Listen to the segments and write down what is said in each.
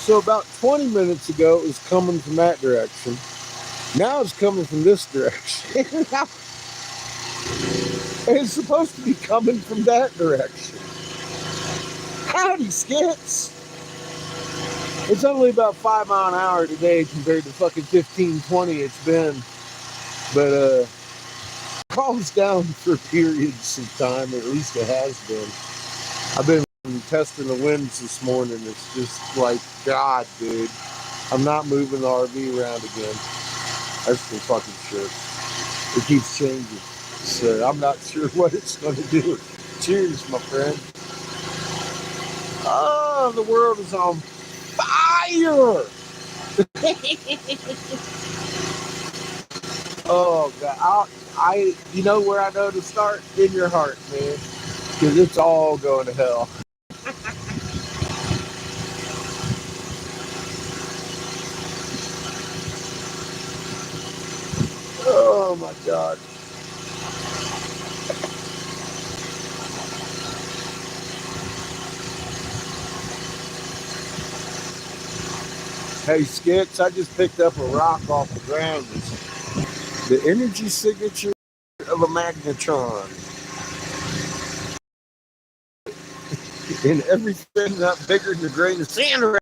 So about 20 minutes ago, it was coming from that direction. Now it's coming from this direction. It's supposed to be coming from that direction. Howdy, skits. It's only about 5 miles an hour today compared to fucking 15, 20 it's been. But calms down for periods of time, or at least it has been. I've been testing the winds this morning. It's just like, God, dude. I'm not moving the RV around again. That's for fucking sure. It keeps changing. So I'm not sure what it's going to do. Cheers, my friend. Oh, the world is on fire. Oh, God. You know where I know to start? In your heart, man. Because it's all going to hell. Oh, my God. Hey, Skits, I just picked up a rock off the ground. It's the energy signature of a magnetron. And everything not bigger than a grain of sand around.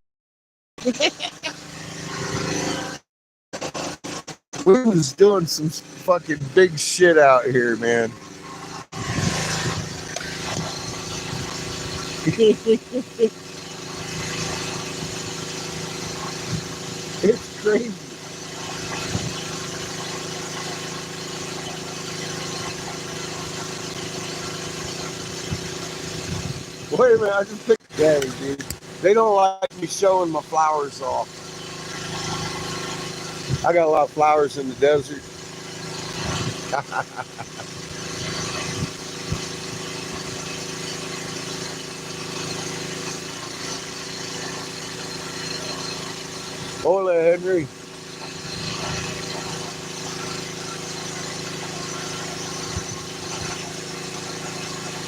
We was doing some fucking big shit out here, man. It's crazy. Wait a minute, I just picked that, dude. They don't like me showing my flowers off. I got a lot of flowers in the desert. Hola, Henry.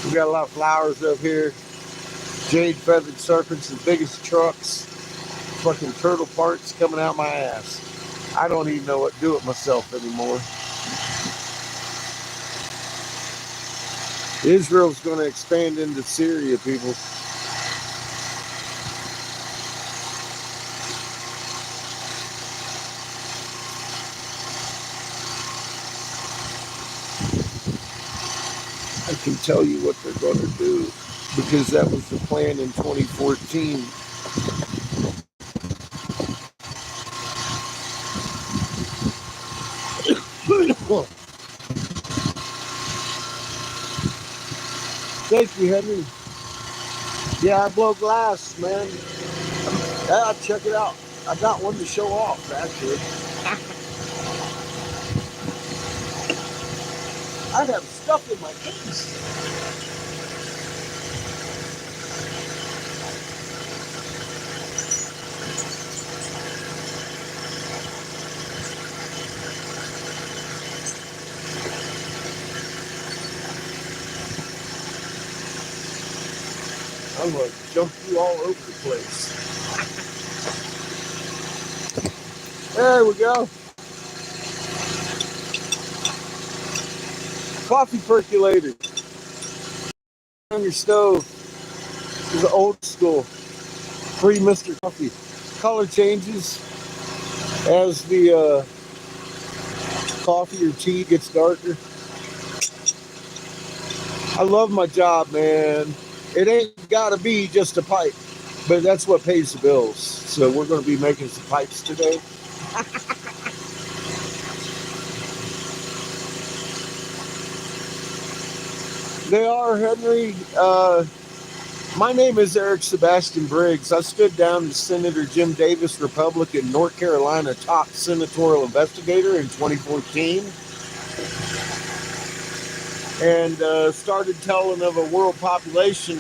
We got a lot of flowers up here. Jade feathered serpents, the biggest trucks. Fucking turtle parts coming out my ass. I don't even know what to do with myself anymore. Israel's going to expand into Syria, people. I can tell you what they're going to do because that was the plan in 2014. Thank you, Henry. Yeah, I blow glass, man. Yeah, check it out. I got one to show off, actually. I have stuff in my case. I'm going to jump you all over the place. There we go. Coffee percolator on your stove is old school. Free Mr. Coffee. Color changes as the coffee or tea gets darker. I love my job, man. It ain't got to be just a pipe, but that's what pays the bills. So we're going to be making some pipes today. They are, Henry. My name is Eric Sebastian Briggs. I stood down as Senator Jim Davis, Republican, North Carolina top senatorial investigator in 2014. And started telling of a world population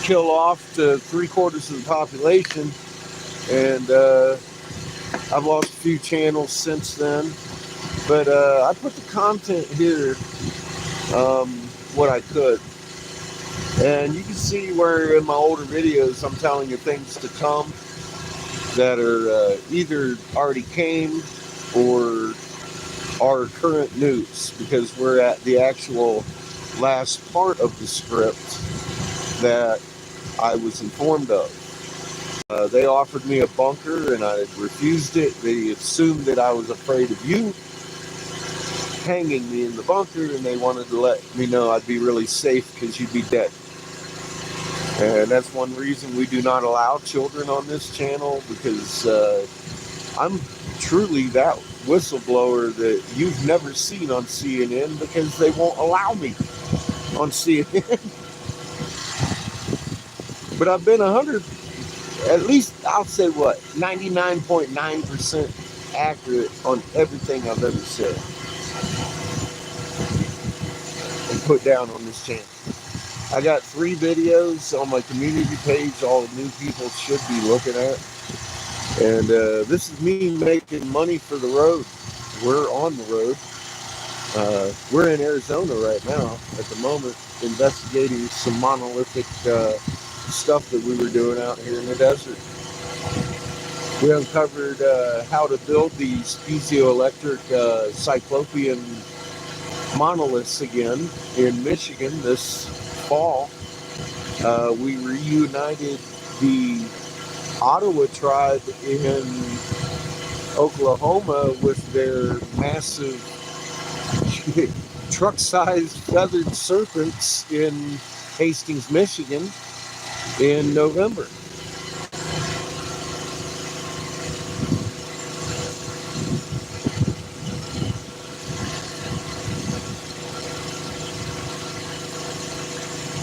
kill off to 3/4 of the population. And I've lost a few channels since then. But I put the content here, what I could. And you can see where in my older videos I'm telling you things to come that are either already came or are current news, because we're at the actual last part of the script that I was informed of. They offered me a bunker and I refused it. They assumed that I was afraid of you hanging me in the bunker, and they wanted to let me know I'd be really safe because you'd be dead. And that's one reason we do not allow children on this channel, because I'm truly that whistleblower that you've never seen on CNN, because they won't allow me on CNN. But I've been 100, at least I'll say 99.9% accurate on everything I've ever said and put down on this channel. I got 3 videos on my community page all the new people should be looking at. And this is me making money for the road. We're on the road. We're in Arizona right now at the moment, investigating some monolithic stuff that we were doing out here in the desert. We uncovered how to build these piezoelectric cyclopean monoliths again in Michigan this fall. We reunited the Ottawa tribe in Oklahoma with their massive truck-sized feathered serpents in Hastings, Michigan in November.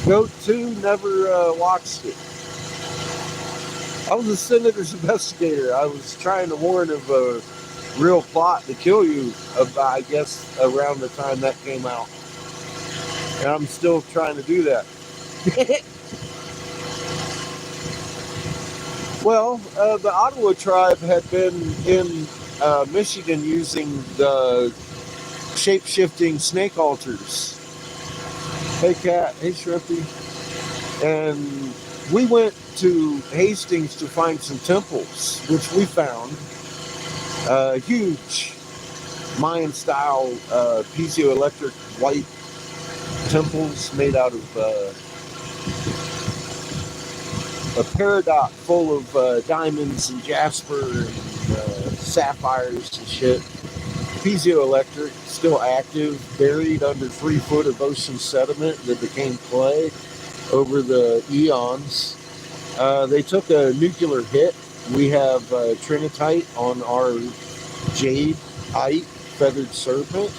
Goat 2 never watched it. I was a senator's investigator. I was trying to warn of a real plot to kill you, I guess, around the time that came out. And I'm still trying to do that. Well, the Ottawa tribe had been in Michigan using the shape-shifting snake altars. Hey, Cat. Hey, Shrimpy. And we went to Hastings to find some temples, which we found. Huge Mayan-style piezoelectric white temples made out of a peridot full of diamonds and jasper and sapphires and shit. Piezoelectric, still active, buried under 3 foot of ocean sediment that became clay over the eons. They took a nuclear hit. We have trinitite on our jadeite feathered serpent.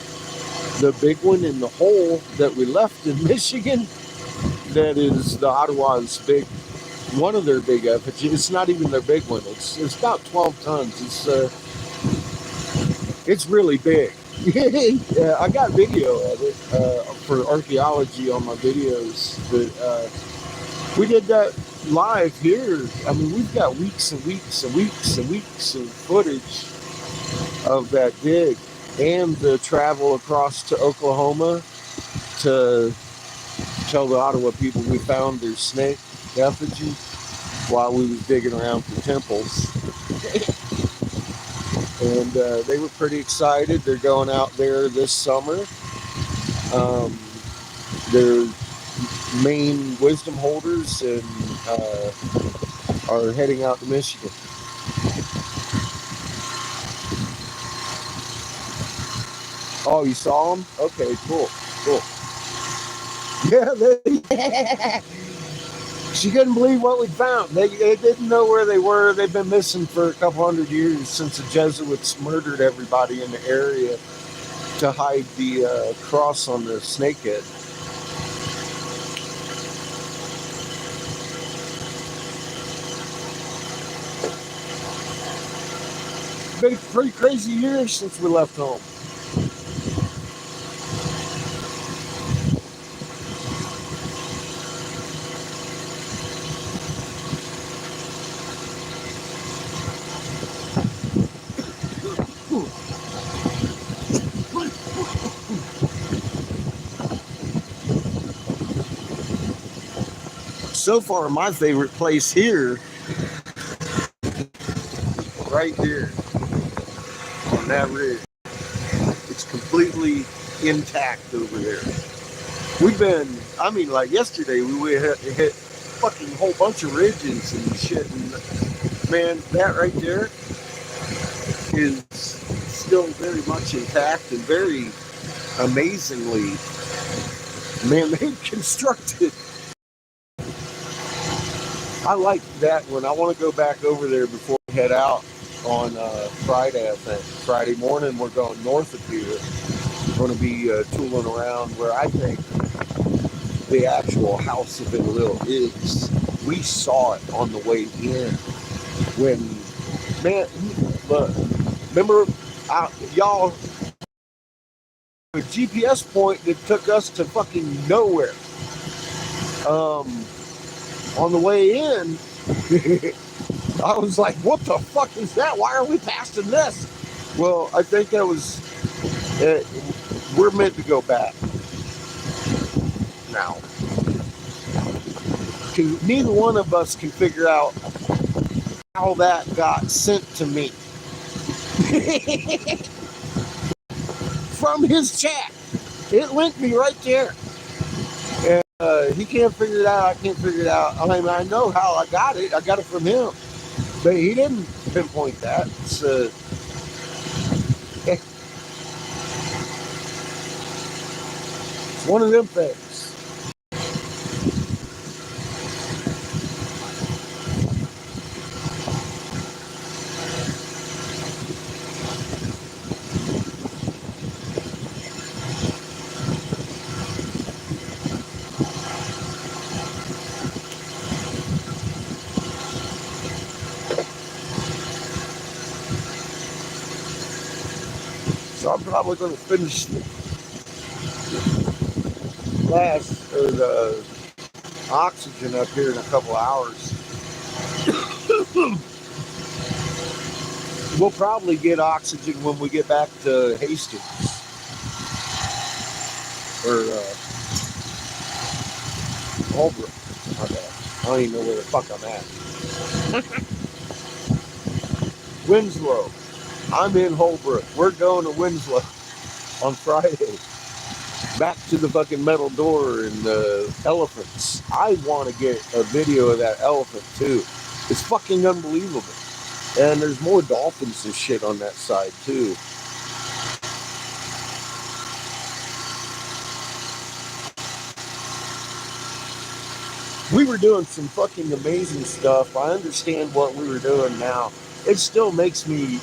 The big one in the hole that we left in Michigan, that is the Ottawa's big, one of their big effigies. It's not even their big one. It's about 12 tons. It's really big. Yeah, I got video of it for archaeology on my videos, but we did that live here. I mean, we've got weeks and weeks and weeks and weeks of footage of that dig and the travel across to Oklahoma to tell the Ottawa people we found their snake effigy while we was digging around for temples. And they were pretty excited. They're going out there this summer. They're main wisdom holders and are heading out to Michigan. Oh, you saw them? Okay, cool. Yeah, she couldn't believe what we found. They didn't know where they were. They've been missing for a couple hundred years since the Jesuits murdered everybody in the area to hide the cross on the snakehead. Been a pretty crazy year since we left home. So far, my favorite place here, right here on that ridge. It's completely intact over there. We've been, I mean, like yesterday, we hit fucking whole bunch of ridges and shit. And man, that right there is still very much intact and very amazingly man-made constructed. I like that one. I want to go back over there before we head out on Friday, I think. Friday morning, we're going north of here. We're going to be tooling around where I think the actual house of Belleville is. We saw it on the way in when, man, look, remember, y'all, a GPS point that took us to fucking nowhere. On the way in, I was like, what the fuck is that? Why are we passing this? Well, I think that was, we're meant to go back now. Because neither one of us can figure out how that got sent to me. From his chat. It linked me right there. And he can't figure it out. I can't figure it out. I mean, I know how I got it. I got it from him. But he didn't pinpoint that. It's one of them things. So I'm probably going to finish the oxygen up here in a couple hours. We'll probably get oxygen when we get back to Hastings. Or Holbrook. Okay. I don't even know where the fuck I'm at. Winslow. I'm in Holbrook. We're going to Winslow on Friday. Back to the fucking metal door and the elephants. I want to get a video of that elephant too. It's fucking unbelievable. And there's more dolphins and shit on that side too. We were doing some fucking amazing stuff. I understand what we were doing now. It still makes me...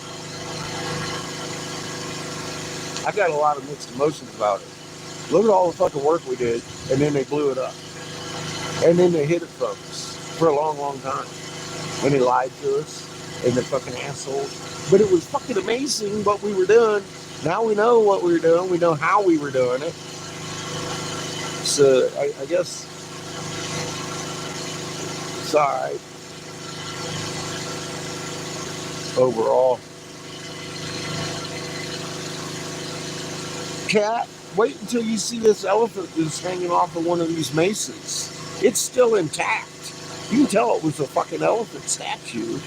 I got a lot of mixed emotions about it. Look at all the fucking work we did, and then they blew it up. And then they hid it from us for a long, long time. And they lied to us. and the fucking assholes. But it was fucking amazing what we were doing. Now we know what we were doing. We know how we were doing it. So I guess it's all right overall. Cat, wait until you see this elephant that's hanging off of one of these mesas. It's still intact. You can tell it was a fucking elephant statue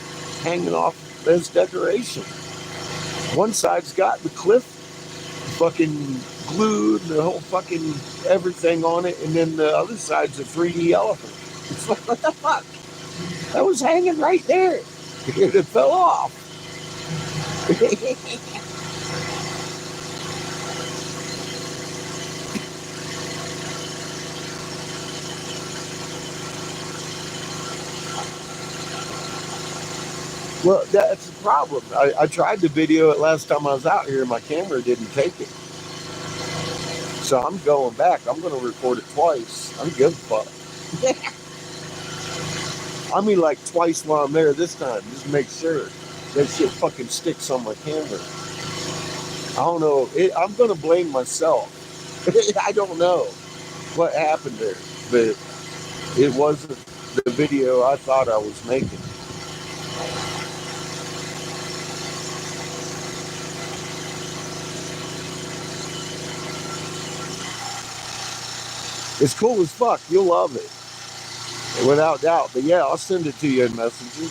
hanging off as decoration. One side's got the cliff fucking glued, the whole fucking everything on it, and then the other side's a 3D elephant. It's like, what the fuck? That was hanging right there. It fell off. Well, that's the problem. I tried to video it last time I was out here. My camera didn't take it. So I'm going back. I'm going to record it twice. I don't give a fuck. I mean, like twice while I'm there this time. Just make sure that shit fucking sticks on my camera. I don't know. I'm going to blame myself. I don't know what happened there. But it wasn't the video I thought I was making. It's cool as fuck. You'll love it. Without doubt. But yeah, I'll send it to you in Messenger.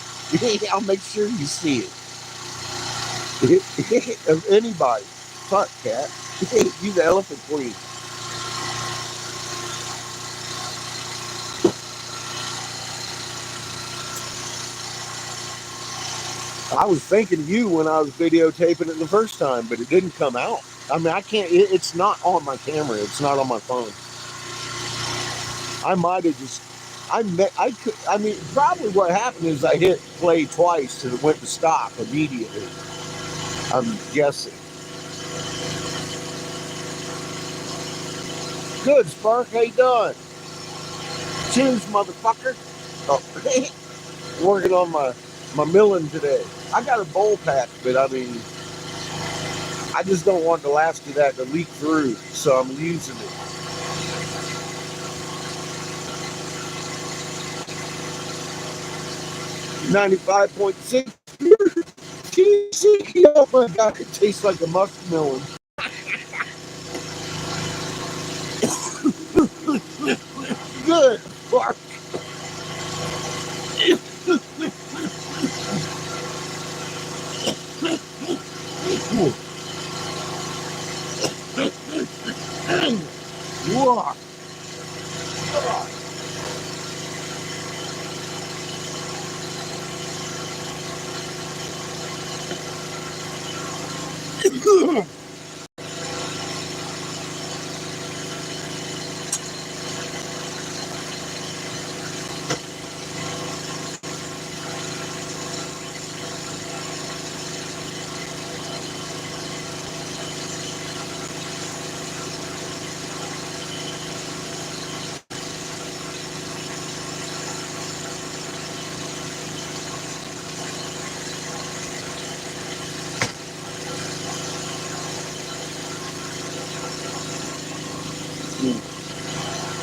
I'll make sure you see it. Of anybody. Fuck, cat. You the elephant queen. I was thinking of you when I was videotaping it the first time, but it didn't come out. I mean, I can't, it's not on my camera. It's not on my phone. I might have just, I mean, probably what happened is I hit play twice and it went to stop immediately. I'm guessing. Good, Spark. How you doing? Cheers, motherfucker. Oh, working on my milling today. I got a bowl pack, but I mean, I just don't want the last of that to leak through, so I'm using it. $95.6. Oh my god, it tastes like a muskmelon. Good, Mark. You are.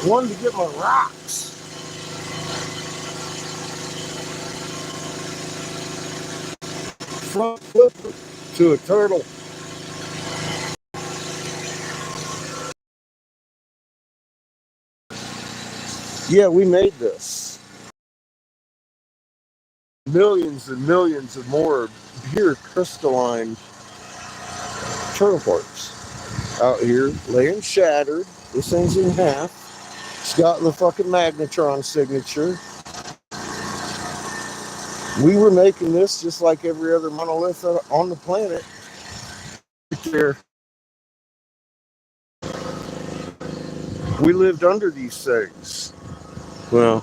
Wanted to get my rocks. Front flipper to a turtle. Yeah, we made this. Millions and millions of more pure crystalline turtle parts out here laying shattered. This thing's in half. It's got the fucking magnetron signature. We were making this just like every other monolith on the planet. There. We lived under these things. Well,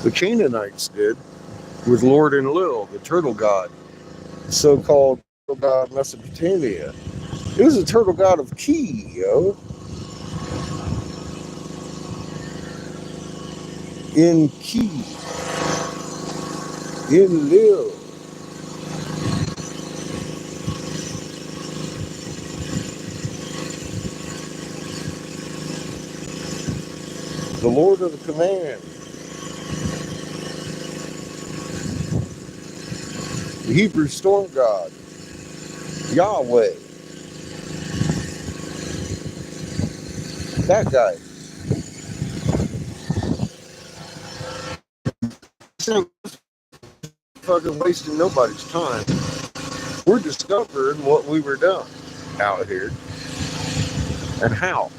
the Canaanites did with Lord Enlil, the turtle god, the so-called turtle god of Mesopotamia. It was a turtle god of Ki, yo. In Ki. in lieu. The Lord of the Command, the Hebrew storm god, Yahweh, that guy. Fucking wasting nobody's time. We're discovering what we were doing out here and how.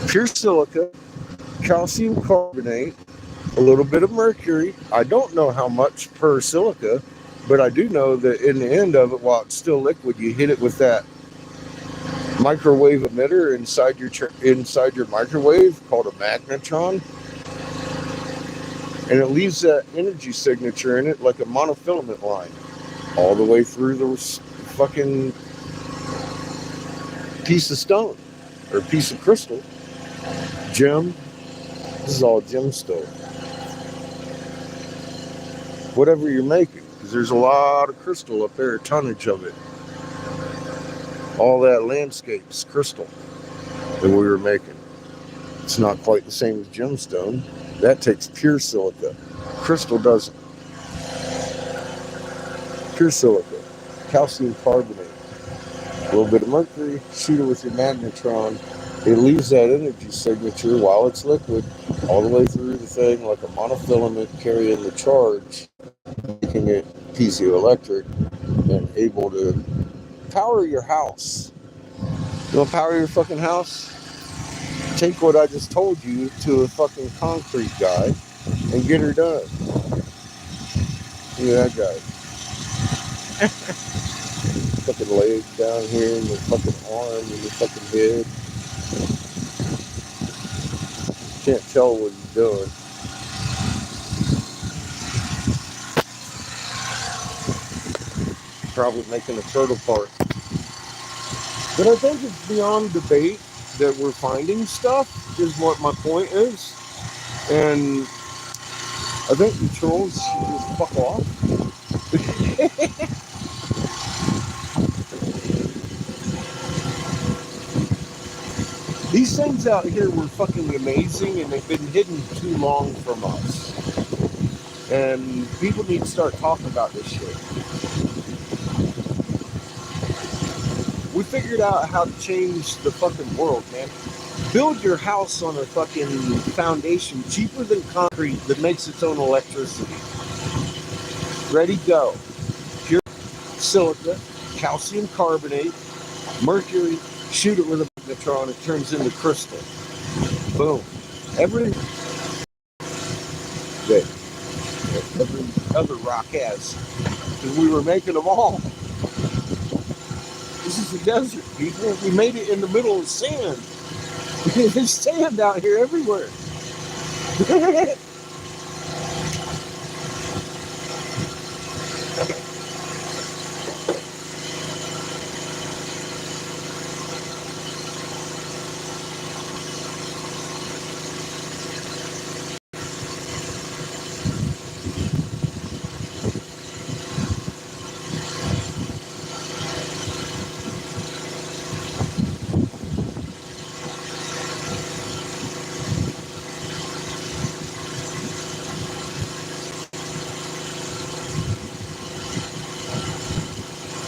Pure silica, calcium carbonate, a little bit of mercury. I don't know how much per silica, but I do know that in the end of it, while it's still liquid, you hit it with that microwave emitter inside your microwave called a magnetron, and it leaves that energy signature in it like a monofilament line all the way through the fucking piece of stone or piece of crystal, gem. This is all gemstone. Whatever you're making, because there's a lot of crystal up there, a tonnage of it. All that landscape's crystal that we were making. It's not quite the same as gemstone. That takes pure silica. Crystal doesn't. Pure silica, calcium carbonate, a little bit of mercury, shoot it with your magnetron. It leaves that energy signature while it's liquid all the way through the thing like a monofilament carrying the charge, making it piezoelectric and able to power your house. You want to power your fucking house? Take what I just told you to a fucking concrete guy and get her done. Look at that guy. Fucking leg down here and the fucking arm and the fucking head. Can't tell what he's doing. Probably making a turtle park. But I think it's beyond debate that we're finding stuff, is what my point is. And I think the trolls should just fuck off. These things out here were fucking amazing, and they've been hidden too long from us. And people need to start talking about this shit. We figured out how to change the fucking world, man. Build your house on a fucking foundation cheaper than concrete that makes its own electricity. Ready, go. Pure silica, calcium carbonate, mercury, shoot it with a magnetron, it turns into crystal. Boom. Every other rock has. Because we were making them all. This is the desert, people. We made it in the middle of sand. There's sand out here everywhere.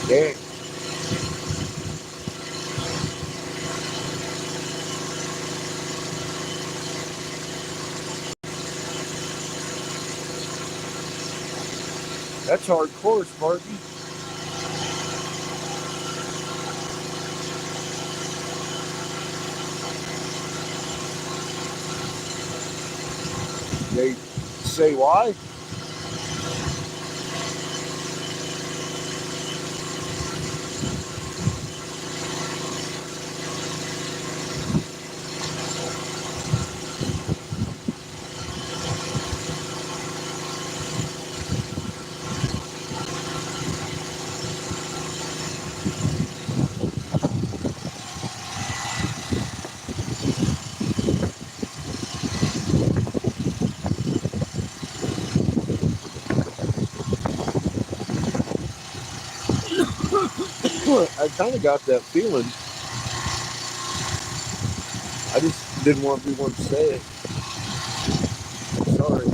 Yeah. That's hardcore, Sparky. They say why? I kind of got that feeling. I just didn't want to be one to say it. Sorry.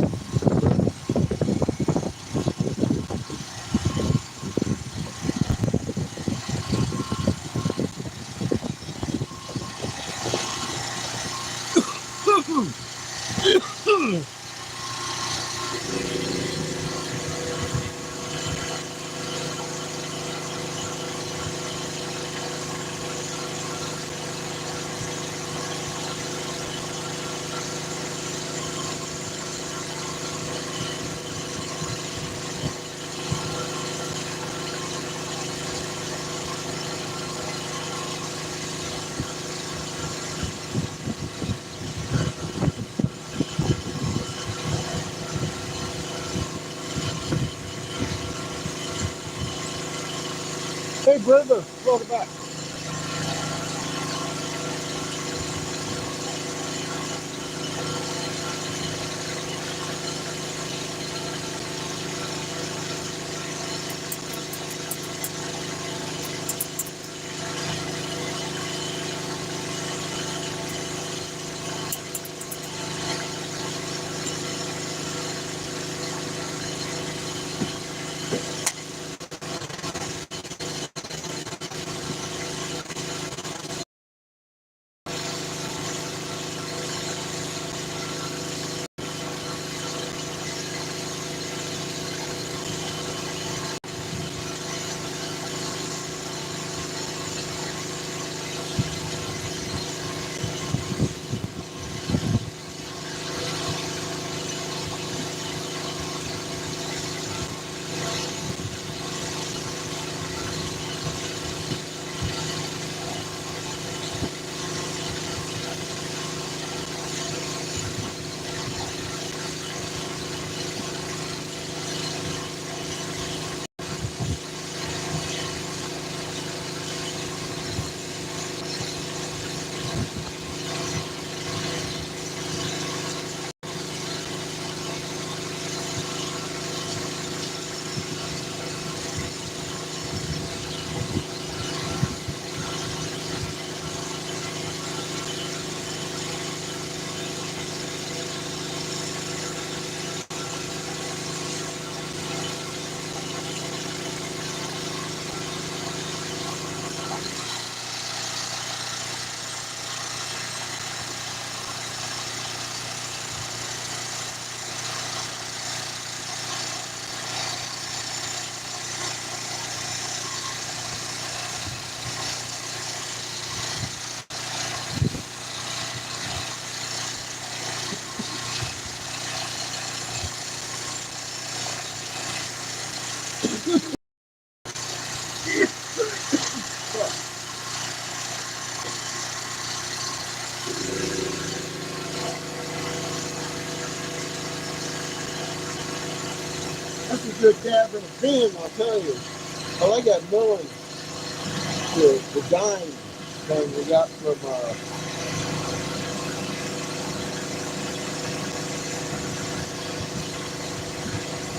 Hey, brother, welcome back. That's a good dab in a pen, I'll tell you. I like that milling, the dime thing we got from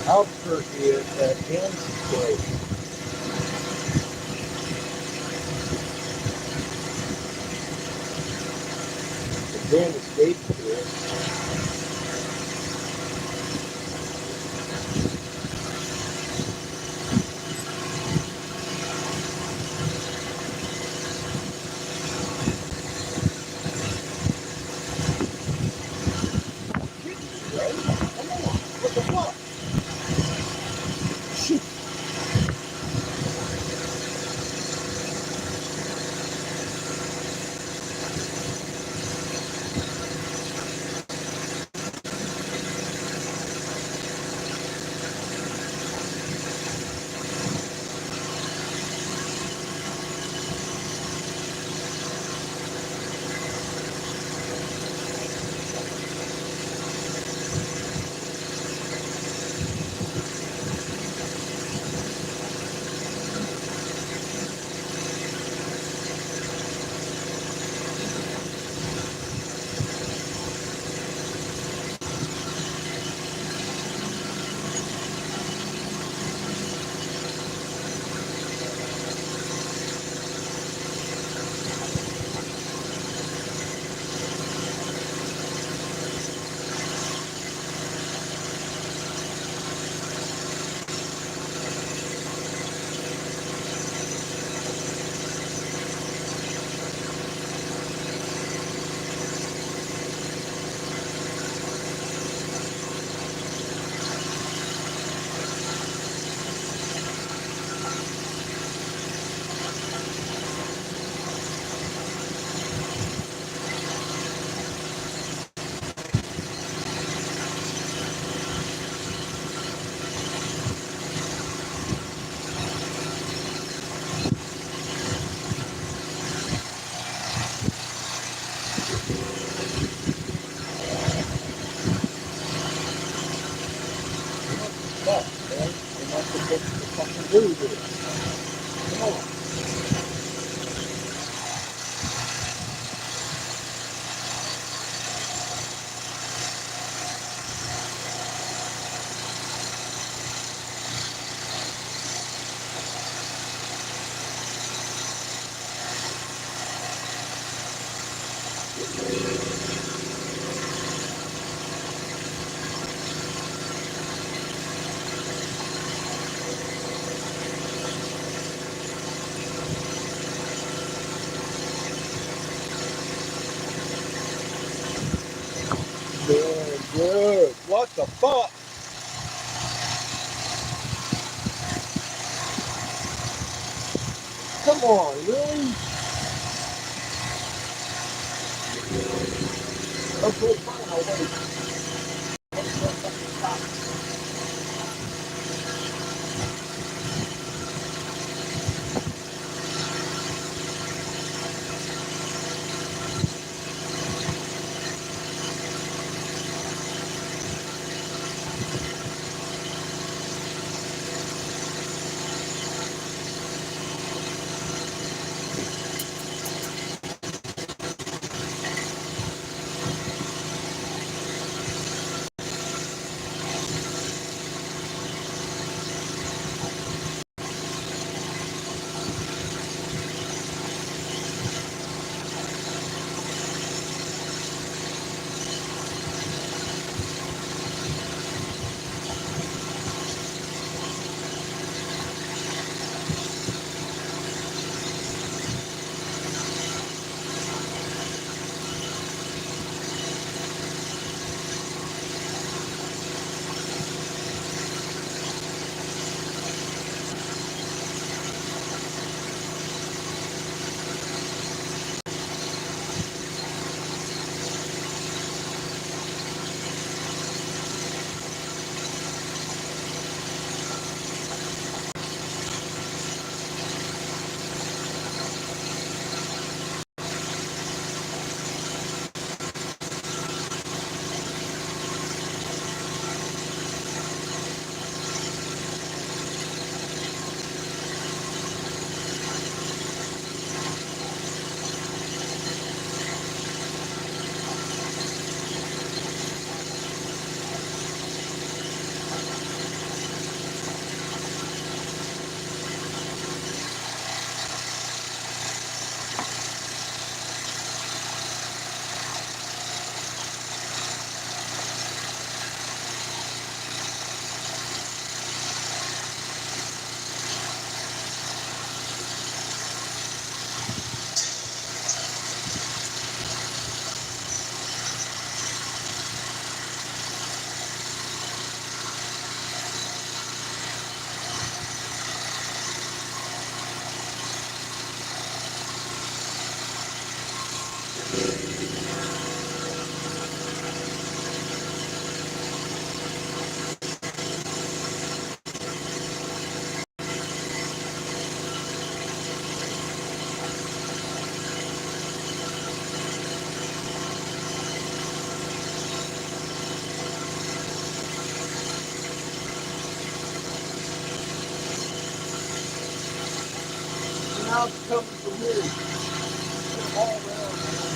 Albuquerque at Kansas place. The Dan escaped to it. Right? Come on, what the fuck? Shit. Come on. Good, good. What the fuck? Come on, really? Okay, fine, I'll wait. Now it's coming from me. All around, man.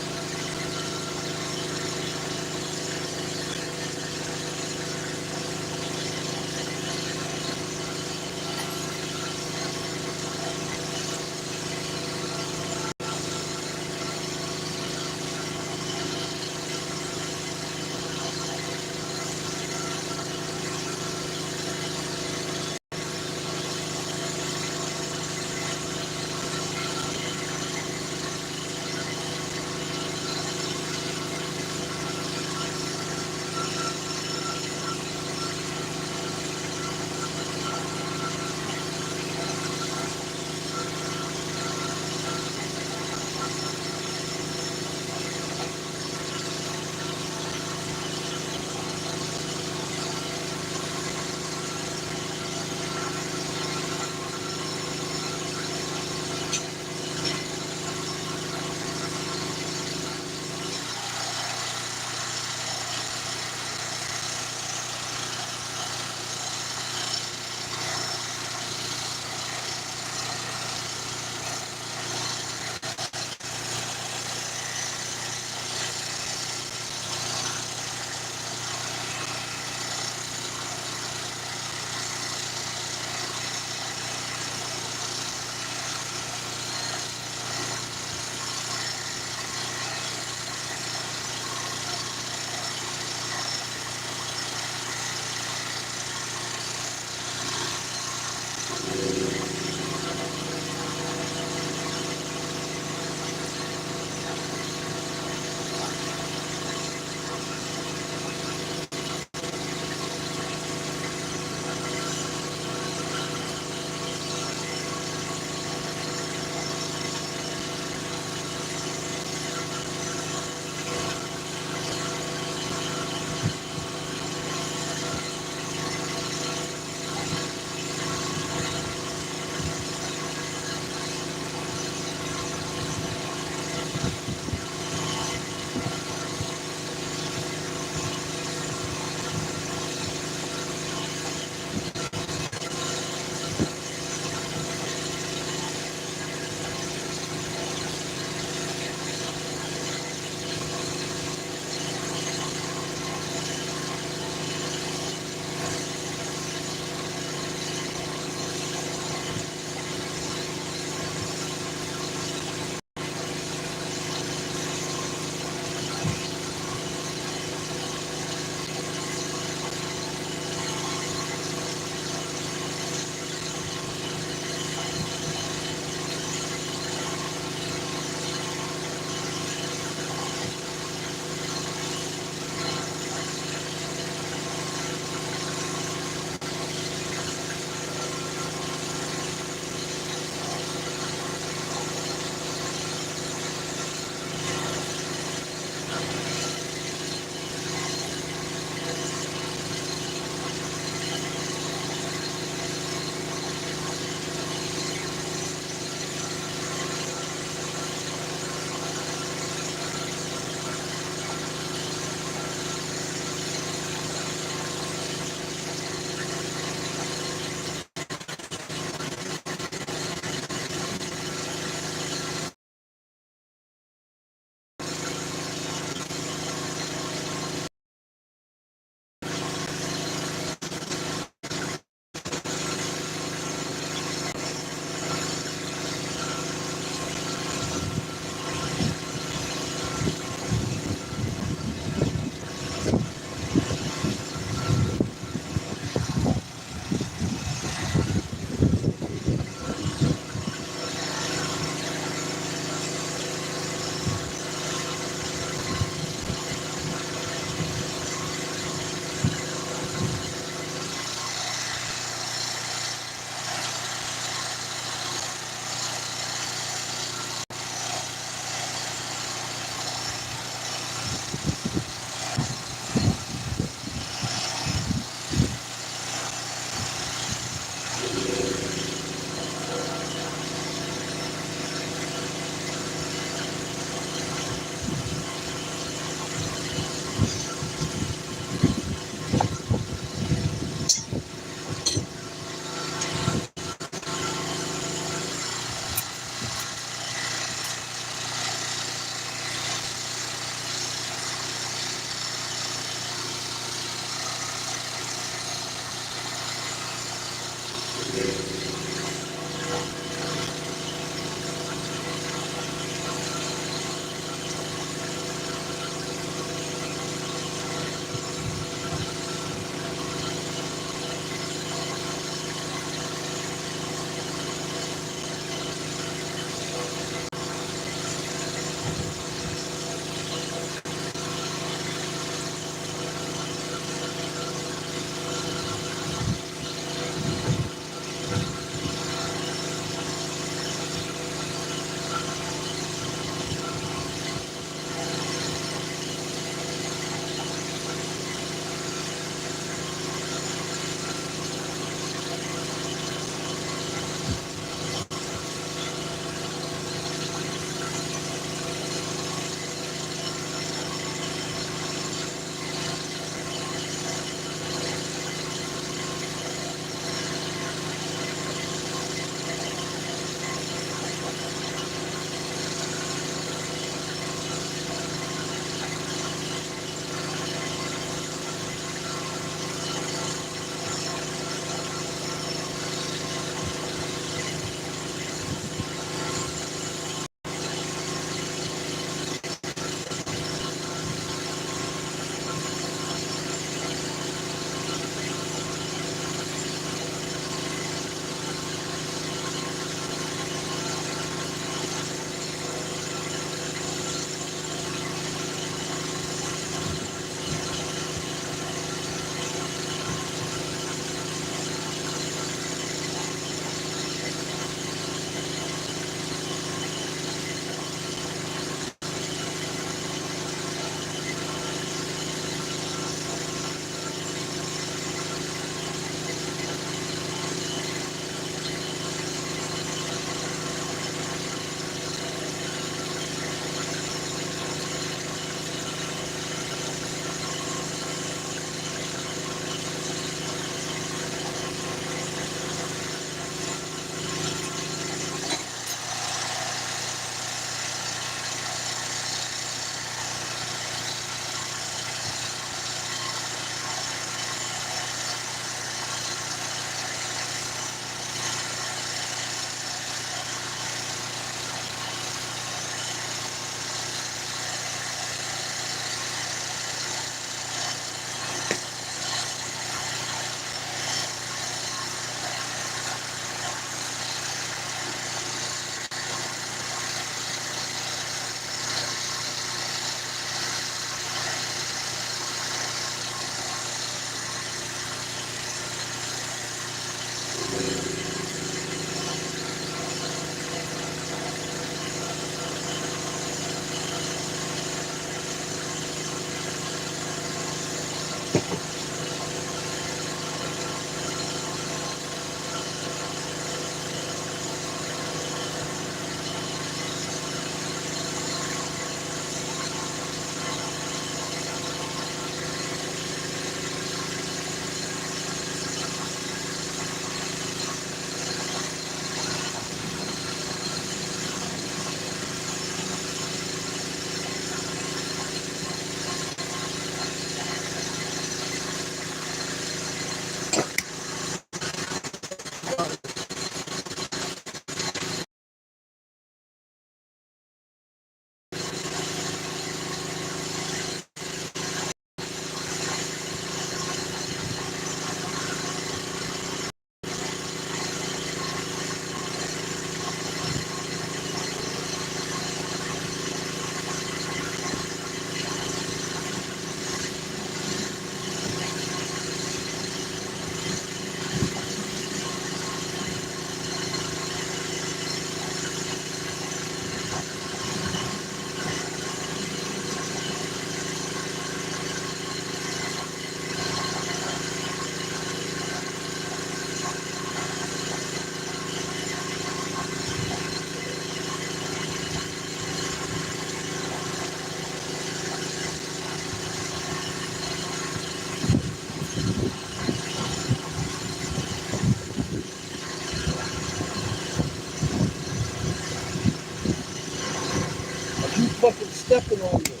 stepping on you.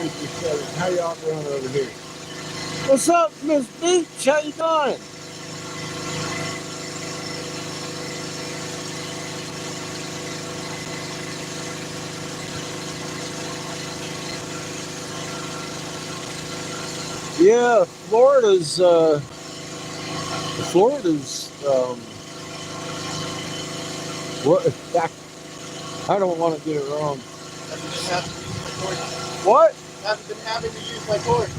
How y'all doing over here? What's up, Miss Beach? How you doing? Yeah, Florida's, what, I don't want to get it wrong. What? Haven't been having to use my torch.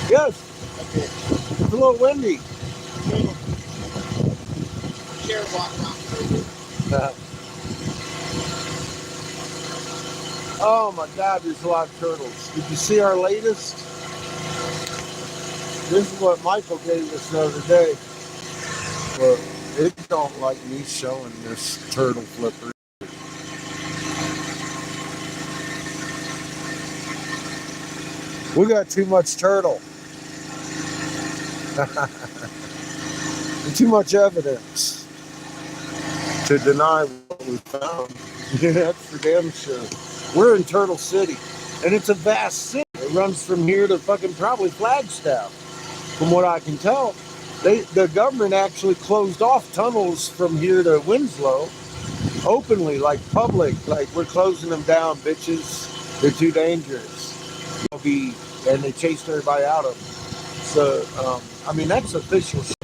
Yes, Okay. it's a little windy. Chair walking off. Oh my God, there's a lot of turtles. Did you see our latest? This is what Michael gave us the other day. But it don't like me showing this turtle flipper. We got too much turtle. Too much evidence to deny what we found. That's for damn sure. We're in Turtle City, and it's a vast city. It runs from here to fucking probably Flagstaff, from what I can tell. The government actually closed off tunnels from here to Winslow openly, like public, like we're closing them down, bitches. They're too dangerous. And they chased everybody out of them. So, I mean, that's official shit.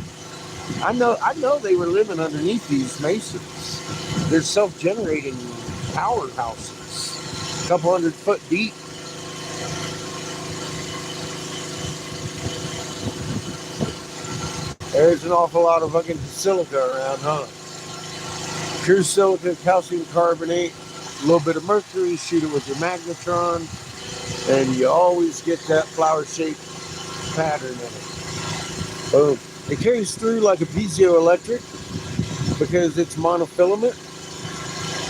I know they were living underneath these mesas. They're self-generating powerhouses, a couple 100 foot deep. There's an awful lot of fucking silica around, huh? Pure silica, calcium carbonate, a little bit of mercury, shoot it with your magnetron, and you always get that flower-shaped pattern in it. Boom. It carries through like a piezoelectric because it's monofilament.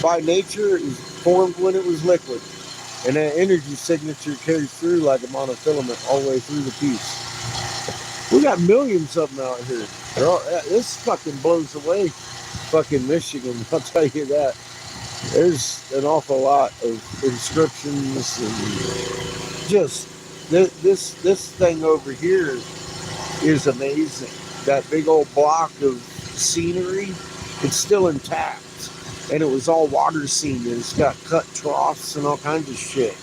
By nature, it was formed when it was liquid. And that energy signature carries through like a monofilament all the way through the piece. We got millions of them out here. This fucking blows away fucking Michigan, I'll tell you that. There's an awful lot of inscriptions and just this thing over here is amazing. That big old block of scenery, it's still intact. And it was all water seamed. It's got cut troughs and all kinds of shit.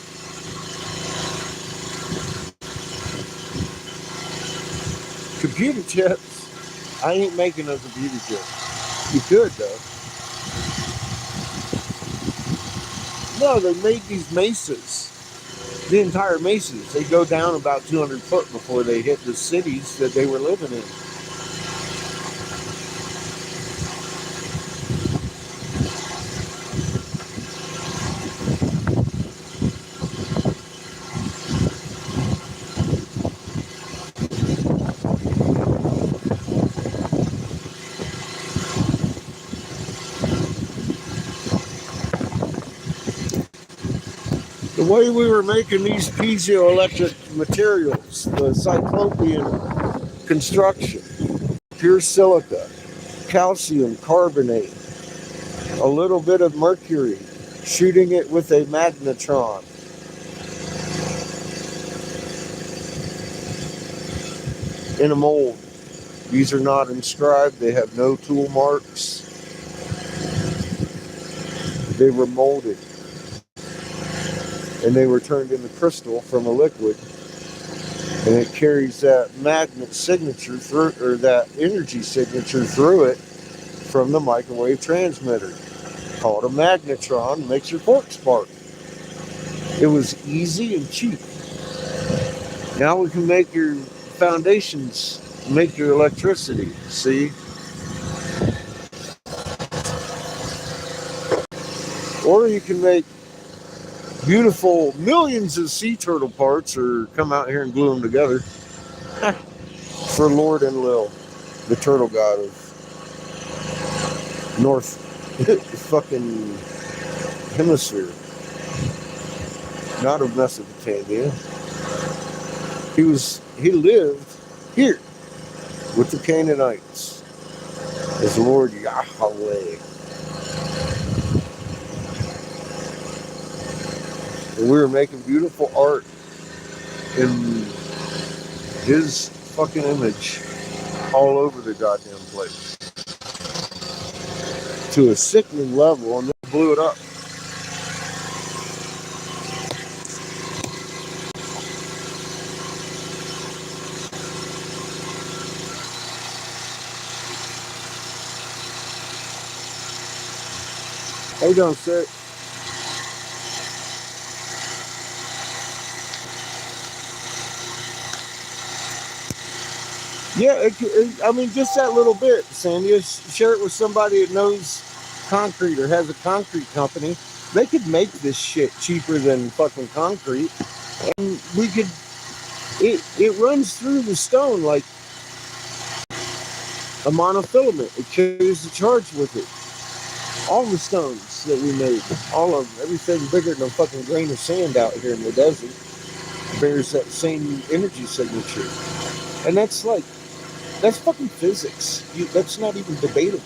Computer chips? I ain't making a computer chip. You could, though. No, they made these mesas. The entire mesas. They go down about 200 foot before they hit the cities that they were living in. The way we were making these piezoelectric materials, the cyclopean construction, pure silica, calcium carbonate, a little bit of mercury, shooting it with a magnetron. In a mold. These are not inscribed, they have no tool marks. They were molded. And they were turned into crystal from a liquid. And it carries that magnet signature through, or that energy signature through it from the microwave transmitter. Called a magnetron, makes your fork spark. It was easy and cheap. Now we can make your foundations, make your electricity, see? Or you can make beautiful millions of sea turtle parts, or come out here and glue them together for Lord and Lil, the turtle god of North fucking hemisphere, not of Mesopotamia. He lived here with the Canaanites as Lord Yahweh. And we were making beautiful art in his fucking image all over the goddamn place to a sickening level, and they blew it up. How you doing, sir? Yeah, I mean, just that little bit, Sandy. Share it with somebody that knows concrete or has a concrete company. They could make this shit cheaper than fucking concrete, and we could. It runs through the stone like a monofilament. It carries the charge with it. All the stones that we made, all of them, everything bigger than a fucking grain of sand out here in the desert, bears that same energy signature, and that's fucking physics. That's not even debatable.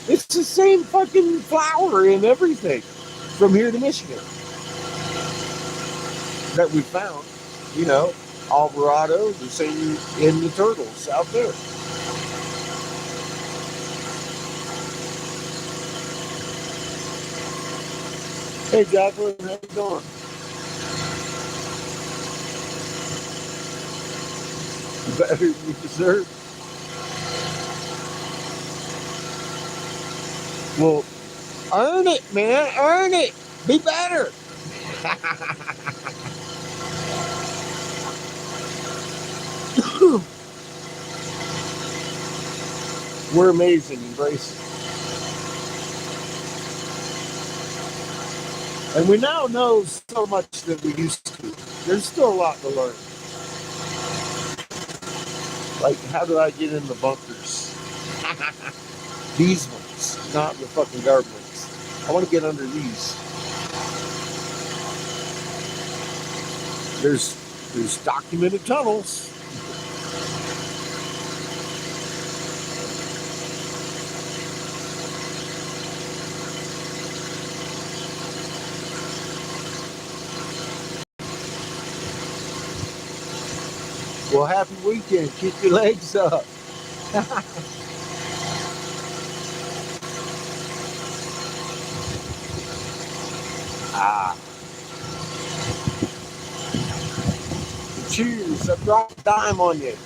It's the same fucking flour and everything from here to Michigan that we found. You know, Alvarado, the same in the turtles out there. Hey, Jacqueline, how you doing? Better you deserve. Well, earn it, man. Earn it. Be better. We're amazing. Embrace it. And we now know so much that we used to. There's still a lot to learn. Like, how do I get in the bunkers? These ones, not the fucking garb ones. I want to get under these. There's documented tunnels. Well, happy weekend. Keep your legs up. Ah. Cheers. I dropped a dime on you.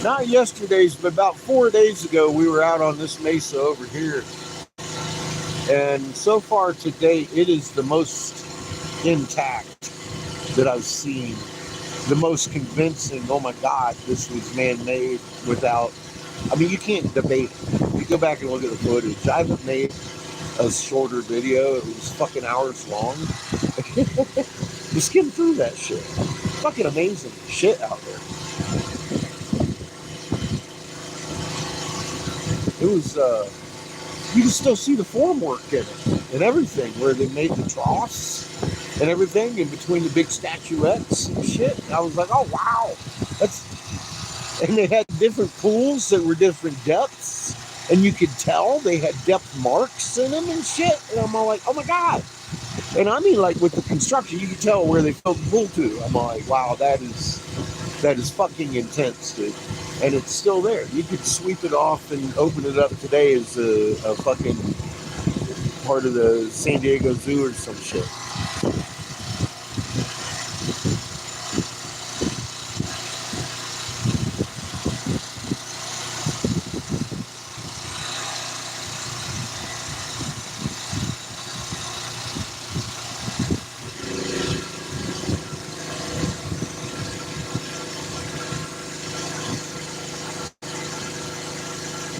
Not yesterday's, but about 4 days ago, we were out on this mesa over here. And so far to date, it is the most intact that I've seen. The most convincing, oh my God, this was man-made without, I mean, you can't debate it. You go back and look at the footage. I haven't made a shorter video. It was fucking hours long. You skim through that shit. Fucking amazing shit out there. It was, you can still see the formwork in it and everything, where they made the troughs and everything in between the big statuettes and shit. I was like, oh wow, and they had different pools that were different depths, and you could tell they had depth marks in them and shit. And I'm all like, oh my God. And I mean, like with the construction, you could tell where they filled the pool to. I'm all like, wow, that is fucking intense, dude. And it's still there. You could sweep it off and open it up today as a fucking part of the San Diego Zoo or some shit.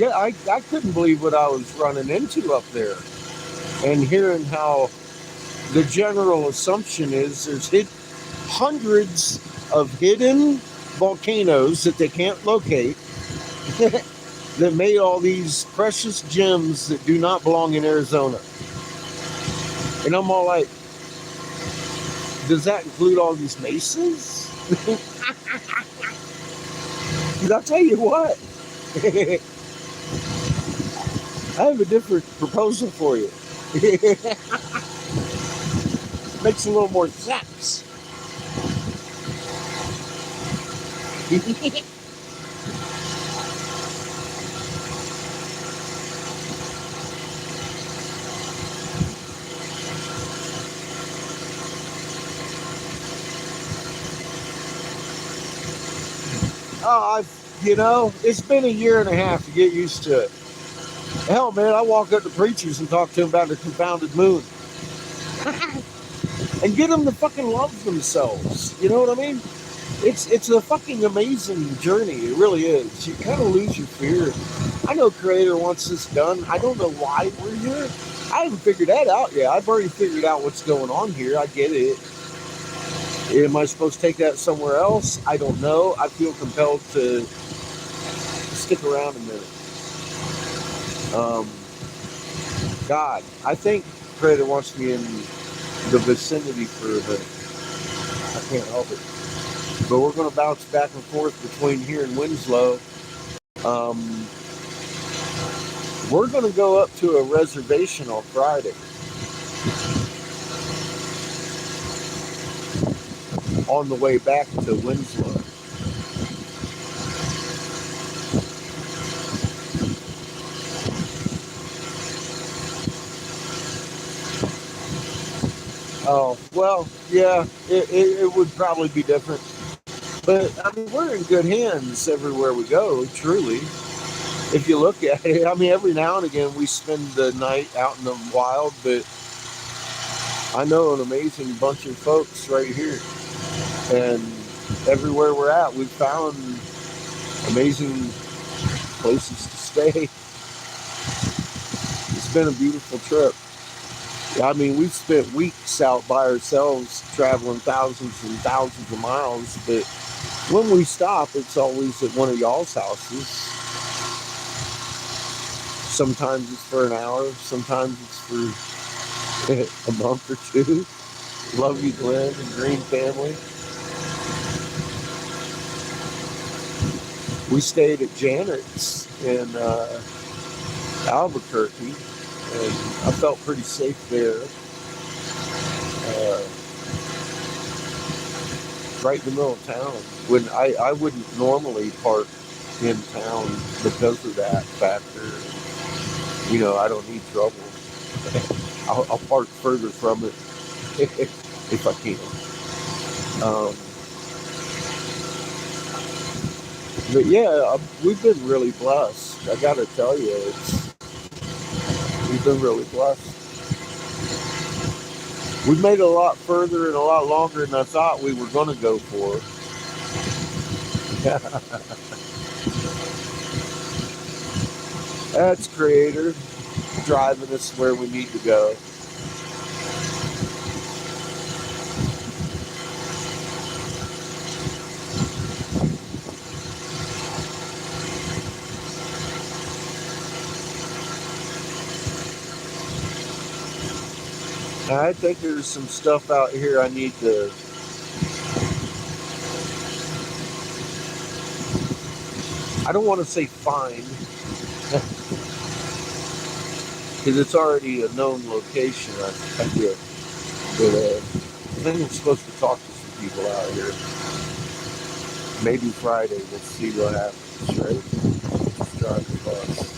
Yeah, I couldn't believe what I was running into up there, and hearing how the general assumption is there's hundreds of hidden volcanoes that they can't locate that made all these precious gems that do not belong in Arizona. And I'm all like, does that include all these mesas? But I'll tell you what, I have a different proposal for you. Makes a little more sense. Oh, it's been a year and a half to get used to it. Hell, man, I walk up to preachers and talk to them about the confounded moon. And get them to fucking love themselves. You know what I mean? It's a fucking amazing journey. It really is. You kind of lose your fear. I know Creator wants this done. I don't know why we're here. I haven't figured that out yet. I've already figured out what's going on here. I get it. Am I supposed to take that somewhere else? I don't know. I feel compelled to stick around a minute. God, I think Creator wants me in the vicinity for a minute. I can't help it. But we're going to bounce back and forth between here and Winslow. We're going to go up to a reservation on Friday. On the way back to Winslow. Oh, well, yeah, it would probably be different. But, I mean, we're in good hands everywhere we go, truly. If you look at it, I mean, every now and again we spend the night out in the wild, but I know an amazing bunch of folks right here. And everywhere we're at, we've found amazing places to stay. It's been a beautiful trip. I mean, we've spent weeks out by ourselves traveling thousands and thousands of miles, but when we stop, it's always at one of y'all's houses. Sometimes it's for an hour, sometimes it's for a month or two. Love you, Glenn and Green family. We stayed at Janet's in Albuquerque, and I felt pretty safe there. Right in the middle of town. When I wouldn't normally park in town because of that factor. You know, I don't need trouble. I'll park further from it if I can. But yeah, we've been really blessed. I gotta tell you, we've been really blessed. We've made it a lot further and a lot longer than I thought we were going to go for. That's Creator driving us where we need to go. I think there's some stuff out here I need to I don't want to say find because it's already a known location. I feel, but I think I'm supposed to talk to some people out here. Maybe Friday. Let's see what happens. Right? Just drive the bus.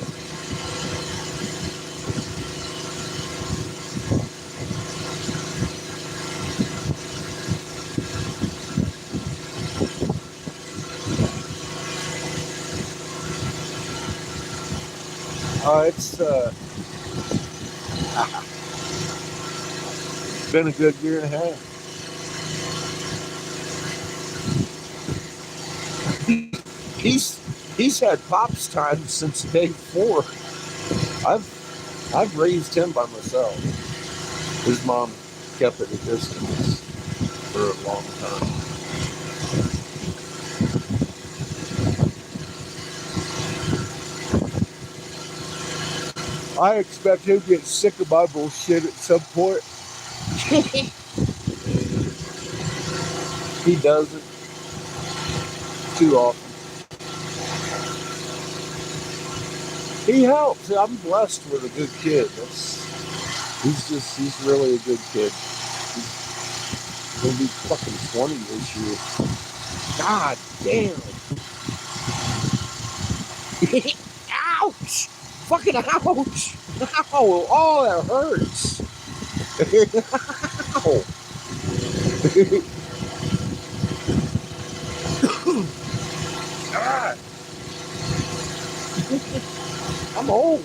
It's been a good year and a half. He's had pops time since day 4. I've raised him by myself. His mom kept at a distance for a long time. I expect him to get sick of my bullshit at some point. He doesn't. too often. He helps. I'm blessed with a good kid. He's really a good kid. He'll be fucking 20 this year. God damn. Ouch! Fucking ouch! Ow! Oh, that hurts. Ow. God. I'm old.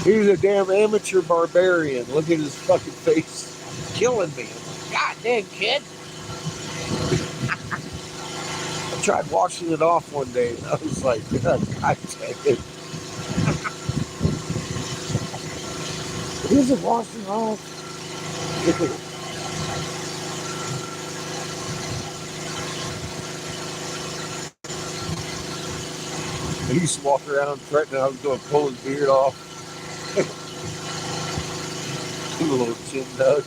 He's a damn amateur barbarian. Look at his fucking face. Killing me. God damn, kid. I tried washing it off one day and I was like, God damn it. It isn't washing off. I used to walk around threatening I was going to pull his beard off. Do a little chin nug.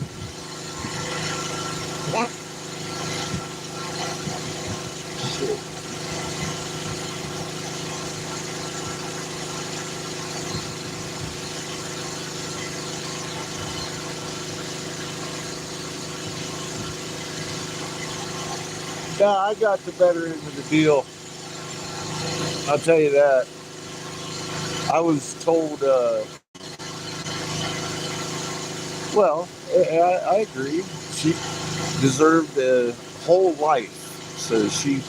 Shit. Yeah, I got the better end of the deal. I'll tell you that. I was told, well, I agree. She deserved a whole life. So she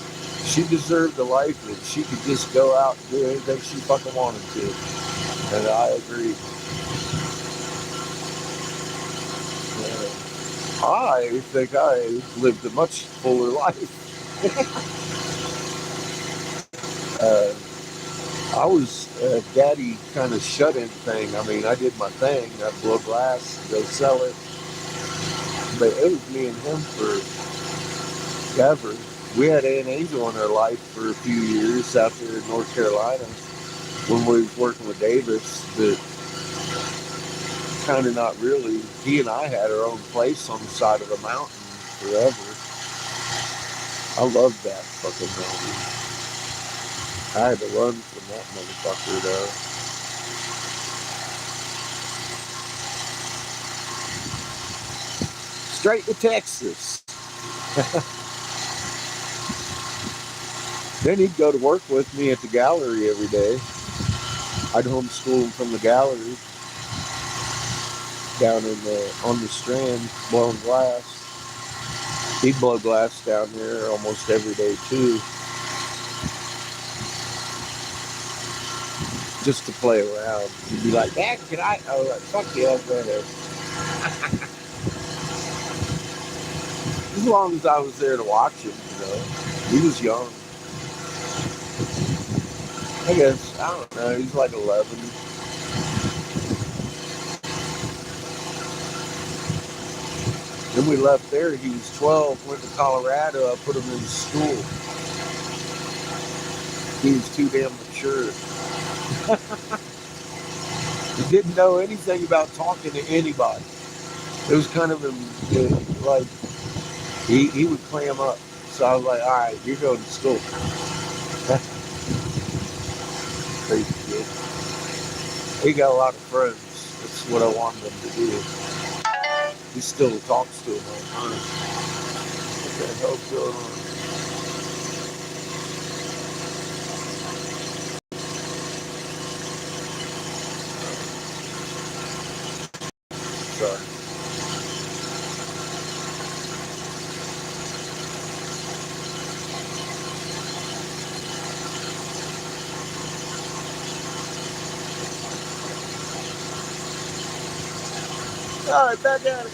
deserved a life that she could just go out and do anything she fucking wanted to. And I agree. I think I lived a much fuller life. I was a daddy kind of shut-in thing. I mean, I did my thing. I'd blow glass, go sell it. But it was me and him forever. We had an angel in our life for a few years out there in North Carolina when we was working with Davis, but kind of not really. He and I had our own place on the side of a mountain forever. I loved that fucking mountain. I had to run from that motherfucker though. Straight to Texas. Then he'd go to work with me at the gallery every day. I'd homeschool him from the gallery down on the Strand, blowing glass. He'd blow glass down there almost every day too, just to play around. He'd be like, "Dad, can I?" I was like, "Fuck yeah, go ahead." As long as I was there to watch him, He was young. I guess, I don't know, he's like 11. Then we left there, he was 12, went to Colorado, I put him in school. He was too damn mature. He didn't know anything about talking to anybody. It was kind of like, he would clam up. So I was like, all right, you're going to school. Crazy kid. He got a lot of friends. That's what I wanted him to do. He still talks to him all the time. What the hell's going on? Sorry. All right, back at it.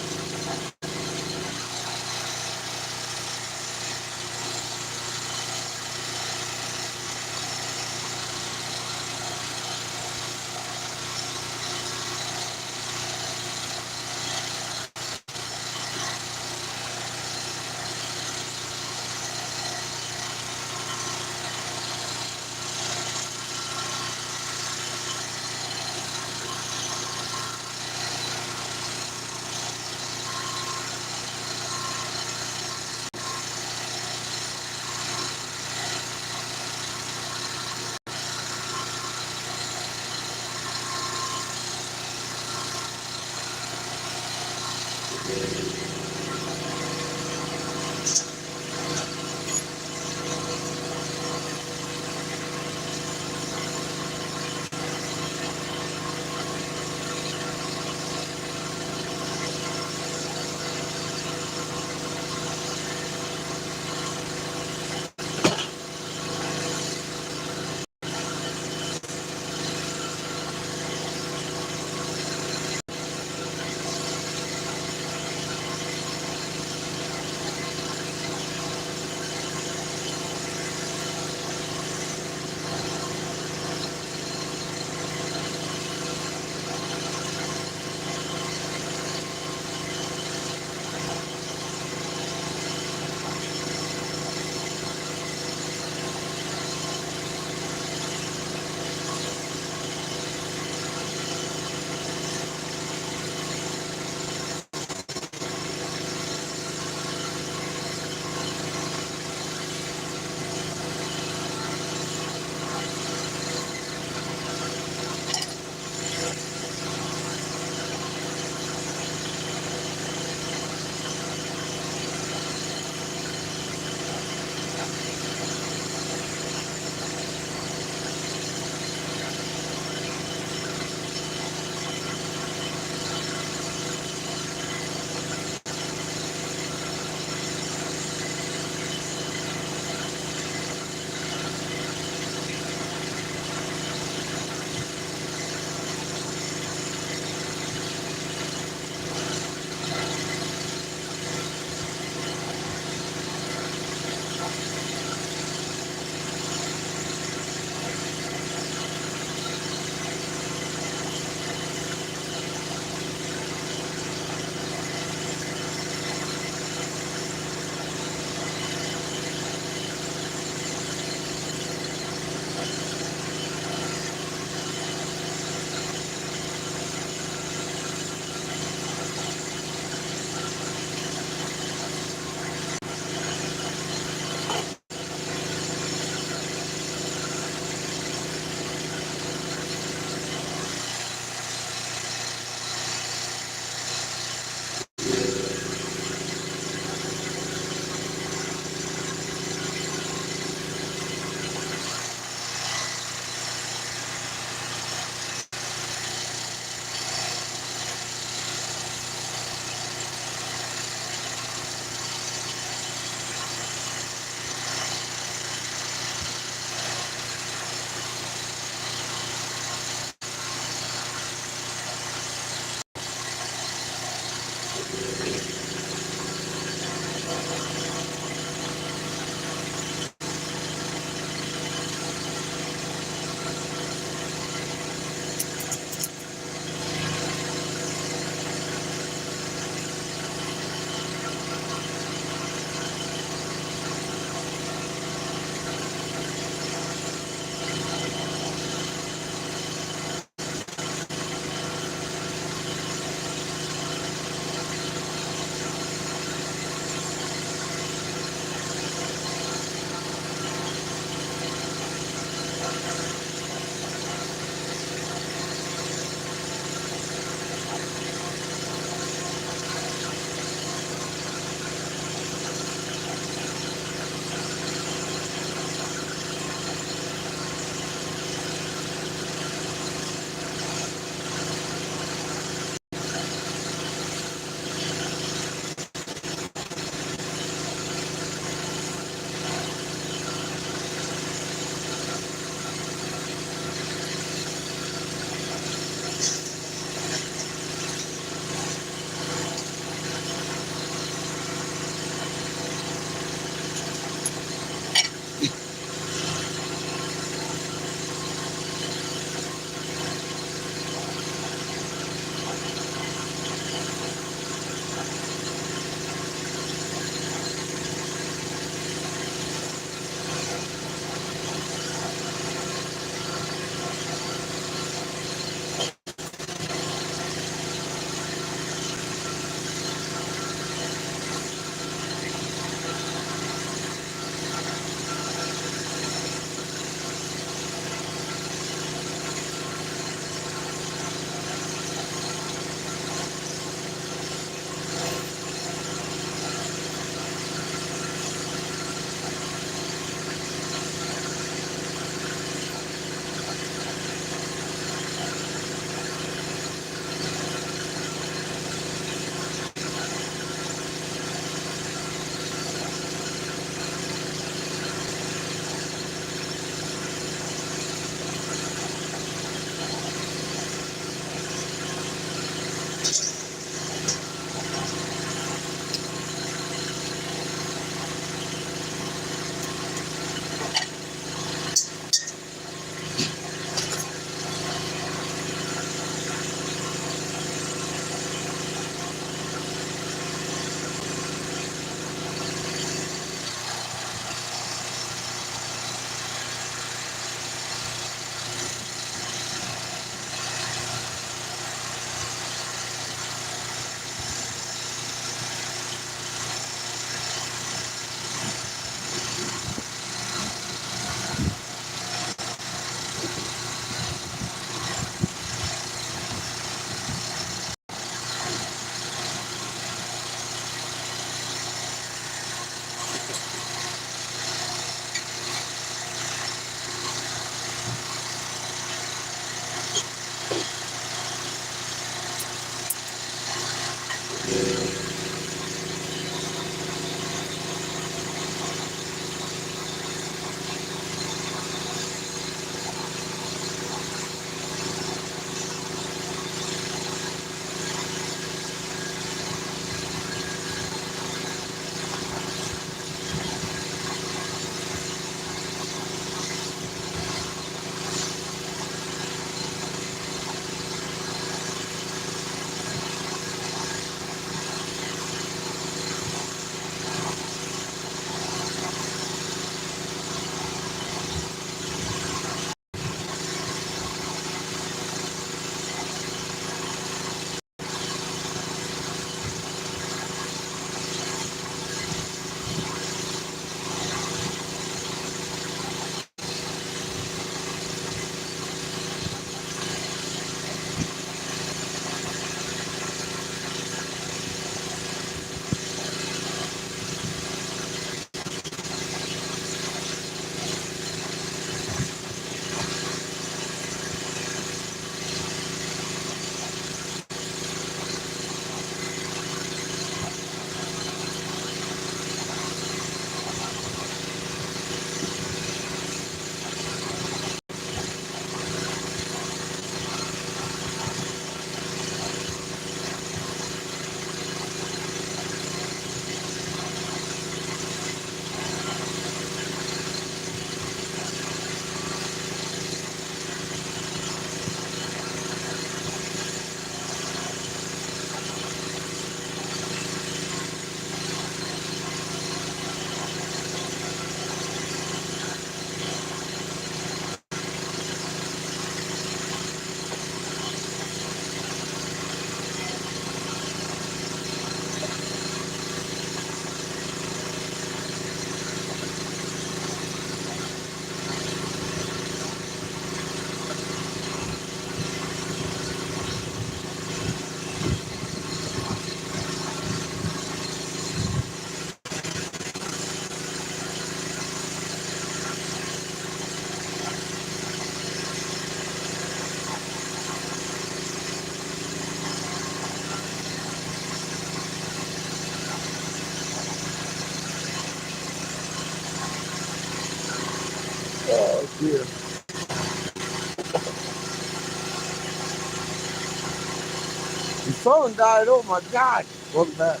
Your phone died. Oh my God. Welcome back.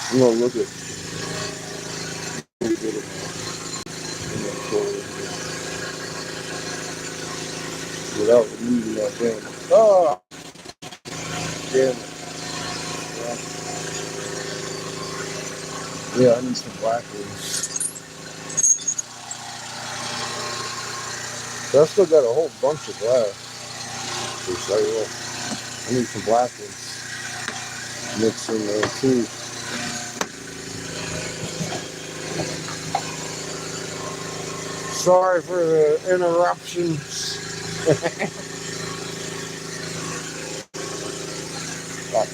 I'm gonna look at without reading that damn. Oh, damn it. Yeah, I need some black ones. But I still got a whole bunch of glass. So I need some black ones mixed in there too. Sorry for the interruptions. Oh,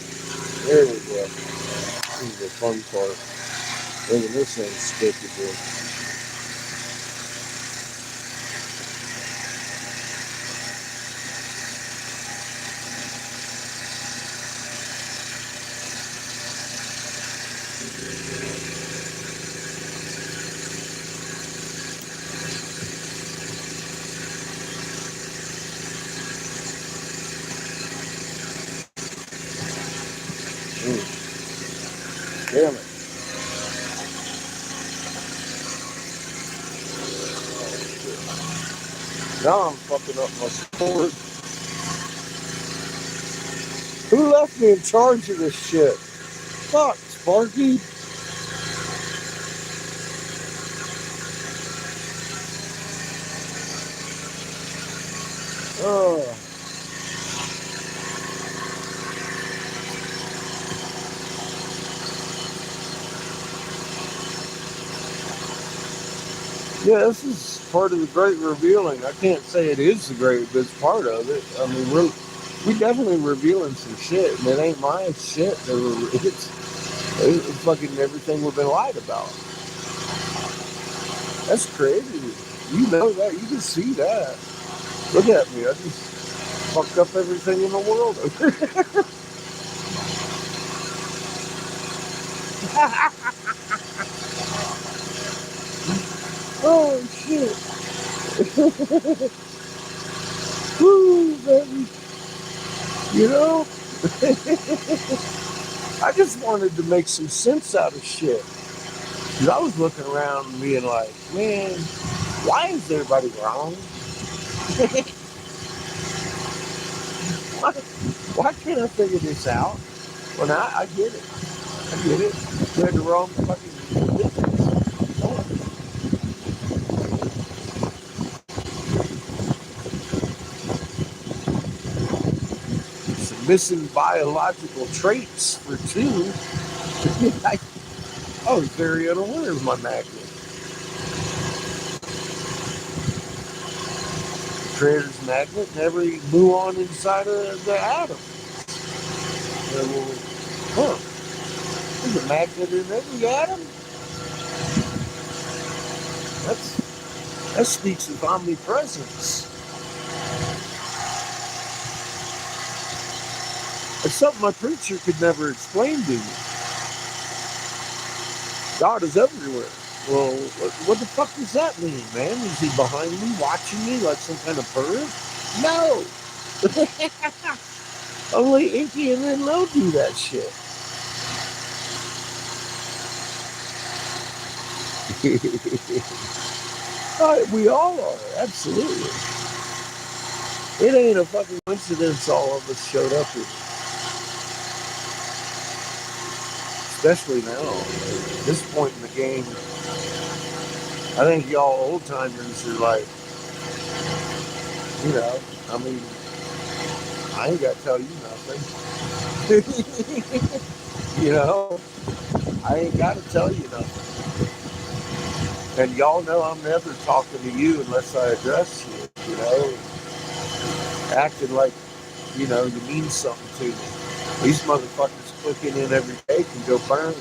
there we go. This is the fun part. Look at this thing sticky, dude. Damn it. Now I'm fucking up my sword. Who left me in charge of this shit? Fuck, Sparky. Oh. Yeah, this is part of the great revealing. I can't say it is the great, but it's part of it. I mean, we definitely revealing some shit, and it ain't my shit. It's fucking everything we've been lied about. That's crazy. You know that. You can see that. Look at me. I just fucked up everything in the world. Oh, shit. Woo, baby. You know? I just wanted to make some sense out of shit. Because I was looking around and being like, man, why is everybody wrong? why can't I figure this out? Well, now I get it. I get it. We had the wrong fucking business. Oh. Some missing biological traits for two. I was very unaware of my magnet. The creator's magnet and every muon inside of the atom. Huh. There's a magnet in every atom? That speaks of omnipresence. It's something my preacher could never explain to me. God is everywhere. Well, what the fuck does that mean, man? Is he behind me, watching me like some kind of bird? No! Only Inky and then Low do that shit. We all are, absolutely. It ain't a fucking coincidence all of us showed up here. Especially now. At this point in the game, I think y'all old timers are like, you know, I mean, I ain't got to tell you nothing. You know, I ain't got to tell you nothing. And y'all know I'm never talking to you unless I address you, you know, acting like, you know, you mean something to me. These motherfuckers clicking in every day can go burn.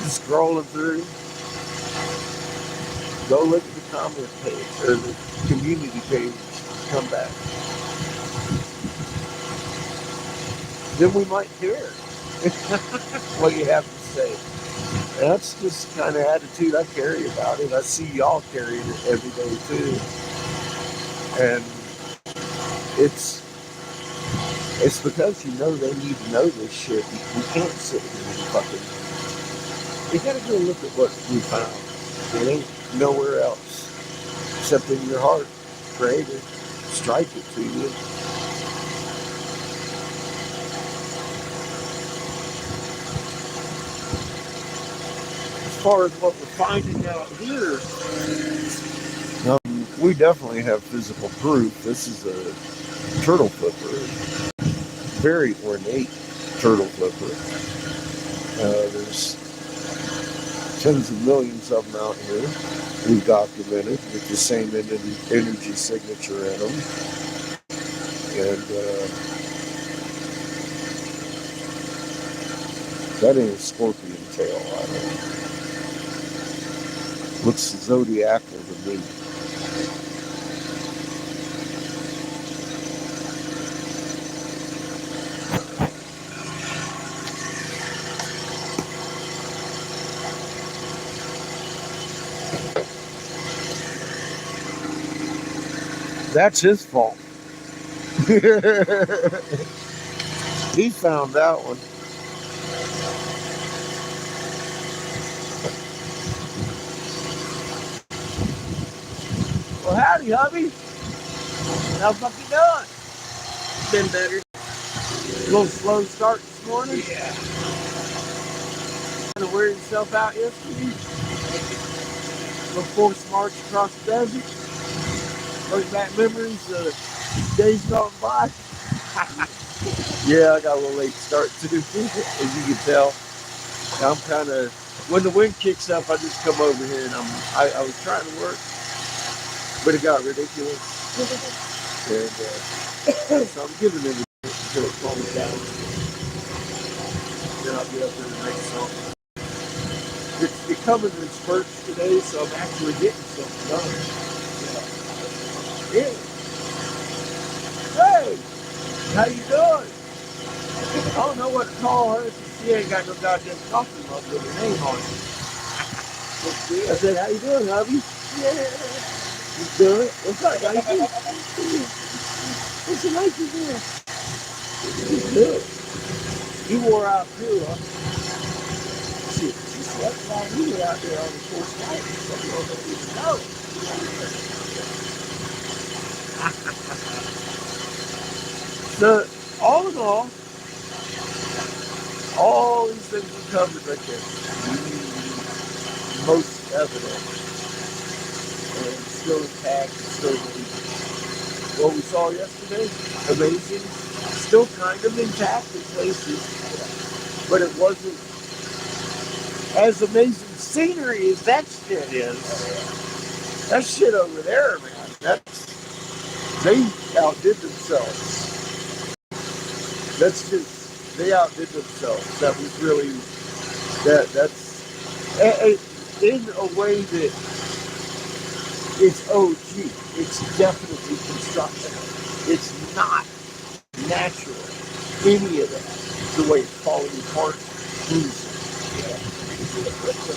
Scrolling through. Go look at the comment page or the community page. Come back. then we might care what you have to say. That's just the kind of attitude I carry about it. I see y'all carry it every day too, and it's it's because you know they need to know this shit. We can't sit here and fucking. You gotta go look at what we found. It ain't nowhere else except in your heart. Creator, strike it to you. As far as what we're finding out here, we definitely have physical proof. This is a turtle flipper, very ornate turtle flipper. There's tens of millions of them out here. We've documented with the same energy signature in them. And that ain't a scorpion tail. I don't. Looks zodiacal to me. That's his fault. He found that one. Well, howdy, hubby. How the fuck you doing? Been better. A little slow start this morning. Yeah. Kind of wear yourself out yesterday. A little forced march across the desert. Bring back memories of days gone by. Yeah, I got a little late start too, as you can tell. I'm kind of, when the wind kicks up, I just come over here and I was trying to work, but it got ridiculous. And so I'm giving it until it calms down. Then I'll get up there and make something. It's coming in spurts today, so I'm actually getting something done. Yeah. Hey, how you doing? I don't know what to call her. She ain't got no goddamn coffee mug with her name on it. I said, how you doing, hubby? Yeah. You good? What's up, Mikey? What's the Mikey doing? He's good. You wore out too, huh? She slept while we were out there on the short flight. Some people don't even know. So, all in all these things we covered right there. Most evident. And still intact, still amazing. What we saw yesterday, amazing. Still kind of intact in places, but it wasn't as amazing scenery as that shit is. That shit over there, man, they outdid themselves. That's just, they outdid themselves. That was really, that's in a way that it's OG. It's definitely construction. It's not natural. Any of that. The way it's falling apart.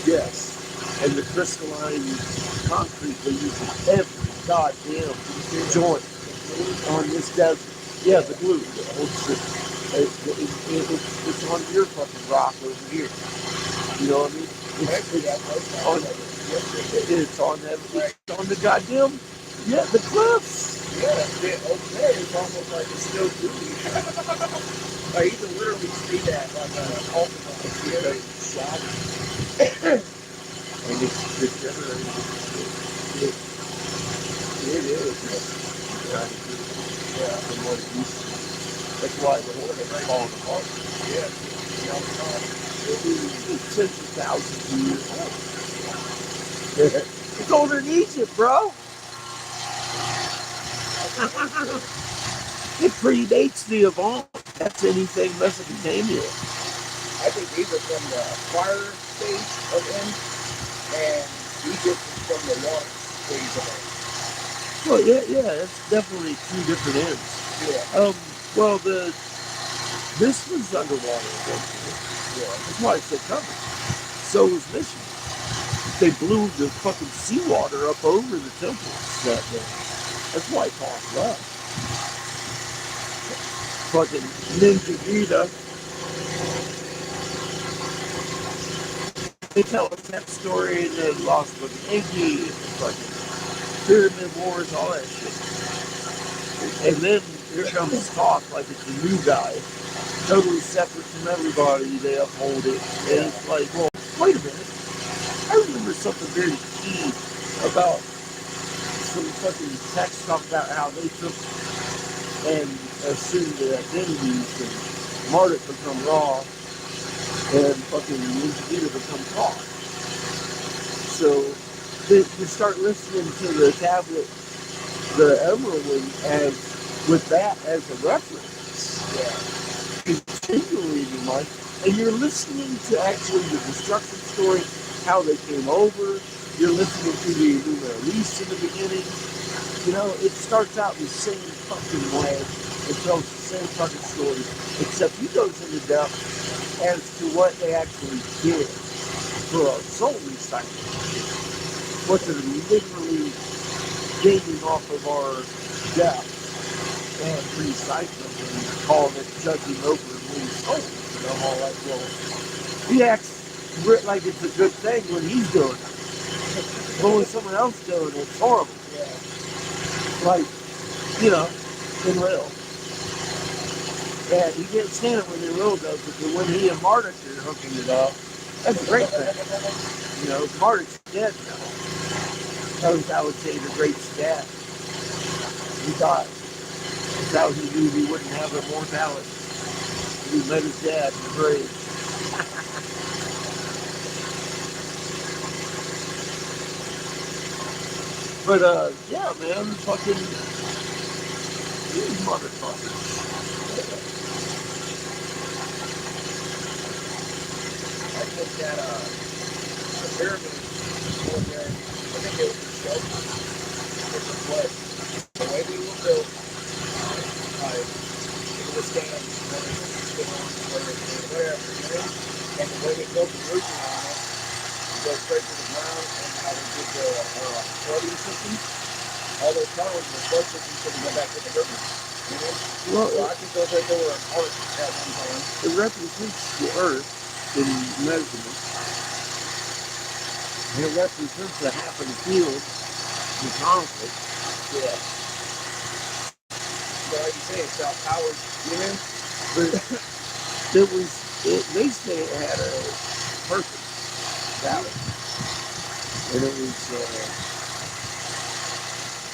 Yes. And the crystalline concrete they use in every goddamn joint on this desert. Yeah, the glue that holds it. It's on your fucking rock over here. You know what I mean? It's on the goddamn, yeah, the cliffs. Yeah, okay, it's almost like it's still doing. Like you can literally see that on the ultimate shot. And it's degenerating. It is. Yeah, from what it used to be. That's why the whole thing is falling apart. Yeah. It's tens of thousands of years old. It's older than Egypt, bro. It predates the Avant. That's anything Mesopotamia. I think these are from the fire stage of end, and Egypt is from the water stage of end. Well, yeah, it's definitely two different ends. Yeah. Well, This was underwater eventually. Yeah, that's why it's so covered. So was Mission. They blew the fucking seawater up over the temples that day. That's why Toss left. Fucking Ninja Vita. They tell us that story in the Lost Book of Iggy, and the fucking Pyramid Wars, all that shit. And then here comes Talk like it's a new guy, totally separate from everybody. They uphold it, and it's like, well, wait a minute. I remember something very key about some fucking text talk about how they took and assumed their identities, and Marduk become Raw, and fucking Ninja become Talk. So you start listening to the tablet, the Emerald Wing, as with that as a reference. Yeah. Continually in your mind. And you're listening to actually the destruction story, how they came over. You're listening to the Illuminati in the beginning. You know, it starts out the same fucking way. It tells the same fucking story, except he goes into depth as to what they actually did for a soul recycling. What they're literally gaining off of our death and recycling and calling it judging over new souls. And I'm all like, well, he acts like it's a good thing when he's doing it. But when someone else doing it, it's horrible. Yeah. Like, you know, in real. Yeah, you can't stand it when the real does it, but when he and Marduk are hooking it up, that's a great thing. You know, Marduk's dead now. That was, I would say, the great stat. He died. That's how he knew he wouldn't have immortality. He met his dad in the grave. But, yeah, man, fucking, these motherfuckers. I think that, the pyramid over there, I think it was a show. It's a play. The way they were built, like, it was stand, and the way they built the roof on it, go straight to the ground, and how they did the flooding system, all those tunnels, the flood system couldn't go back to the river. You know? Well, so I think those right there were an art at one time. It represents the earth in measurement. And it represents the half of the field in conflict. Yeah. But like you say, it's self-powered, you know? But they say it had a purpose, valid. And it was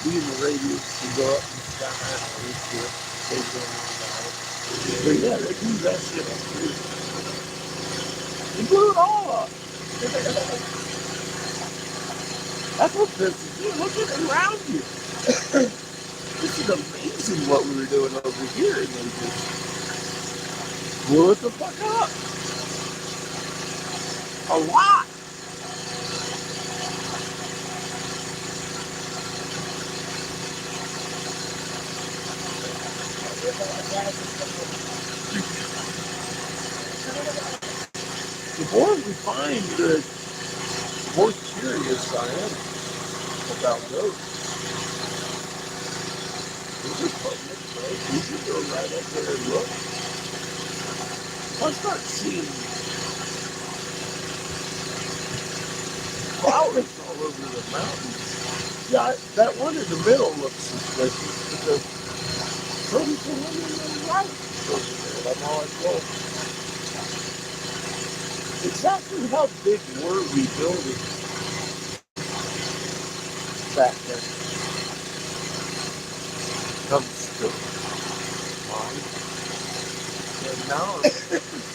being the radius to go up and stop at the shit. They don't know about it. But yeah, they do that shit up too. You blew it all up. That's what pisses me. Look at it around you. This is amazing what we were doing over here, and they just blew it the fuck up. A lot. The more we find, the more curious I am about those. These are public, right? You can go right up there and look. I start seeing flowers all over the mountains. Yeah, that one in the middle looks suspicious because something's going on the right over there. I'm all like, well, exactly how big were we building back then? Comes to mind. And now I'm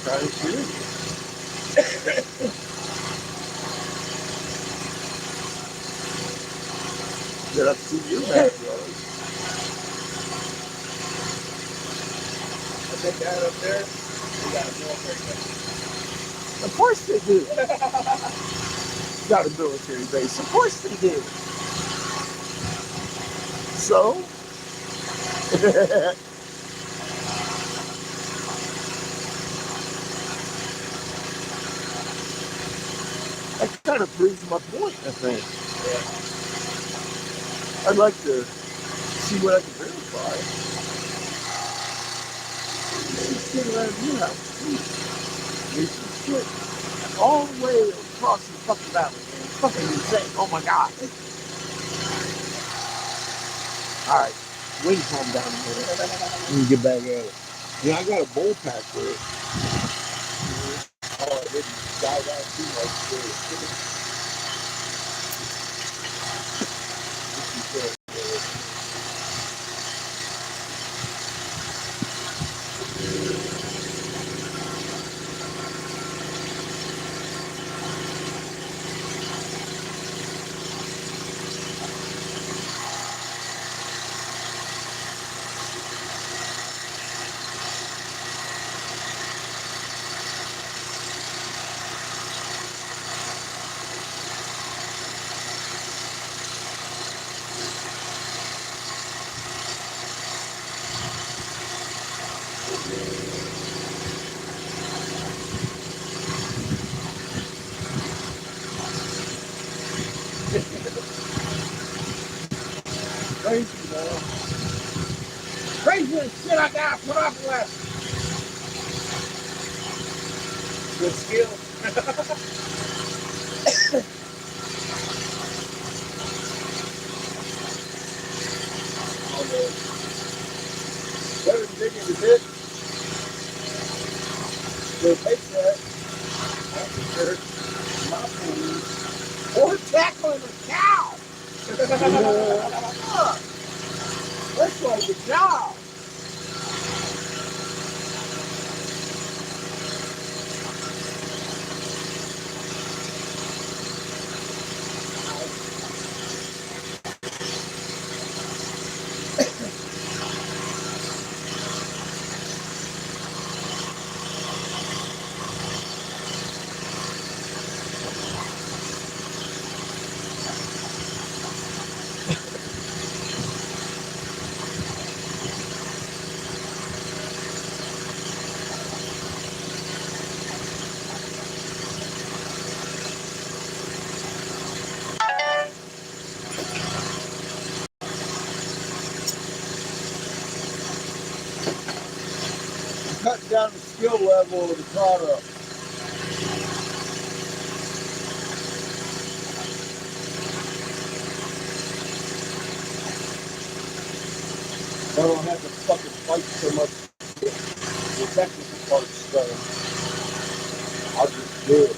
kind of curious. That up to your backyard. I think that up there, we got a military base. Of course they do. Got a military base. Of course they do. So, kind of proves my point, I think. I'd like to see what I can verify. This shit around your house, too. There's some shit all the way across the fucking valley, man. It's fucking insane. Oh my god. Alright, wind calm down a minute. Let me get back at it. Yeah, I got a bowl pack for it. Oh, I didn't dive out too much. Crazy, man. Crazy shit I got put up with. Good skill. Better than digging the pit. They'll take that. That's for sure. My opinion. Or tackling a cow. That's like a job. Cutting down the skill level of the product. I don't have to fucking fight so much to get the technical parts done. I'll just do it.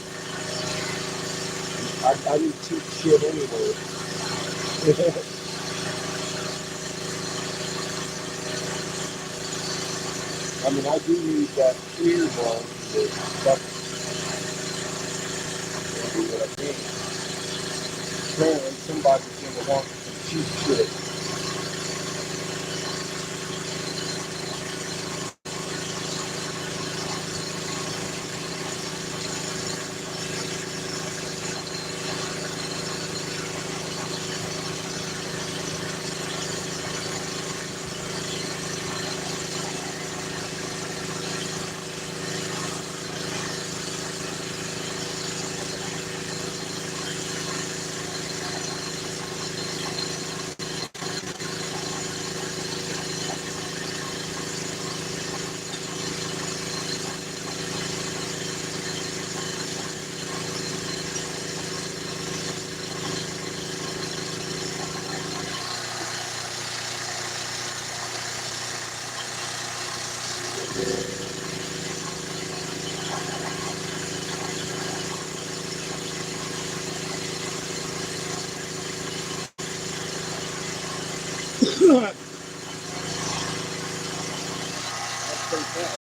I need cheap shit anyway. I mean, I do need that clear one, but that's gonna be what I need. Apparently, somebody's gonna want some cheap shit.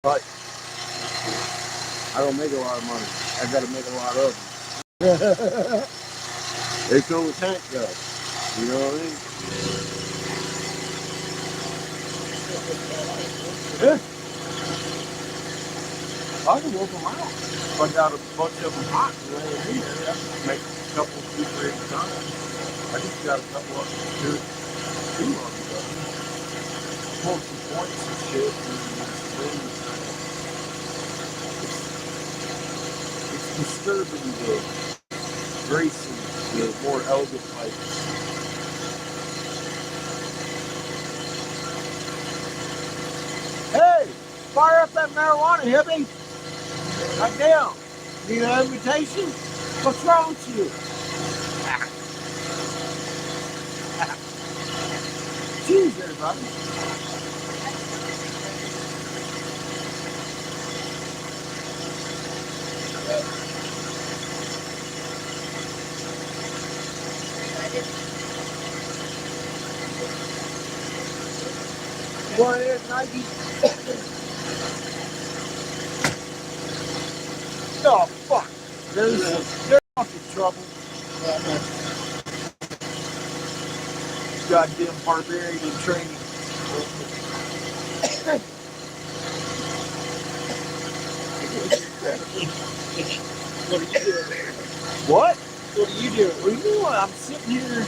But I don't make a lot of money. I gotta make a lot of them. They fill the tank though. You know what I mean? Yeah. I can work them out. If I got a bunch of them hot and laying in here, I can make a couple, 2, 3 at a time. I just got a couple of two of them. Pull some points and shit and things. It's disturbing good. gracing the more elegant pipes. Hey, fire up that marijuana, hippie. Right now. Need an invitation? What's wrong with you? Cheers, everybody. One here, Nike. Oh, fuck. They're fucking trouble. Goddamn barbarian in training. What are you doing? What? What are you doing? Well, you know what? I'm sitting here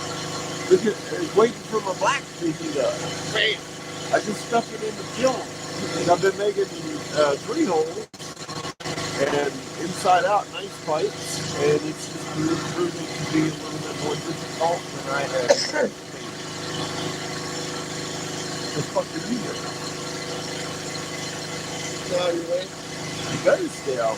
waiting for my black to heat up. Man, I just stuck it in the kiln. And I've been making 3 holes and inside out nice pipes, and it's just proving to be a little bit more difficult than I had anticipated. The fuck are you doing? no, you're right. You better stay out of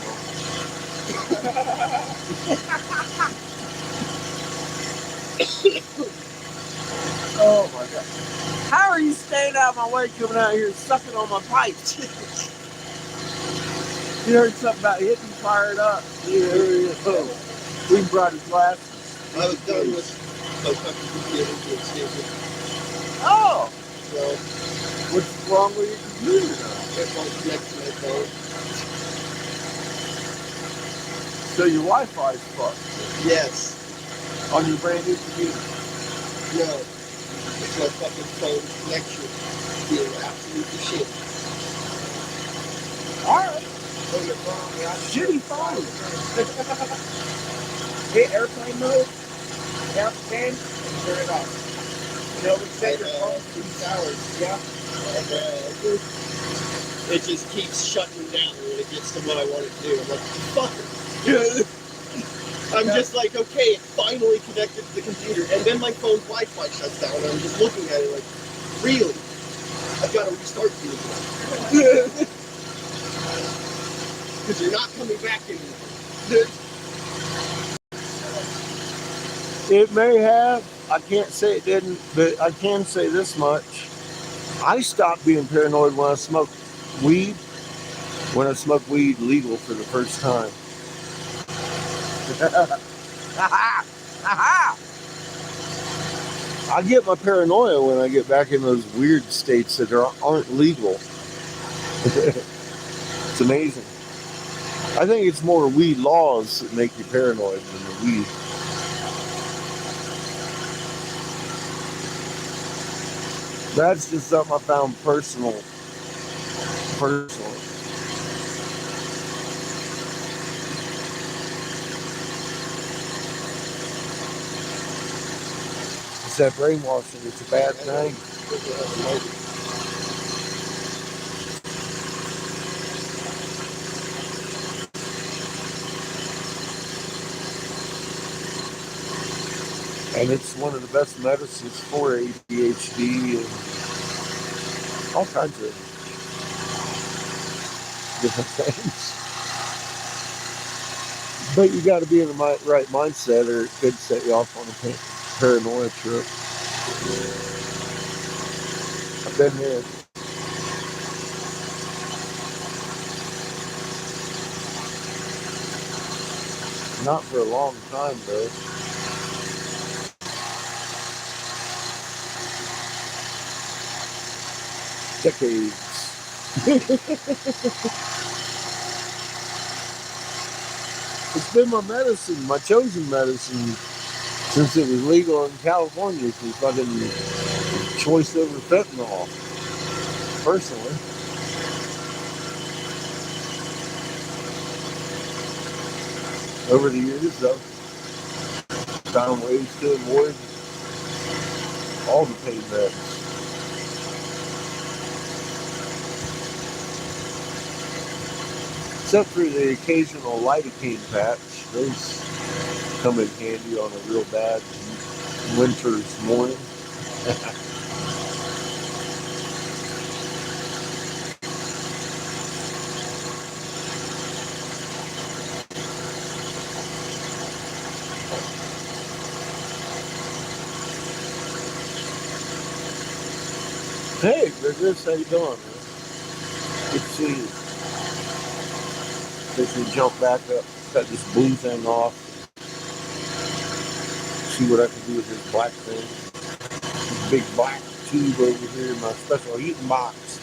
Oh my god. How are you staying out of my way coming out here and sucking on my pipes? You heard something about hitting fired up. Yeah. Oh. We brought his glasses. I was done with my fucking computer to escape. Oh! So, What's wrong with your computer now? it won't connect to my phone. So your Wi-Fi's fucked Yes. on your brand new computer. No. It's my fucking phone connection being absolutely shit. Alright. Shitty phone. Hit airplane mode, count to 10, and turn it off. You know, we set your phone for 2 hours. Yeah. It just keeps shutting down when it gets to what I want it to do. I'm like, fuck. I'm just like, okay, it finally connected to the computer, and then my phone's Wi-Fi shuts down, and I'm just looking at it like, really? I've got to restart the again. Because you're not coming back anymore. It may have. I can't say it didn't, but I can say this much. I stopped being paranoid when I smoked weed. When I smoked weed legal for the first time. I get my paranoia when I get back in those weird states that aren't legal. It's amazing. I think it's more weed laws that make you paranoid than the weed. That's just something I found personally. It's that brainwashing. It's a bad thing. And it's one of the best medicines for ADHD and all kinds of different things. But you got to be in the right mindset, or it could set you off on a paranoia trip. I've been there. Not for a long time, though. Decades. It's been my medicine, my chosen medicine, since it was legal in California for fucking choice over fentanyl. Personally. Over the years, though, found ways to avoid all the pain meds. Except for the occasional lidocaine patch. Those come in handy on a real bad winter's morning. Hey, Griggles, how you doing, man? Good to see you. Basically jump back up, cut this blue thing off, see what I can do with this black thing. This big black tube over here in my special heating box.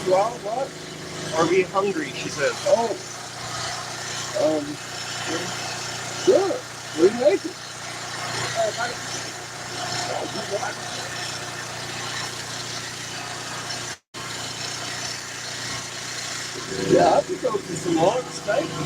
You are what? Or be hungry, she says. Oh. Sure. We make it. Yeah, I could go for some lunch. Thank you.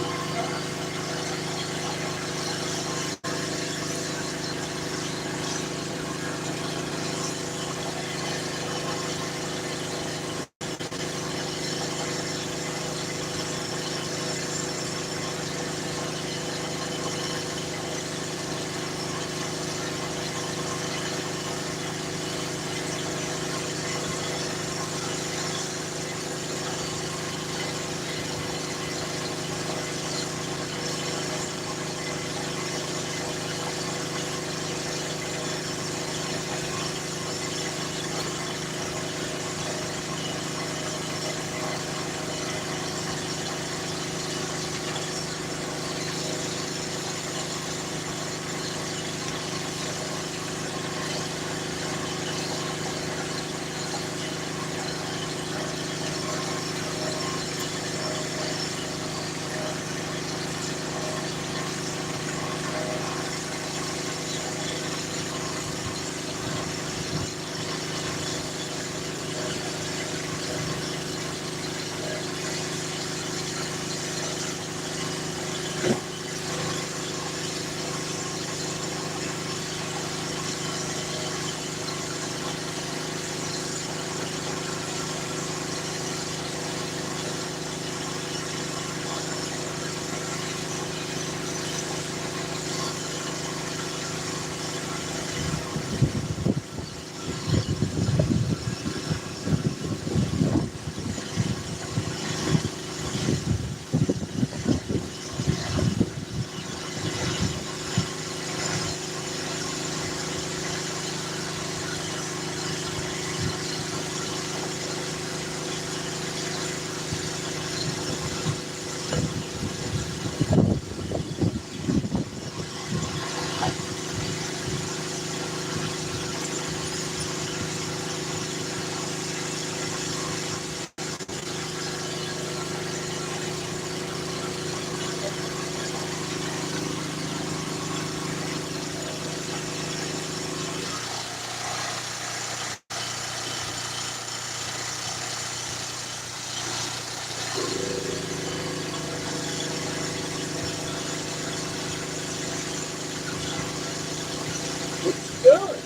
What's good?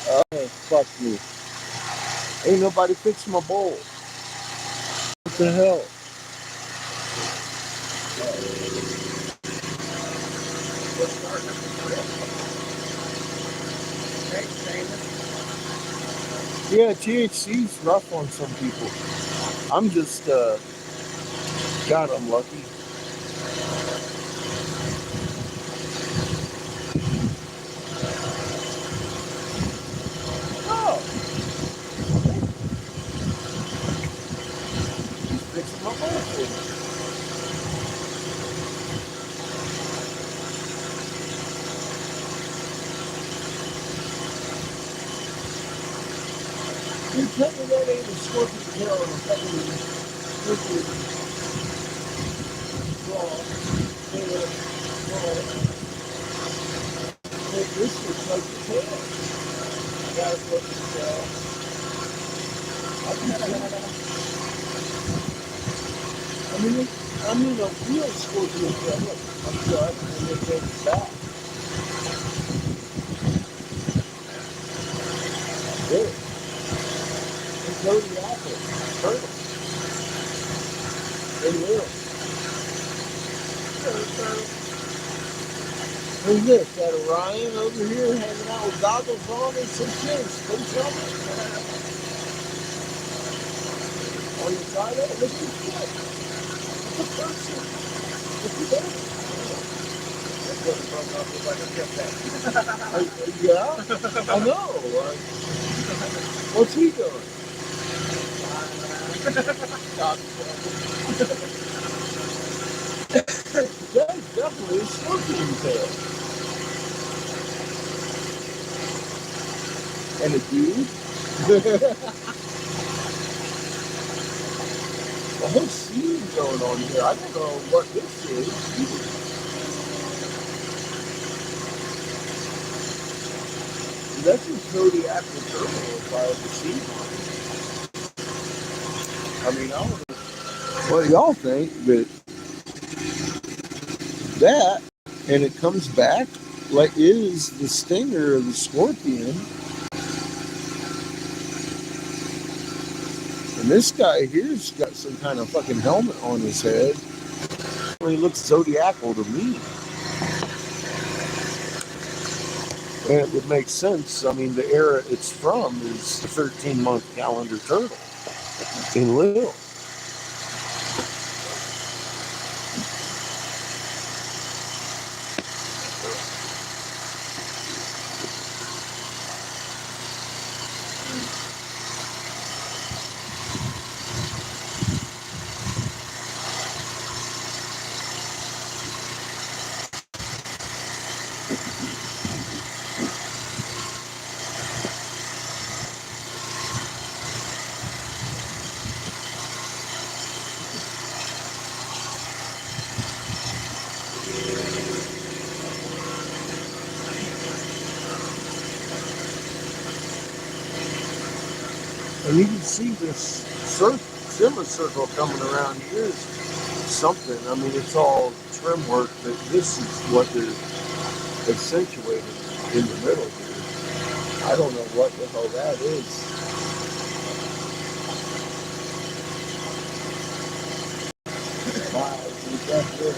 Oh, fuck me. Ain't nobody fixing my bowl. What the hell? Yeah, THC's rough on some people. I'm just, got unlucky. Oh, he's fixing my bowl for me. You tell me that ain't a scorpion tail on a fucking scorpion claw. This looks like the tail. That's what the tail. I mean a real scorpion tail. Look, I'm cut and it goes back. There. And Cody Apple. Turtle. They live. Who's this? That Orion over here hanging out with goggles on and some kids. Come tell me. On the side of it, look at the kid. It's a person. Look at that. Yeah, I know. What's he doing? That is definitely a scorpion tail. And a dude. The whole scene going on here. I don't know what this is. That's a zodiacal turtle if I ever seen one. I mean, I don't know what y'all think, but that, and it comes back like is the stinger of the scorpion. And this guy here's got some kind of fucking helmet on his head. He looks zodiacal to me. And it would make sense. I mean, the era it's from is the 13-month calendar turtle in Lil. And you can see this semicircle coming around here is something. I mean, it's all trim work, but this is what they're accentuating in the middle here. I don't know what the hell that is. Wow, that's good.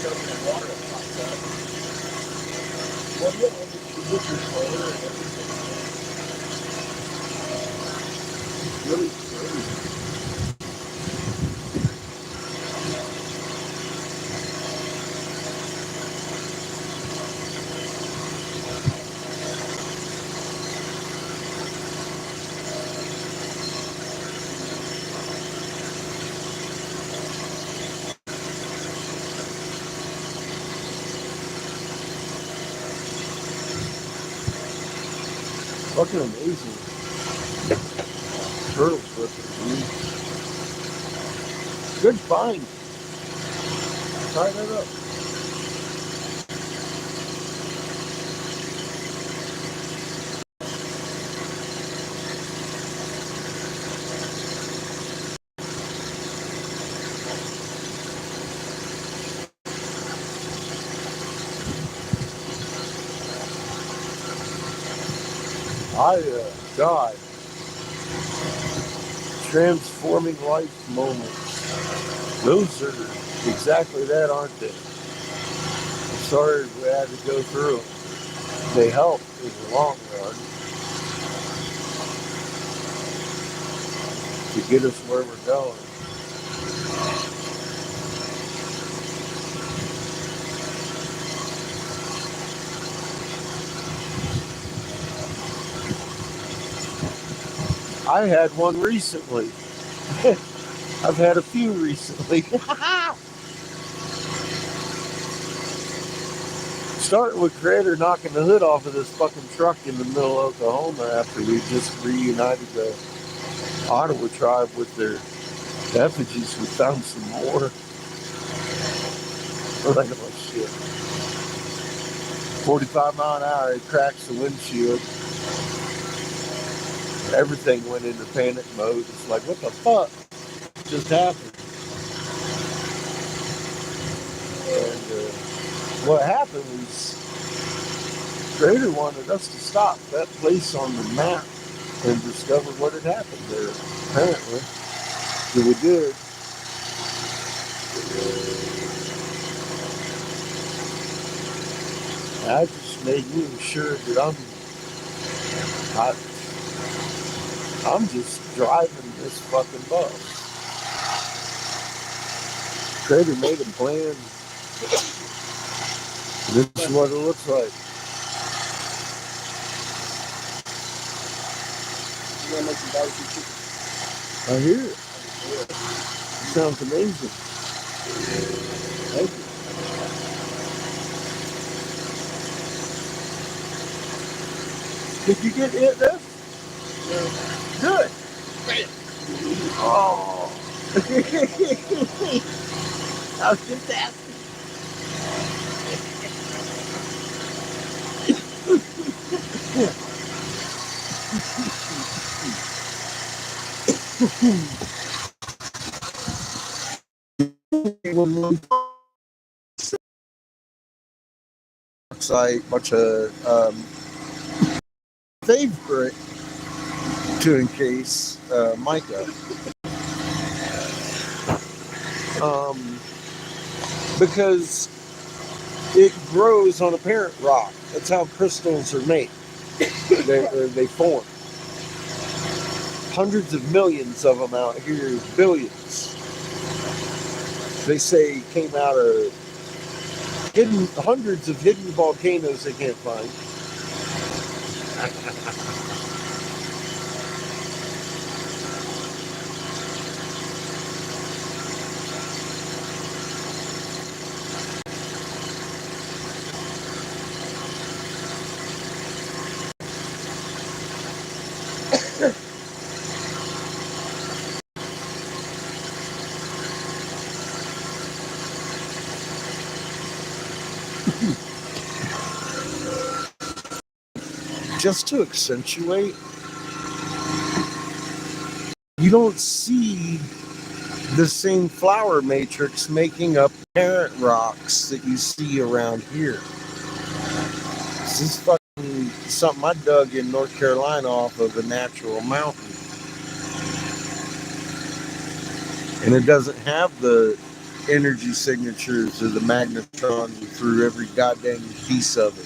Soaking in water that pops up. Well, yeah, this is color and everything. It's really crazy. Fucking amazing. Turtle flipping, dude. Good find. Try that up. God, transforming life moments. Those are exactly that, aren't they? I'm sorry we had to go through them. They help in the long run to get us where we're going. I had one recently. I've had a few recently. Starting with Creator knocking the hood off of this fucking truck in the middle of Oklahoma after we just reunited the Ottawa tribe with their effigies. We found some more. We're like, oh shit. 45 mile an hour, it cracks the windshield. Everything went into panic mode. It's like, what the fuck just happened? And what happened was Trader wanted us to stop that place on the map and discover what had happened there. Apparently, so we did. I just made sure that I'm just driving this fucking bus. Trader made a plan. This is what it looks like. You want to make some barbecue chicken? I hear it. sounds amazing. Thank you. Did you get hit this? No. Good. Bam. Oh. I was just asking. When we site, bunch of favorite to encase mica. Because it grows on a parent rock. That's how crystals are made. They form. Hundreds of millions of them out here, billions. They say came out of hundreds of hidden volcanoes they can't find. Just to accentuate, you don't see the same flower matrix making up parent rocks that you see around here. This is fucking something I dug in North Carolina off of a natural mountain. And it doesn't have the energy signatures or the magnetrons through every goddamn piece of it.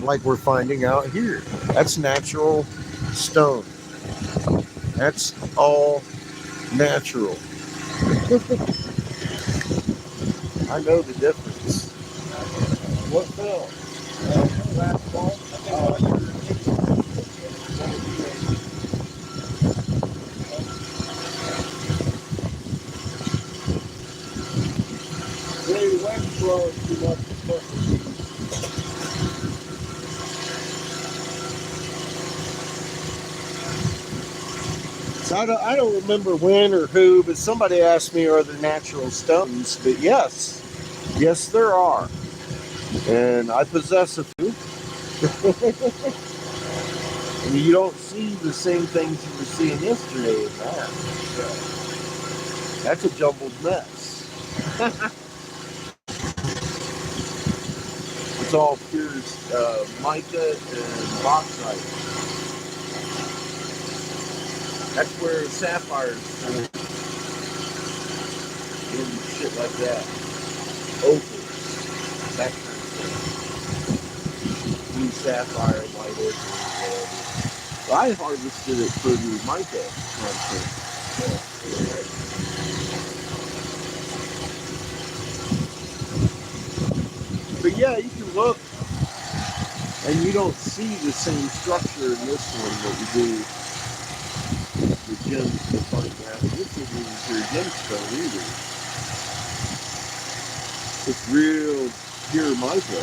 Like we're finding out here. That's natural stone. That's all natural. I know the difference. What fell? Last fall. Really wind blowing too much. So I don't remember when or who, but somebody asked me, are there natural stones? But yes, there are. And I possess a few. And you don't see the same things you were seeing yesterday in that. That's a jumbled mess. It's all pure mica and bauxite. That's where sapphires and shit like that. Opals, that kind of thing. Blue sapphire, white opals, whatever. I harvested it for the mica content. But yeah, you can look and you don't see the same structure in this one that you do the gems to find that. This isn't your gemstone either. It's real pure mica.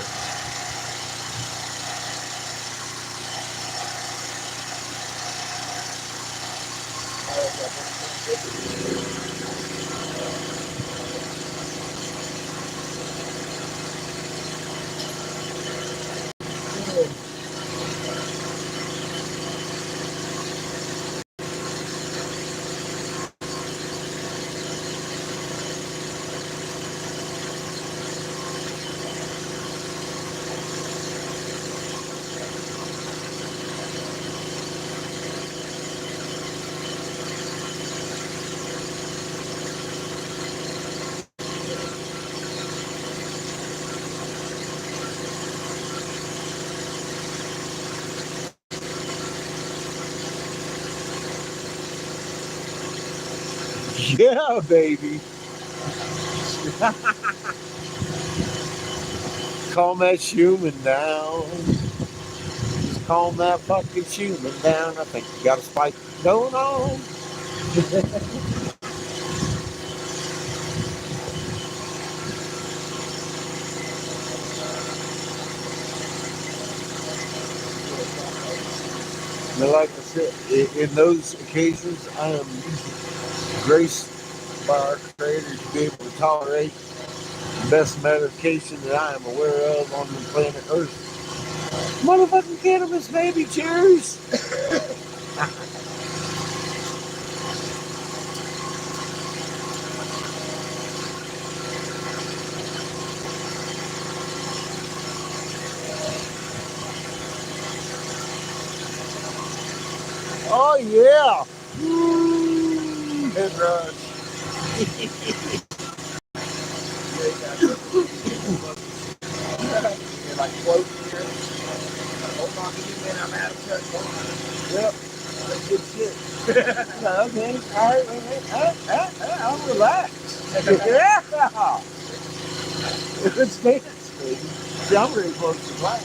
Yeah, baby. Calm that human down. Just calm that fucking human down. I think you got a spike going on. And like I said, in those occasions, I am graced by our Creator to be able to tolerate the best medication that I am aware of on the planet Earth. Motherfucking cannabis, baby, cheers! Oh yeah! Head rush. You're like floating here. Hold on to you, man. I'm out of touch. Hold on. Yep, that's good shit. Yeah, okay, alright, I'm relaxed. Yeah! It's dance, baby. See, I'm really close to class.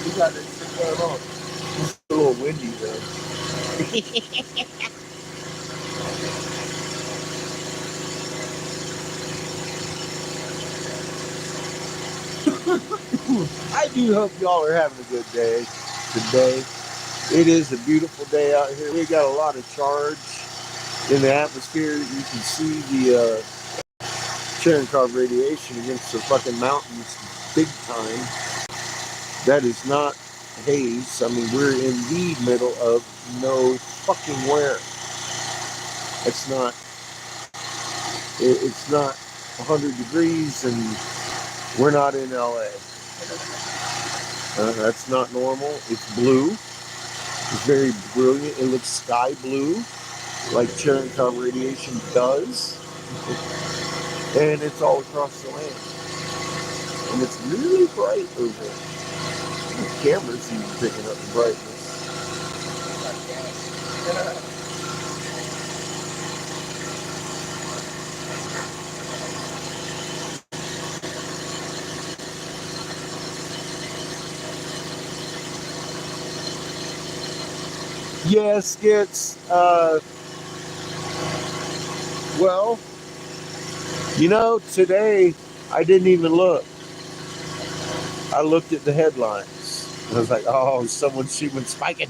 You got this shit going on. It's a little windy though. I do hope y'all are having a good day today. It is a beautiful day out here. We got a lot of charge in the atmosphere. You can see the Cherenkov radiation against the fucking mountains big time. That is not haze. I mean, we're in the middle of no fucking where. It's not. It's not 100 degrees, and we're not in LA. That's not normal. It's blue. It's very brilliant. It looks sky blue, like Cherenkov radiation does. And it's all across the land. And it's really bright over there. The camera's even picking up the brightness. Yeah, skits. Well, today I didn't even look. I looked at the headlines. And I was like, oh, someone's shooting spiking.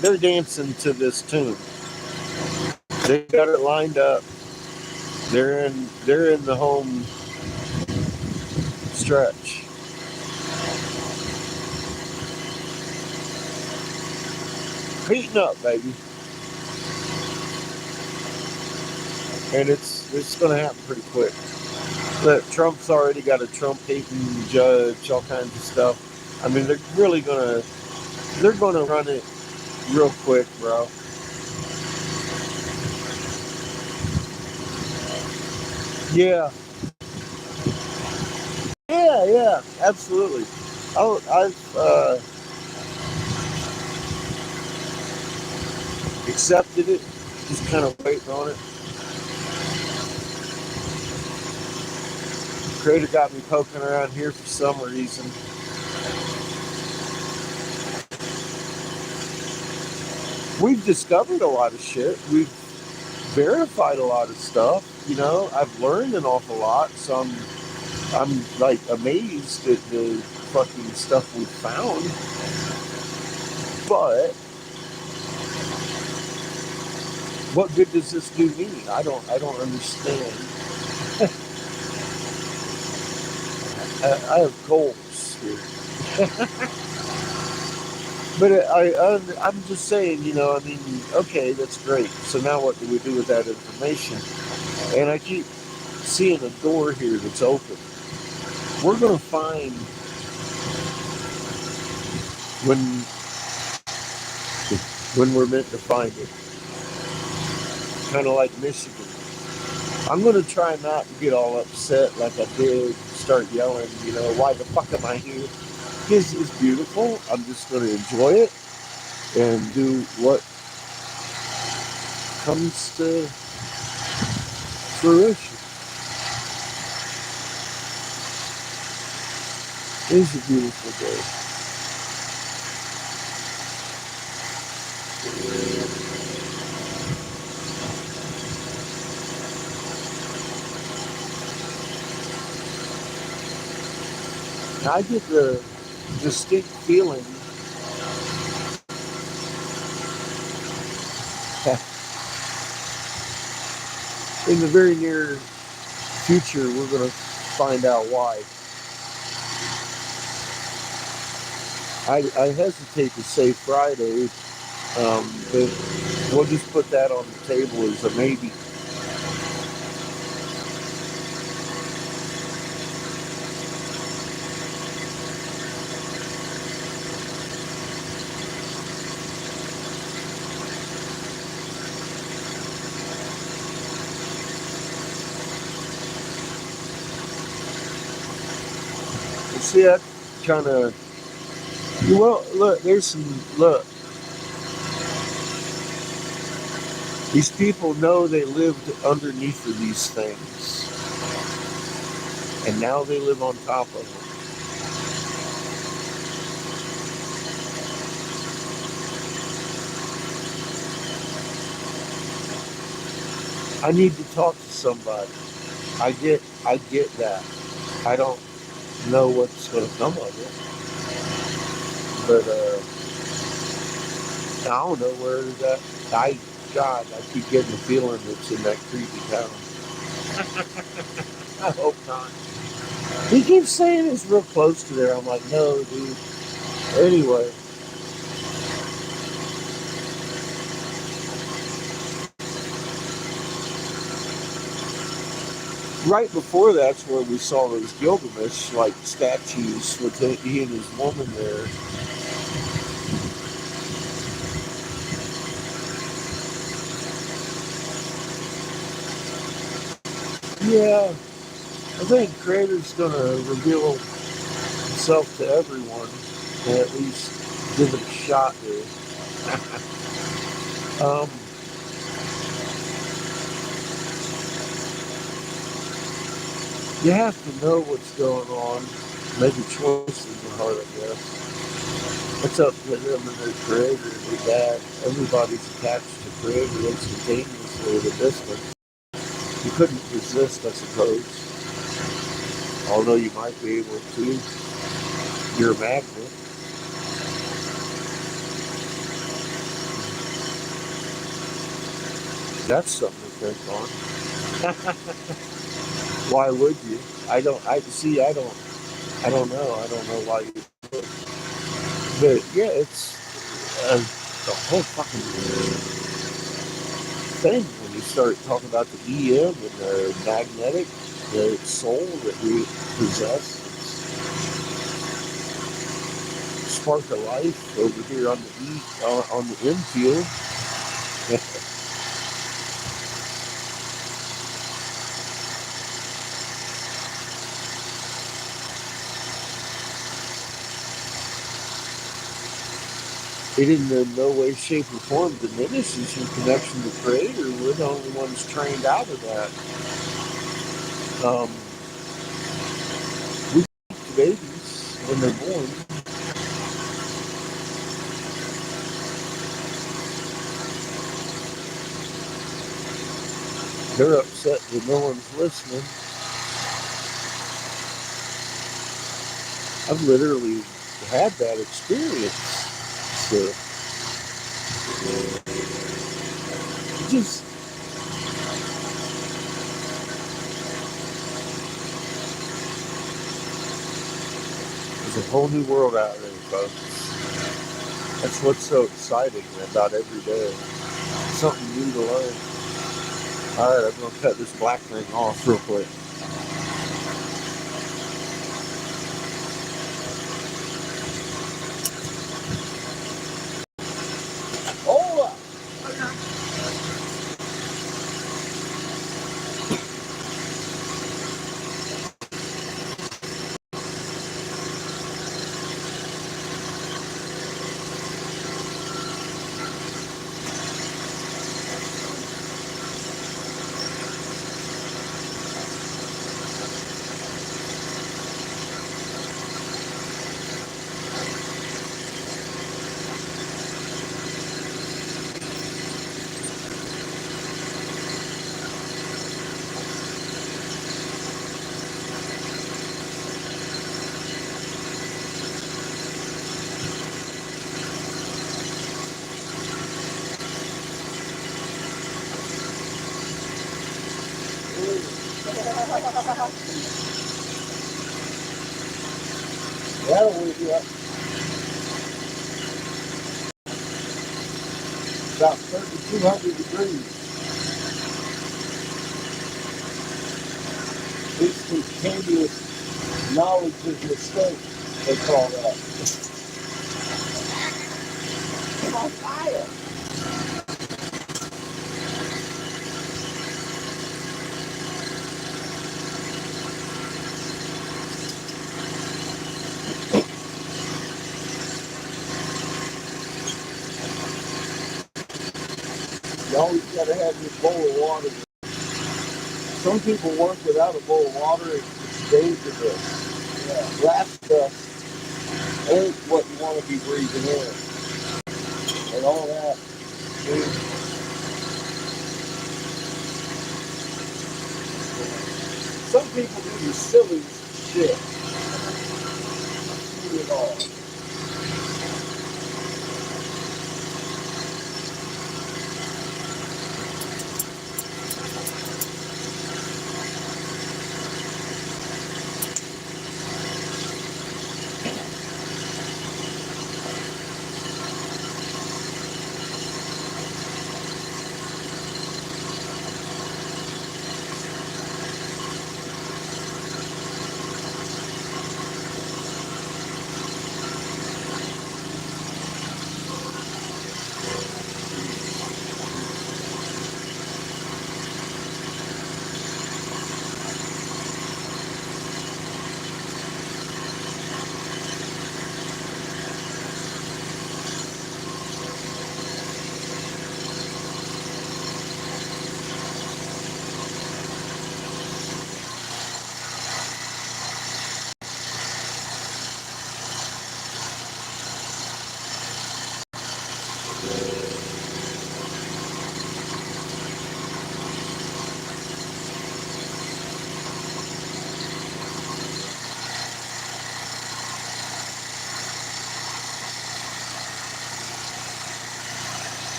They're dancing to this tune. They got it lined up. They're in the home stretch. Heating up, baby. And it's gonna happen pretty quick. Look, Trump's already got a Trump hating judge, all kinds of stuff. I mean, they're gonna run it real quick, bro. Yeah, yeah, absolutely. I've accepted it, just kind of waiting on it. Creator got me poking around here for some reason. We've discovered a lot of shit. We've verified a lot of stuff. I've learned an awful lot. So I'm like amazed at the fucking stuff we found. But what good does this do me? I don't understand. I have goals here. But I'm just saying, okay, that's great. So now what do we do with that information? And I keep seeing a door here that's open. We're going to find when we're meant to find it. Kind of like Michigan. I'm going to try not to get all upset like I did, start yelling, why the fuck am I here? This is beautiful. I'm just going to enjoy it and do what comes to fruition. It is a beautiful day. I get the distinct feeling in the very near future, we're going to find out why. I hesitate to say Friday, but we'll just put that on the table as a maybe. You see that kind of, well, look, there's some, look, these people know they lived underneath of these things, and now they live on top of them. I need to talk to somebody. I get that. I don't know what's going to come of it, but I don't know where that. God, I keep getting the feeling it's in that creepy town. I hope not. He keeps saying it's real close to there. I'm like, no, dude. Anyway. Right before that's where we saw those Gilgamesh like statues with he and his woman there. Yeah, I think Creator's gonna reveal himself to everyone, and at least give it a shot there. You have to know what's going on. Make a choice in your heart, I guess. It's up to them and their Creator, their dad. Everybody's attached to Creator instantaneously at a distance. You couldn't resist, I suppose. Although you might be able to. You're a magnet. That's something to think on. Why would you? I don't know. I don't know why you would. But yeah, it's the whole fucking thing when you start talking about the EM and the magnetic, the soul that we possess. Spark of life over here on the on the infield. It in no way, shape, or form diminishes your connection to Creator. We're the only ones trained out of that. We teach babies when they're born. They're upset that no one's listening. I've literally had that experience. So, just there's a whole new world out there, folks. That's what's so exciting about every day. Something new to learn. Alright, I'm going to cut this black thing off real quick. Hold up! That'll wake you up. About 3,200 degrees. Instantaneous knowledge of mistake, they call that. I'm on fire. You always gotta have your bowl of water. Some people work without a bowl of water. It's dangerous. Yeah. That stuff ain't what you want to be breathing in. And all that. Some people do the silliest shit. Do it all.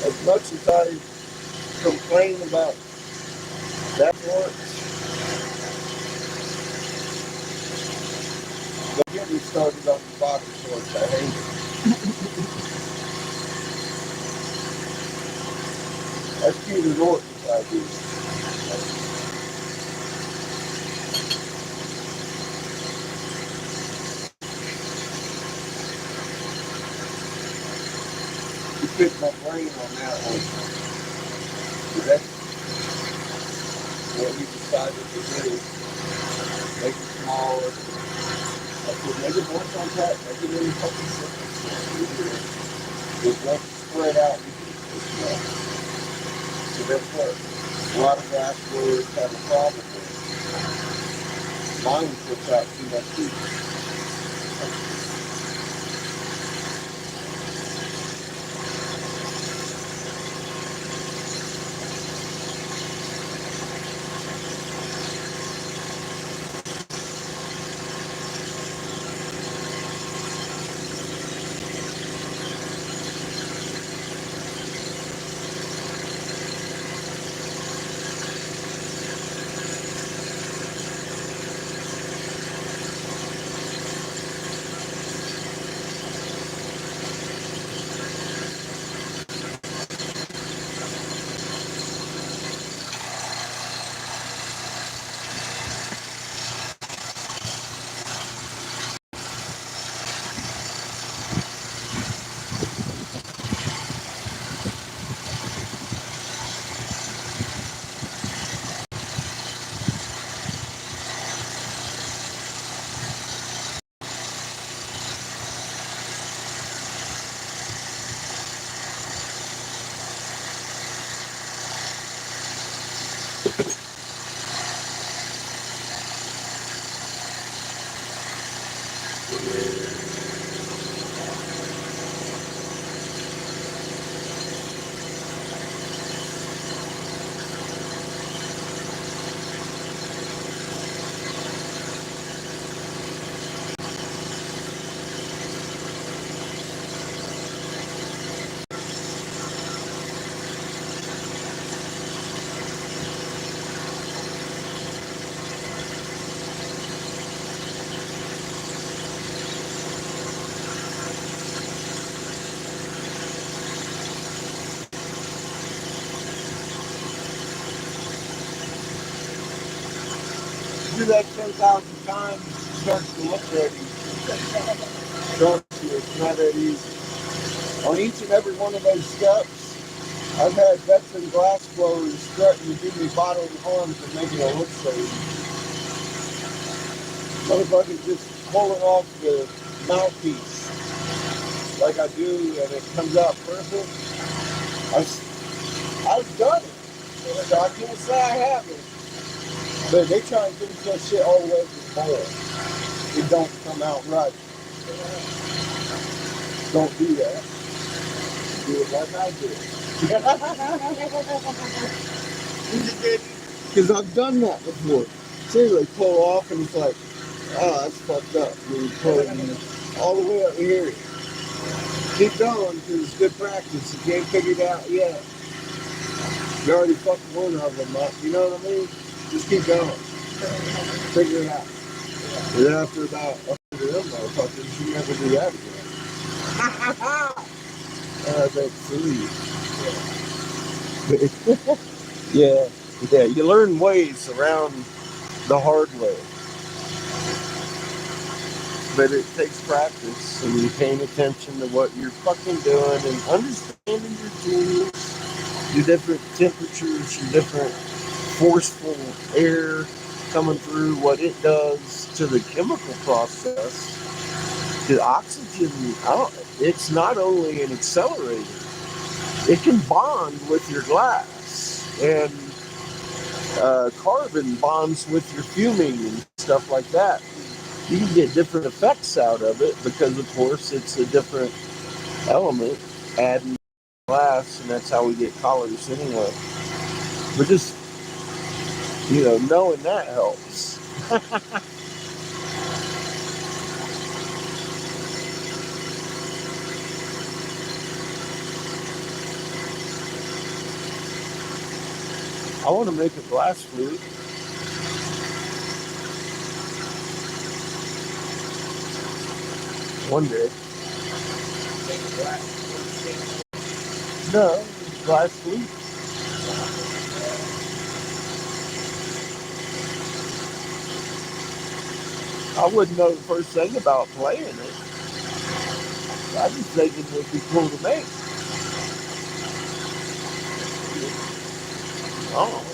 As much as I complain about that work, don't get me started on the body shorts. I hate it. That's Peter Norton's idea. You picked my brain on that one. That's what he decided to do. Make it smaller. I said, make it more compact, make it really fucking simple. It won't spread out the heat as much. So that's what a lot of glass blowers have a problem with. Mine puts out too much heat. Do that 10,000 times, it starts to look that easy. Trust you, it's not that easy. On each and every one of those steps, I've had veteran glass blowers threaten to give me bodily harm for making it look so easy. Motherfucker just pulling off the mouthpiece like I do, and it comes out perfect. I've done it, so I can't say I haven't. But they try and finish that shit all the way to the bowl. It don't come out right. Don't do that. Do it like I do. Because I've done that before. Seriously, pull off and it's like, oh, that's fucked up. You're pulling all the way up here. Keep going because it's good practice. You can't figure it out yet. You already fucked one of them up. You know what I mean? Just keep going. Figure it out. And then after about 100 of them motherfuckers, you never do that again. That's 3. Yeah, you learn ways around the hard way. But it takes practice and you paying attention to what you're fucking doing and understanding your tools, your different temperatures, your different forceful air coming through, what it does to the chemical process. The oxygen, it's not only an accelerator, it can bond with your glass. And carbon bonds with your fuming and stuff like that. You can get different effects out of it because, of course, it's a different element adding glass, and that's how we get colors anyway. But just, knowing that helps. I want to make a glass flute. One day. No, glass flute. I wouldn't know the first thing about playing it. I just think it would be cool to make. Oh.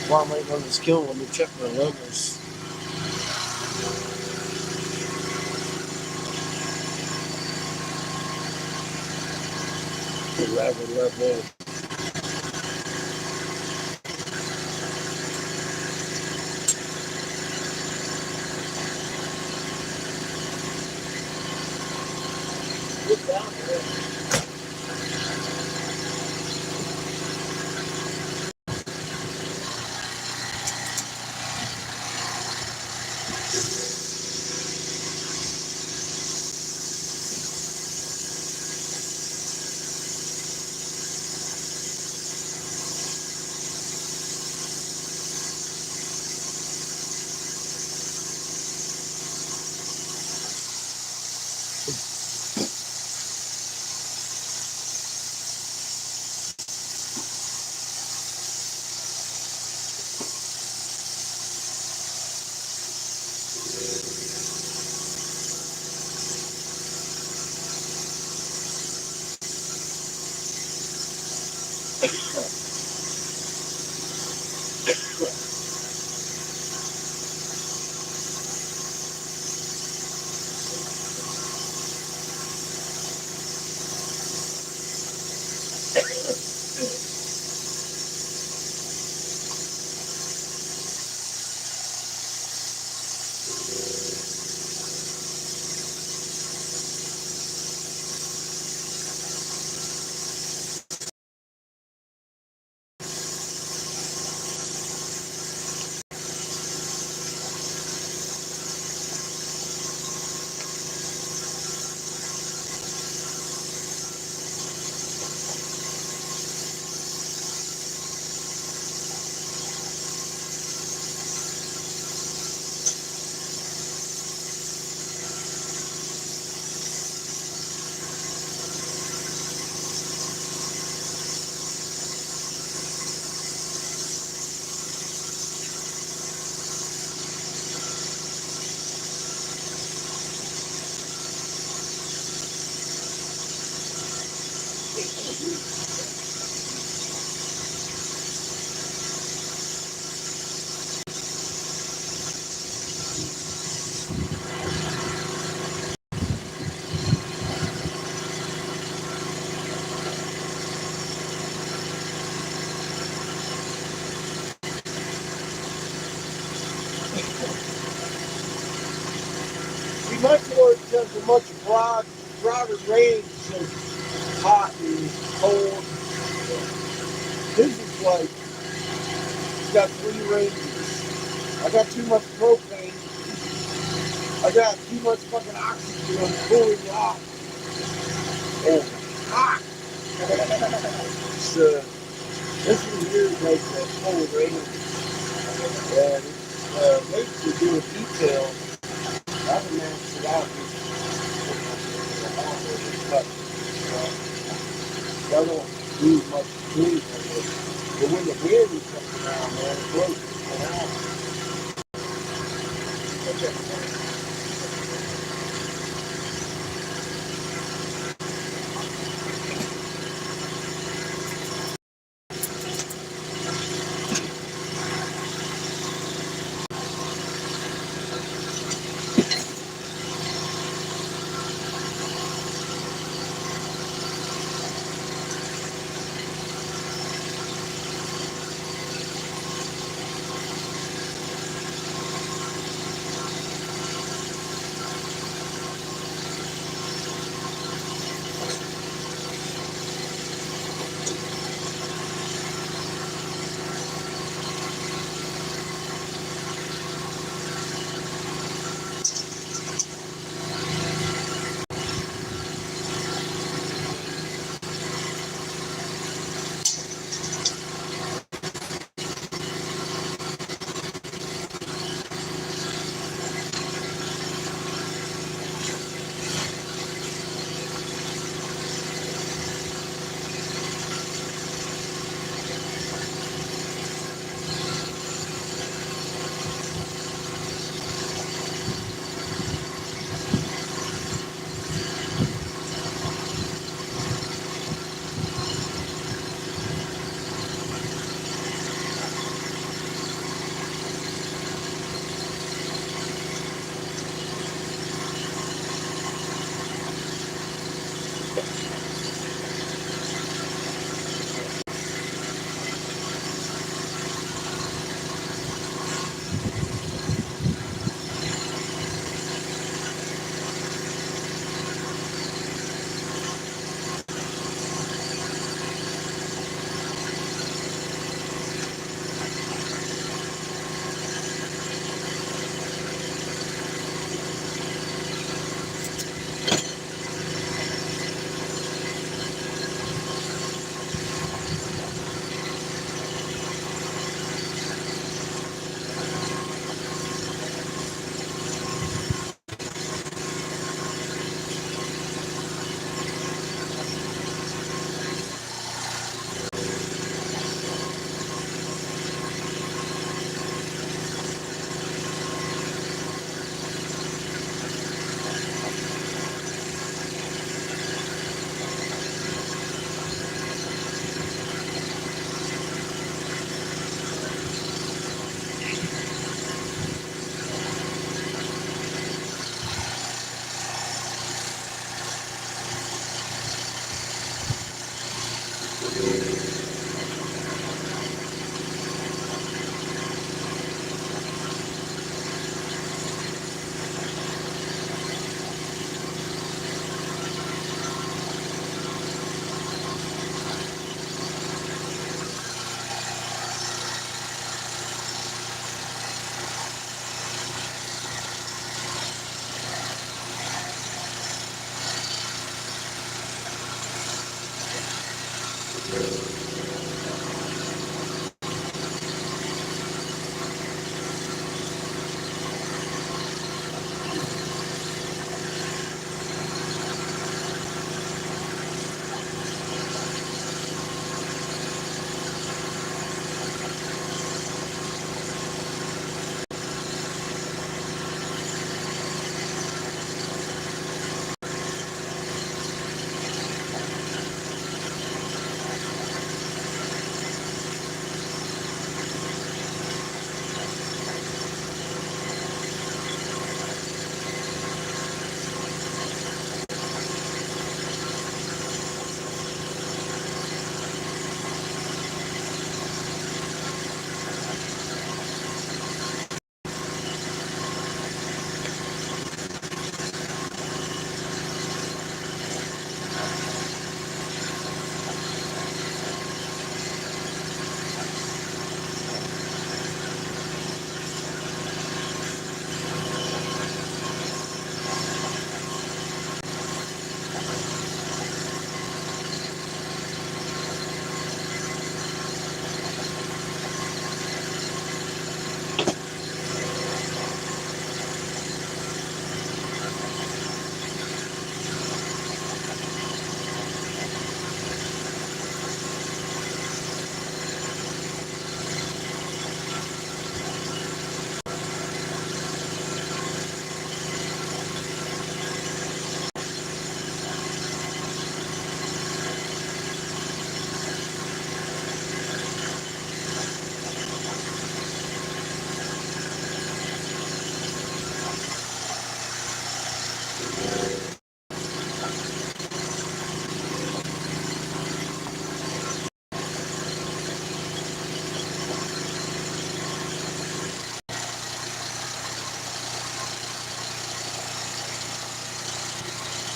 While I'm waiting on this kiln, let me check my levels. The level. Get down there. See, my forest has a much broader range of hot and cold. This is like, it's got 3 ranges. I got too much propane. I got too much fucking oxygen. I'm cooling you off. And hot. So, this one here makes a full range. And it makes you do a detail. I haven't maxed it out. But I don't do much cleaning with it. But when the wind comes around, man, it blows it out.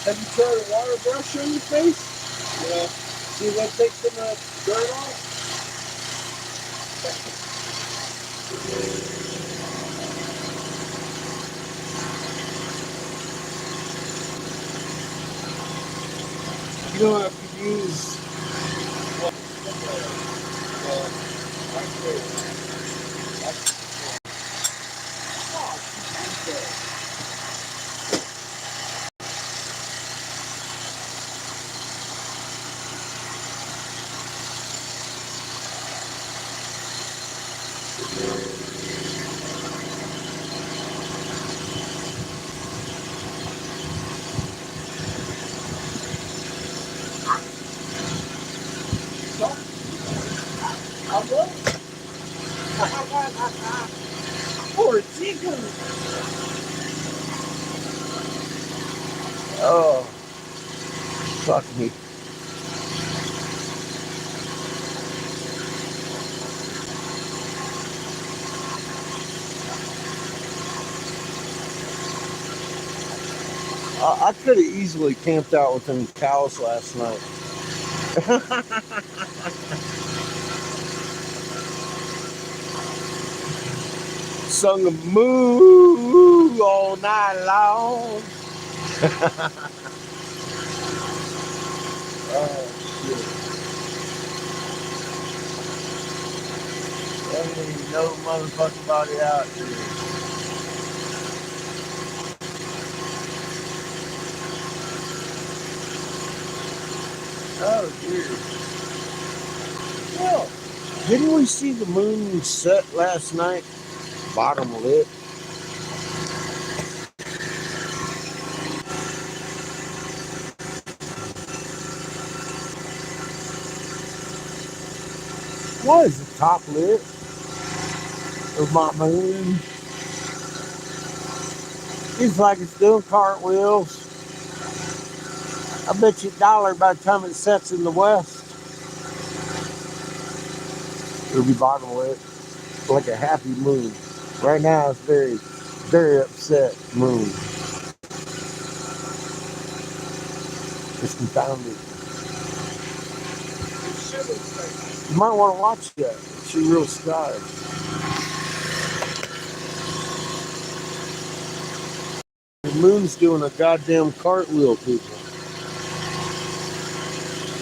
Have you tried a water brush on your face? Yeah. See if that takes some of the dirt off? You don't have to use. Well, right there. That's I'm going. Poor chicken. Oh, fuck me. I could have easily camped out with them cows last night. Sung a moo all night long. Oh, shit. There ain't no motherfucking body out here. Oh, dear. Well, didn't we see the moon set last night? Bottom lit. Why is the top lit of my moon? It's like it's doing cartwheels. I bet you $1 by the time it sets in the west. It'll be bottom lit. Like a happy moon. Right now it's very, very upset moon. It's confounded. You might want to watch that. It's your real sky. The moon's doing a goddamn cartwheel, people.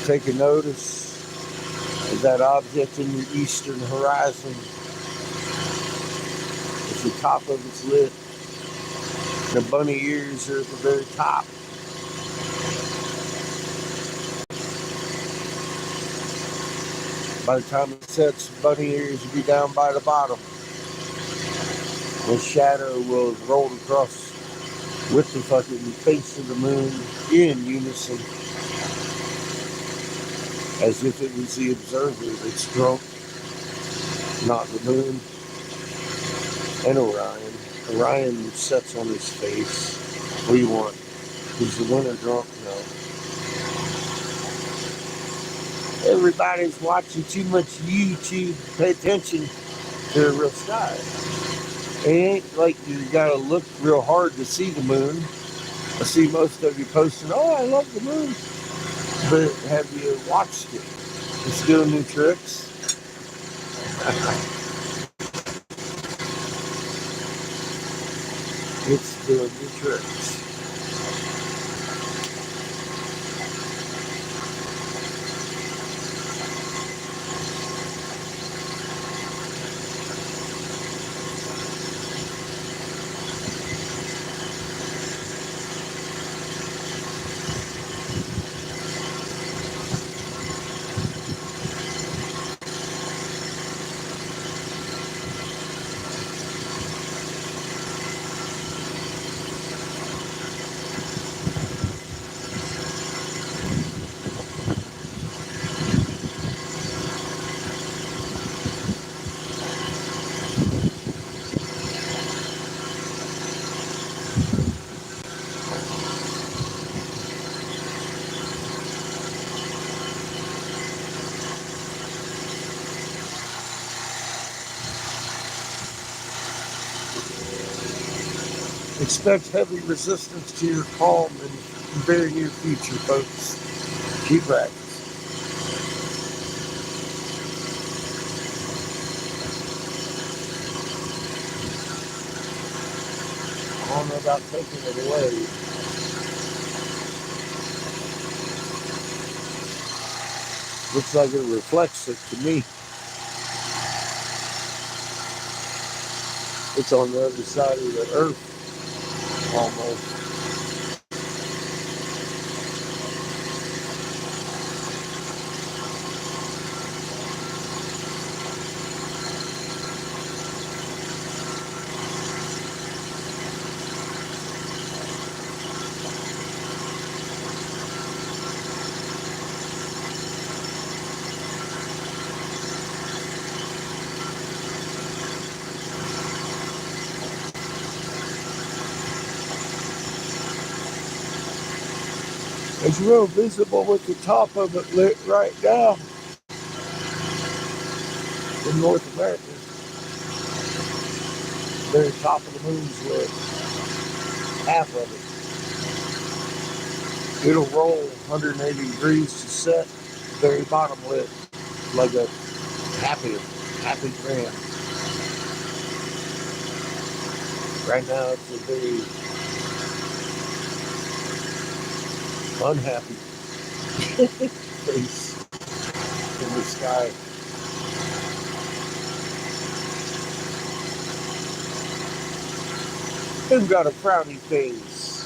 Take a notice of that object in your eastern horizon. If the top of it's lit, the bunny ears are at the very top. By the time it sets, bunny ears will be down by the bottom. The shadow will have rolled across with the fucking face of the moon in unison, as if it was the observer that's drunk, not the moon. And Orion. Orion sets on his face. What do you want? Is the winter drunk? No. Everybody's watching too much YouTube. Pay attention to the real sky. It ain't like you gotta look real hard to see the moon. I see most of you posting, oh, I love the moon. But have you watched it? It's doing new tricks. It's doing new tricks. Expect heavy resistance to your calm in the very near future, folks. Keep practicing. I don't know about taking it away. Looks like it reflects it to me. It's on the other side of the earth, almost. It's real visible with the top of it lit right now in North America. The very top of the moon's lit. Half of it. It'll roll 180 degrees to set. The very bottom lit. Like a happy grand. Right now it's a very unhappy face in the sky. Who's got a frowny face?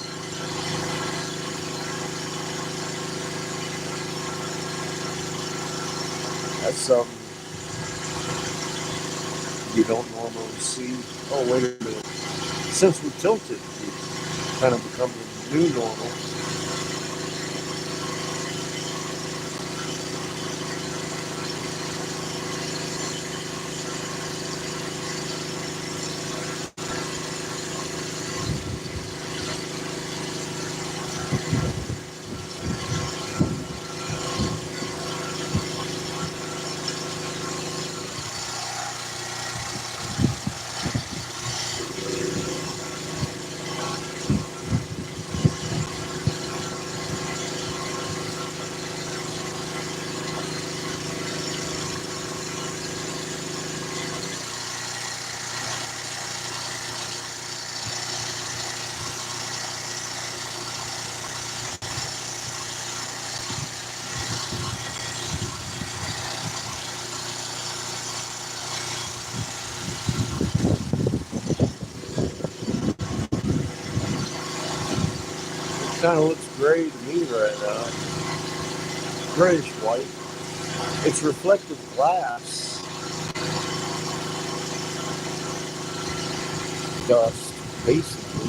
That's something you don't normally see. Oh, wait a minute. Since we tilted, we kind of become the new normal. It kind of looks gray to me right now. Grayish white. It's reflective glass. Dust, basically.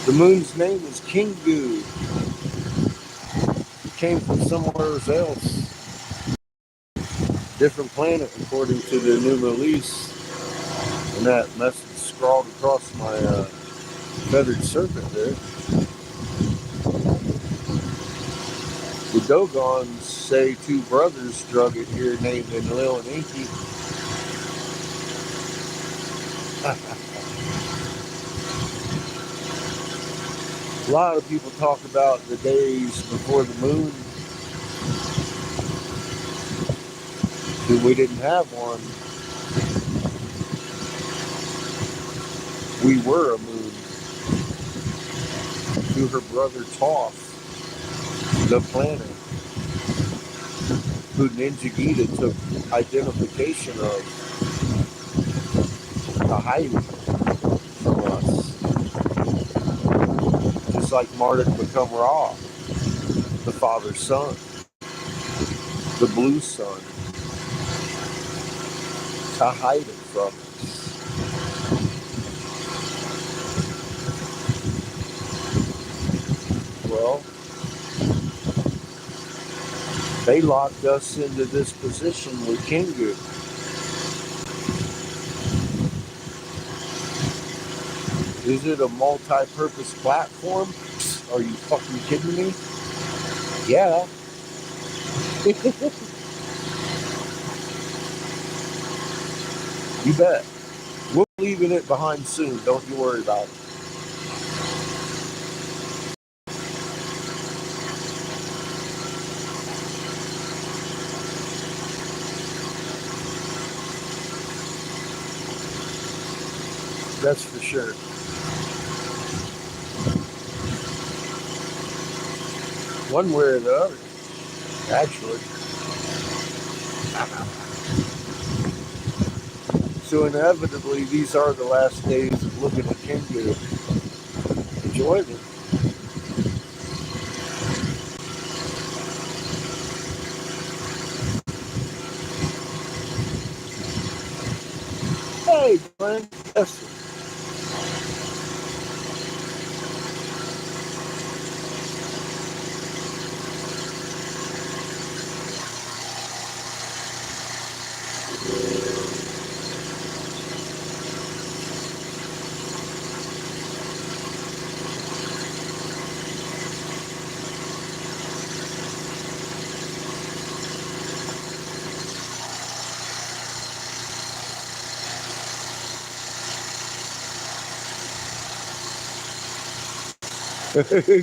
The moon's name is Kingu. It came from somewhere else. Different planet, according to the new release. And that message scrawled across my feathered serpent there. The Dogons say two brothers drug it here named Enlil and Enki. A lot of people talk about the days before the moon. We didn't have one. We were a moon. To her brother Toph, the planet, who Ninja Gita took identification of to hide from us. Just like Marduk become Ra, the father's son, the blue sun, to hide it from us. Well, they locked us into this position with Kingu. Is it a multi-purpose platform? Are you fucking kidding me? Yeah. You bet. We're leaving it behind soon. Don't you worry about it. That's for sure. One way or the other, actually. So inevitably, these are the last days of looking at Kingu. Enjoy them. Hey, Glenn. Yes.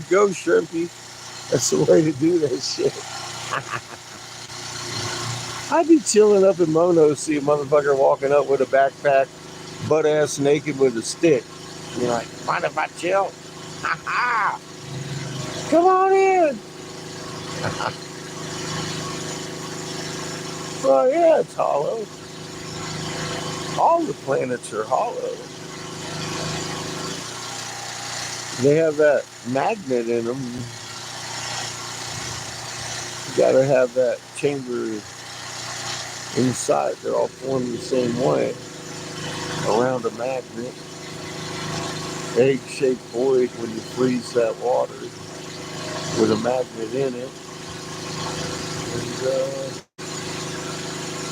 Go, Shrimpy. That's the way to do that shit. I'd be chilling up in Mono, see a motherfucker walking up with a backpack, butt ass naked with a stick. And you're like, mind if I chill? Ha ha! Come on in! Well, yeah, it's hollow. All the planets are hollow. They have that magnet in them. You gotta have that chamber inside. They're all formed the same way around a magnet. Egg-shaped void when you freeze that water with a magnet in it.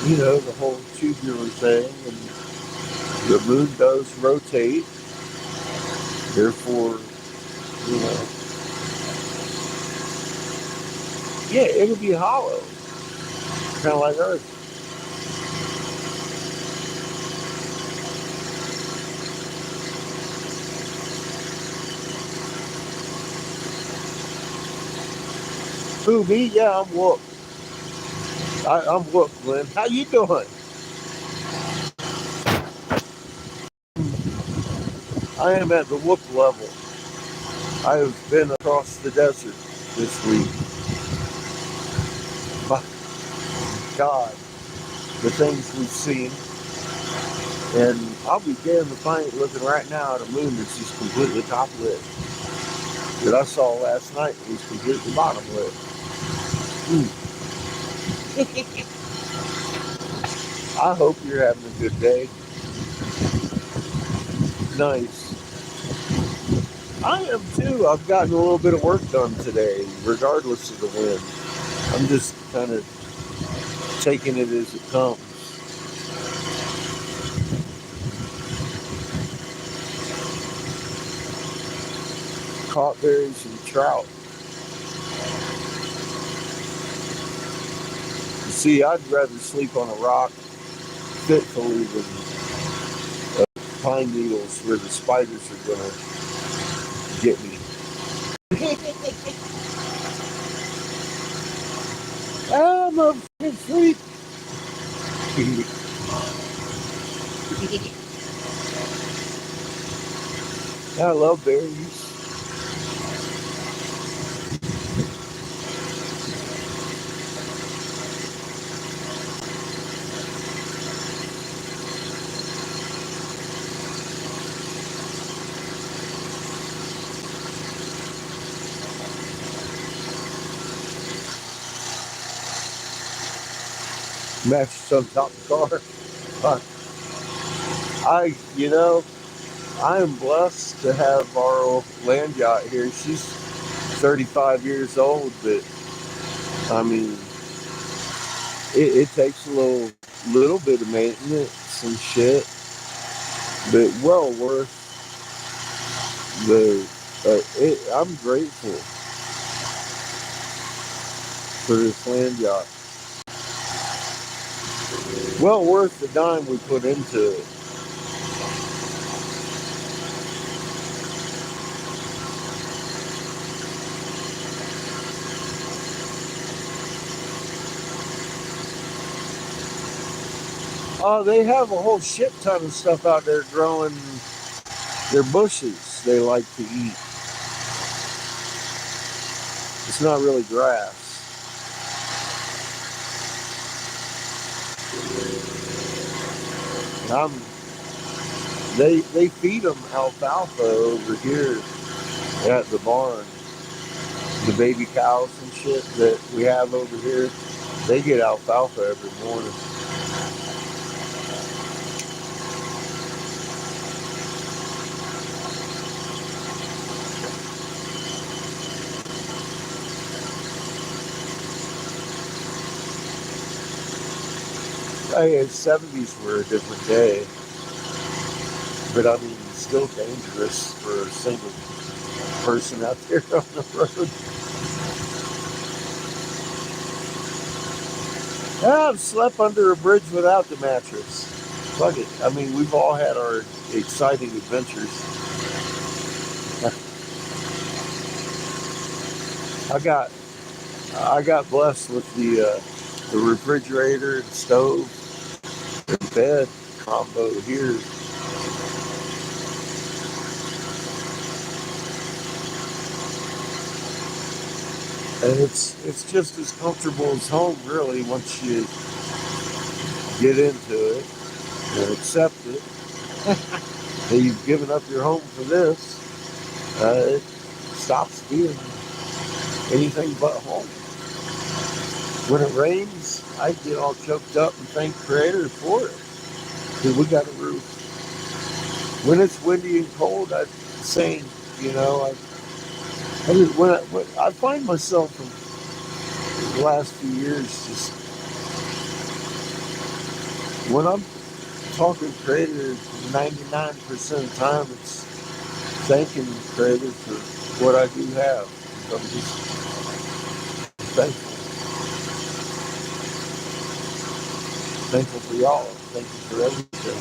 And, the whole tubular thing. And the moon does rotate. Therefore, yeah, it'll be hollow. Kind of like Earth. Who, me? Yeah, I'm whooped. I'm whooped, Glenn. How you doing? I am at the whoop level. I have been across the desert this week. My God, the things we've seen. And I'll be damned if I ain't looking right now at a moon that's just completely top lit. That I saw last night was completely bottom lit. I hope you're having a good day. Nice. I am too. I've gotten a little bit of work done today, regardless of the wind. I'm just kind of taking it as it comes. Caught berries and trout. You see, I'd rather sleep on a rock fitfully than pine needles where the spiders are gonna get me. I'm a fucking freak. I love berries. Matches on top of the car. I am blessed to have our land yacht here. She's 35 years old, but I mean, it takes a little bit of maintenance and shit, but well worth the. I'm grateful for this land yacht. Well worth the dime we put into it. Oh, they have a whole shit ton of stuff out there growing. Their bushes they like to eat. It's not really grass. And they feed them alfalfa over here at the barn. The baby cows and shit that we have over here, they get alfalfa every morning. Hey, 70s were a different day, but I mean, still dangerous for a single person out there on the road. Yeah, I've slept under a bridge without the mattress. Fuck it. I mean, we've all had our exciting adventures. I got blessed with the refrigerator and stove and bed combo here. And it's just as comfortable as home, really, once you get into it and accept it. That you've given up your home for this, it stops being anything but home. When it rains, I get all choked up and thank Creator for it, because we got a roof. When it's windy and cold, I'm saying, when I find myself in the last few years, just when I'm talking Creator, 99% of the time, it's thanking Creator for what I do have. I'm just thankful. Thankful for y'all. Thankful for everything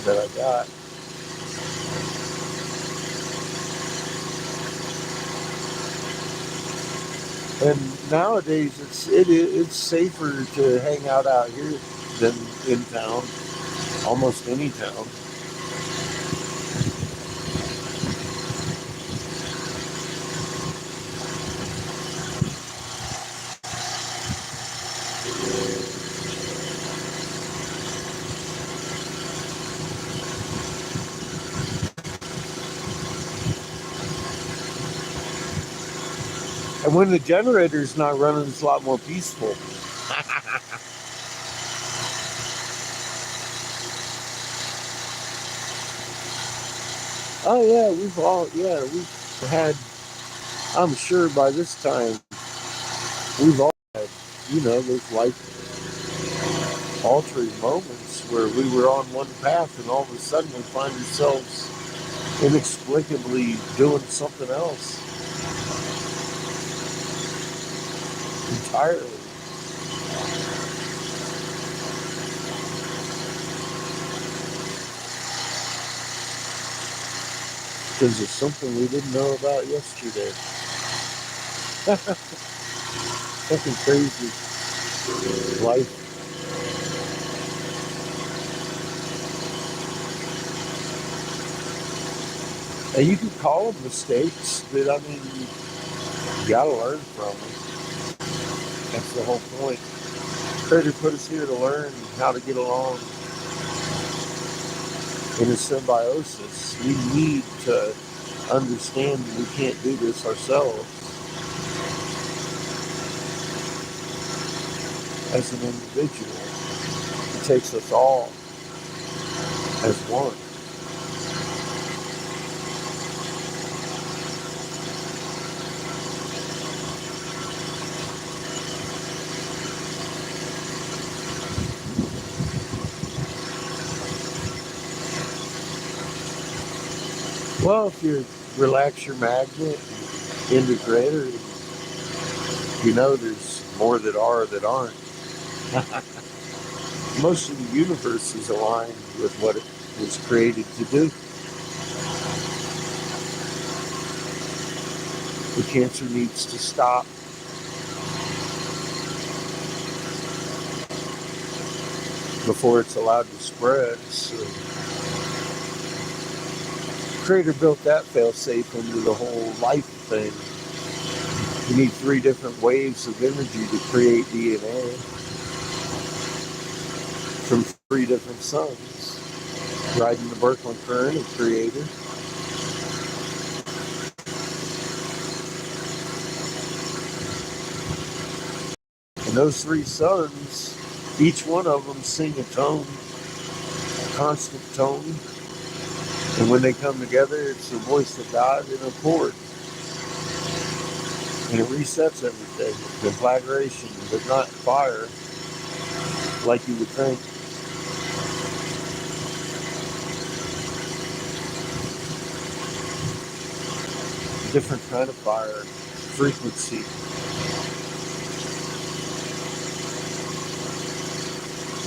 that I got. And nowadays, it's safer to hang out here than in town. Almost any town. And when the generator's not running, it's a lot more peaceful. Oh yeah, we've had. I'm sure by this time we've all had, those life-altering moments where we were on one path and all of a sudden we find ourselves inexplicably doing something else entirely. Because it's something we didn't know about yesterday. Fucking crazy life. And you can call them mistakes, but I mean, you gotta learn from them. That's the whole point. Creator put us here to learn how to get along in a symbiosis. We need to understand that we can't do this ourselves as an individual. It takes us all as one. Well, if you relax your magnet into Creator, there's more that are that aren't. Most of the universe is aligned with what it was created to do. The cancer needs to stop. before it's allowed to spread. So the creator built that fail-safe into the whole life thing. You need 3 different waves of energy to create DNA from 3 different suns. Riding the Birkeland current of creator. And those 3 suns, each one of them sing a tone, a constant tone. And when they come together, it's the voice of God in a chord. And it resets everything. Conflagration, but not fire, like you would think. Different kind of fire, frequency.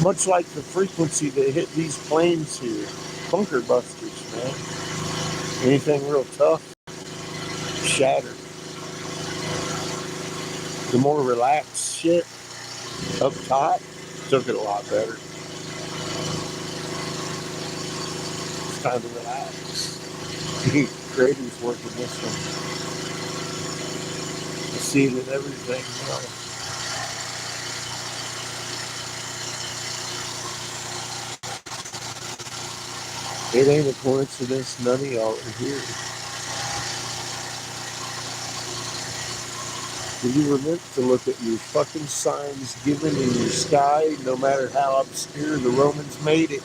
Much like the frequency that hit these planes here. Bunker busters, man. Anything real tough, shattered. The more relaxed shit up top took it a lot better. It's time to relax. Creators working this one. I see it in everything, you know. It ain't a coincidence none of y'all are here. You were meant to look at your fucking signs given in your sky, no matter how obscure the Romans made it.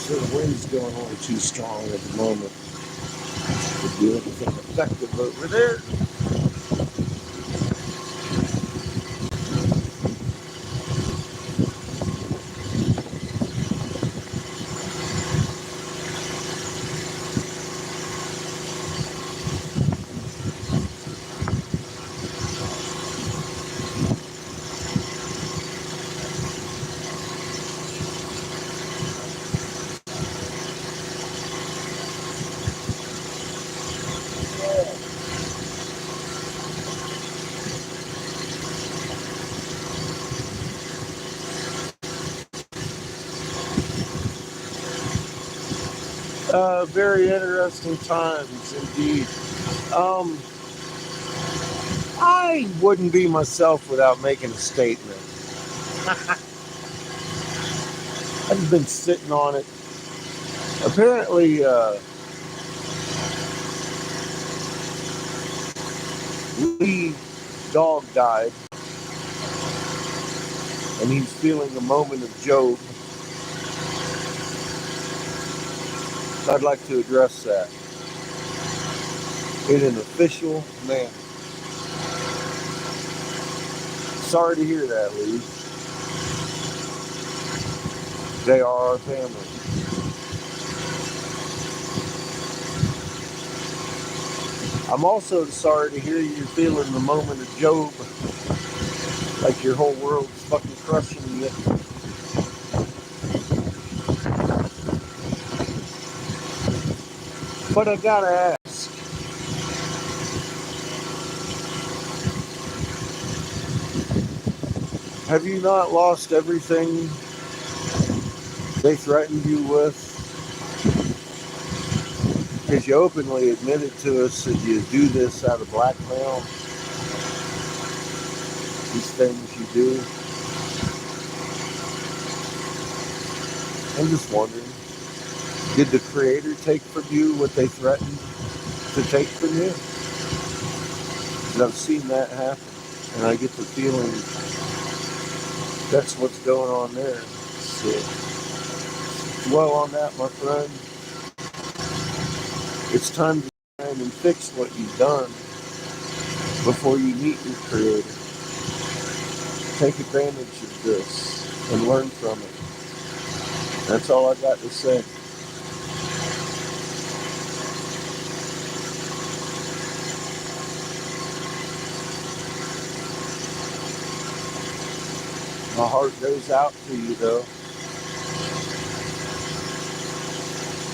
So the wind's going a little too strong at the moment to do anything effective over there. Very interesting times indeed. Um, I wouldn't be myself without making a statement. I've been sitting on it. Apparently, Lee dog died, and he's feeling a moment of Job. I'd like to address that in an official manner. Sorry to hear that, Lee. They are our family. I'm also sorry to hear you're feeling the moment of Job, like your whole world's fucking crushing you. But I gotta ask, have you not lost everything they threatened you with? Because you openly admitted to us that you do this out of blackmail, these things you do. I'm just wondering, did the Creator take from you what they threatened to take from you? And I've seen that happen, and I get the feeling that's what's going on there. So, dwell on that, my friend. It's time to try and fix what you've done before you meet your Creator. Take advantage of this and learn from it. That's all I got to say. My heart goes out to you, though,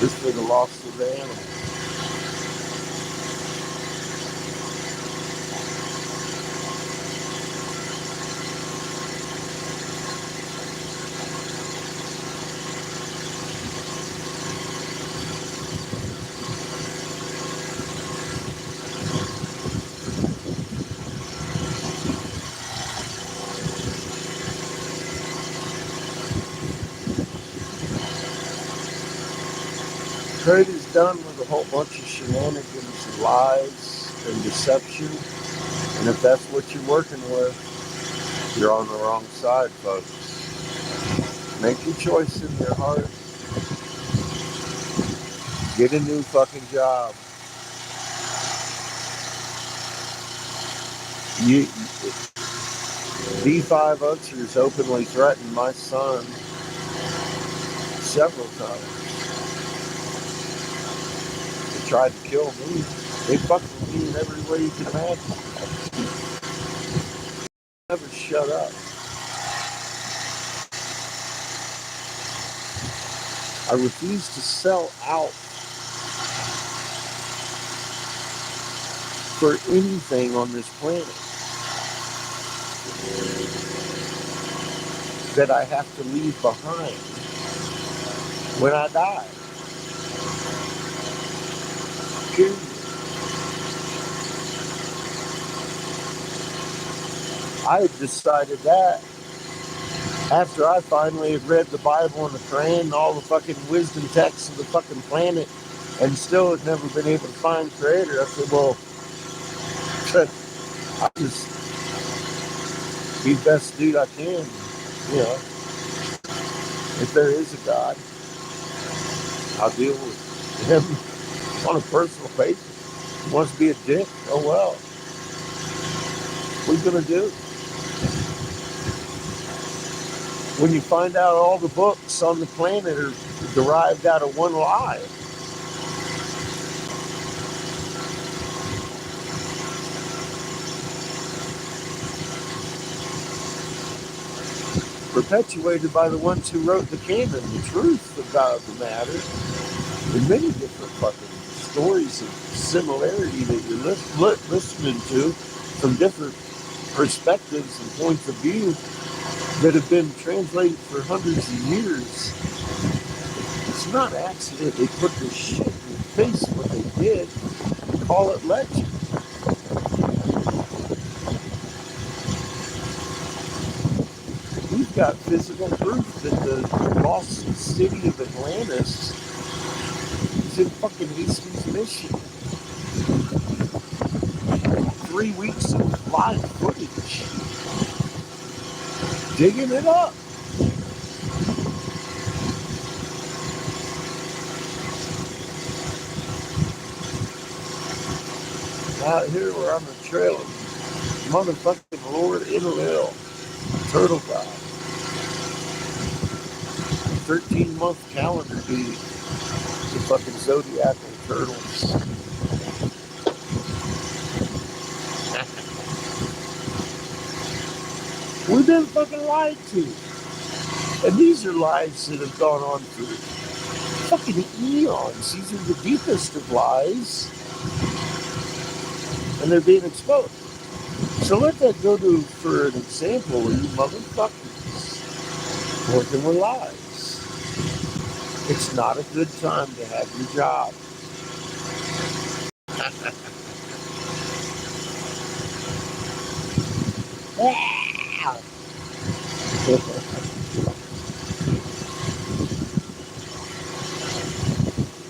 just for the loss of the animal. Trade is done with a whole bunch of shenanigans and lies and deception. And if that's what you're working with, you're on the wrong side, folks. Make your choice in your heart. Get a new fucking job. D5 ushers openly threatened my son several times. They tried to kill me. They fucked with me in every way you can imagine. Never shut up. I refuse to sell out for anything on this planet that I have to leave behind when I die. Period. I decided that after I finally had read the Bible and the Quran and all the fucking wisdom texts of the fucking planet and still had never been able to find Creator. I said, well, I'll just be the best dude I can, you know. If there is a God, I'll deal with him on a personal basis. He wants to be a dick, oh well. What are you gonna do? When you find out all the books on the planet are derived out of one lie. Perpetuated by the ones who wrote the canon, the truth about the matter, and many different fucking stories of similarity that you're listening to from different perspectives and points of view that have been translated for hundreds of years. It's not accident they put this shit in your face what they did. Call it legend. We've got physical proof that the lost city of Atlantis is in fucking Hastings, Michigan. 3 weeks of live footage. Digging it up. Out here we're on the trail of motherfucking Lord Inalil, turtle god. 13-month calendar dude. The fucking zodiacal turtles. We've been fucking lied to. And these are lies that have gone on for fucking eons. These are the deepest of lies. And they're being exposed. So let that go to for an example of you motherfuckers working with lies. It's not a good time to have your job.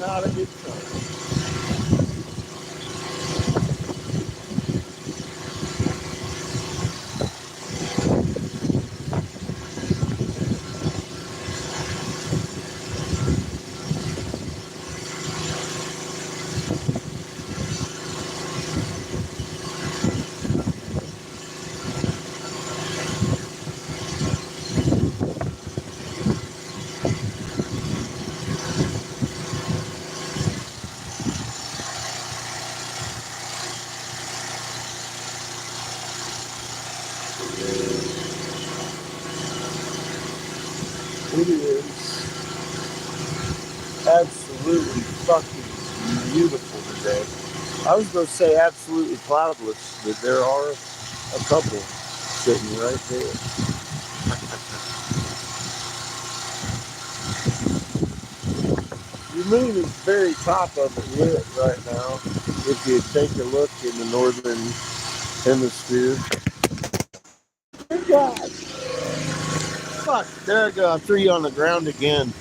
Not a good time. It is absolutely fucking beautiful today. I was going to say absolutely cloudless, but there are a couple sitting right there. The moon is very top of it lit right now. If you take a look in the northern hemisphere. Good God. Fuck, there I go. I threw you on the ground again.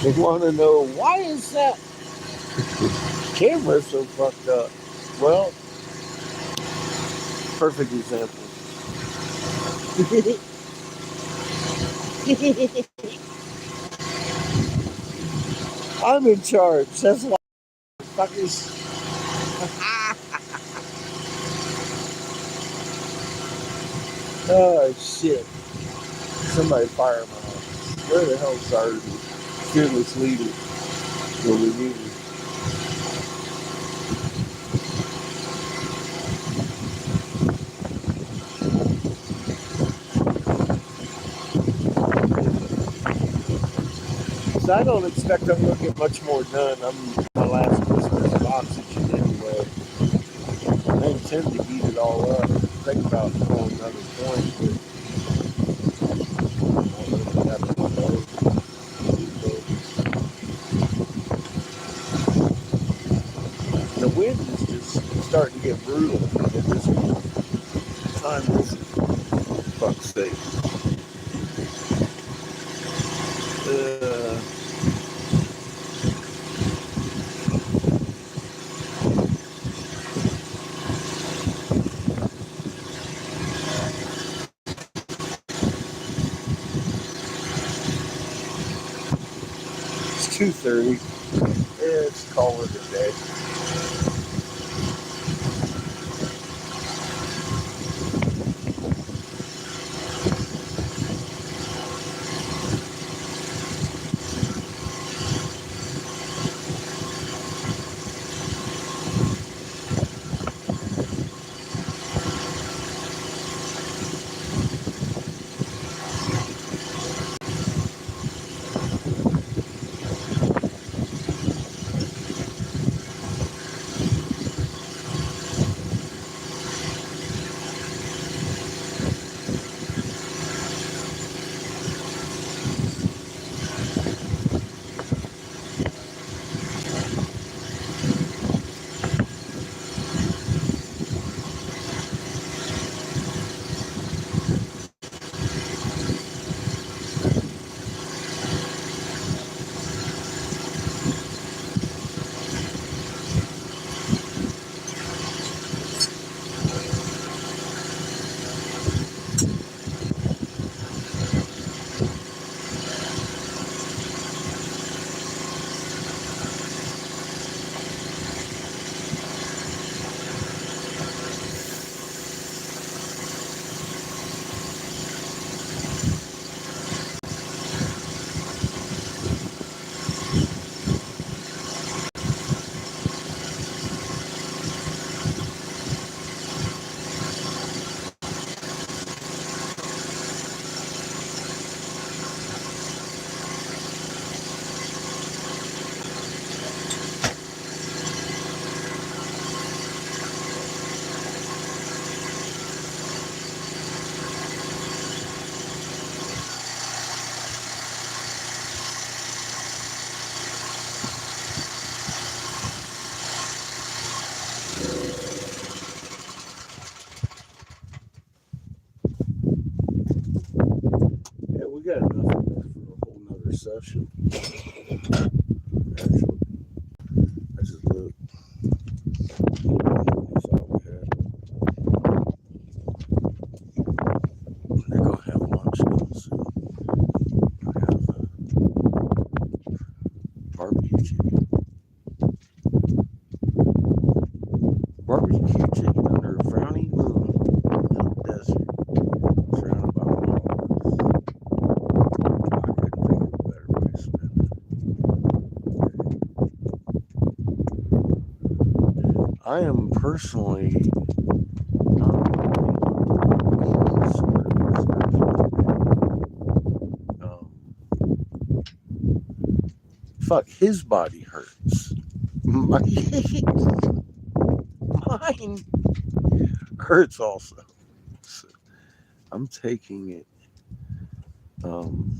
They want to know, why is that camera so fucked up? Well, perfect example. I'm in charge. That's why fuckers. Oh shit. Somebody fire my house. Where the hell's our fearless leader? Well, we need him. So I don't expect I'm going to get much more done. I'm my last Christmas of oxygen anyway. I intend to heat it all up. Think about pulling another point, but the wind is just starting to get brutal at this time. This is fuck's sake. It's 2:30. Let's call it a day. we got enough of that for a whole nother session. Actually, I just looked. That's all we had. They're gonna have lunch now soon. We're gonna have barbecue chicken. Barbecue chicken under a frowning moon in the desert, surrounded by monoliths. I couldn't think of a better way to spend it. I am personally not any sort of excursion today. Fuck, his body hurts. Mine hurts also. So I'm taking it. I'm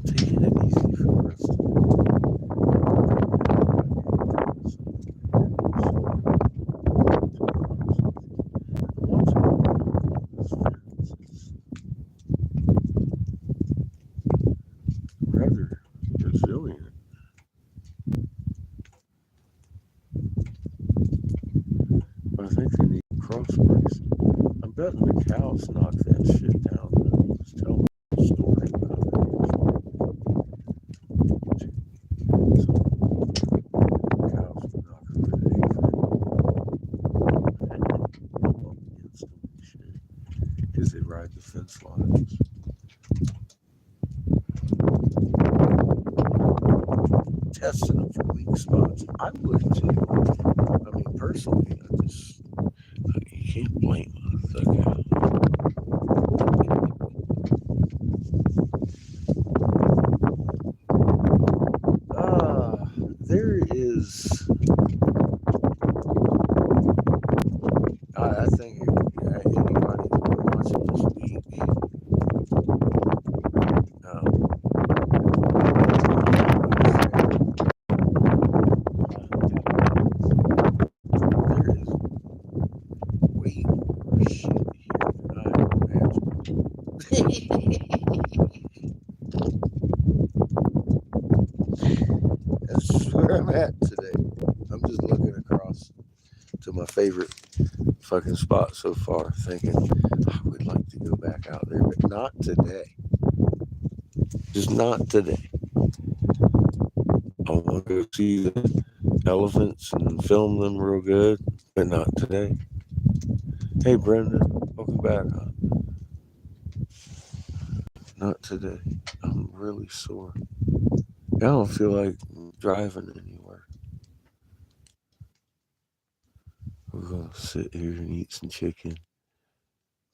taking it easy for the rest of the it's rather resilient. But I think they need cross bracing. I'm betting the cows knock that shit down. Just tell me a story about it. So, cows would knock over the apron up against them and shit because they ride the fence lines. Testing them for weak spots. I would too. I mean, personally, you can't blame the cow. There is, I think anybody who's been watching this week, there is way more shit here than I imagined. That's where I'm at today. I'm just looking across to my favorite fucking spot so far, thinking I would like to go back out there, but not today. Just not today. I want to go see the elephants and film them real good, but not today. Hey, Brenda, welcome back. Not today. I'm really sore. I don't feel like driving anywhere. We're going to sit here and eat some chicken,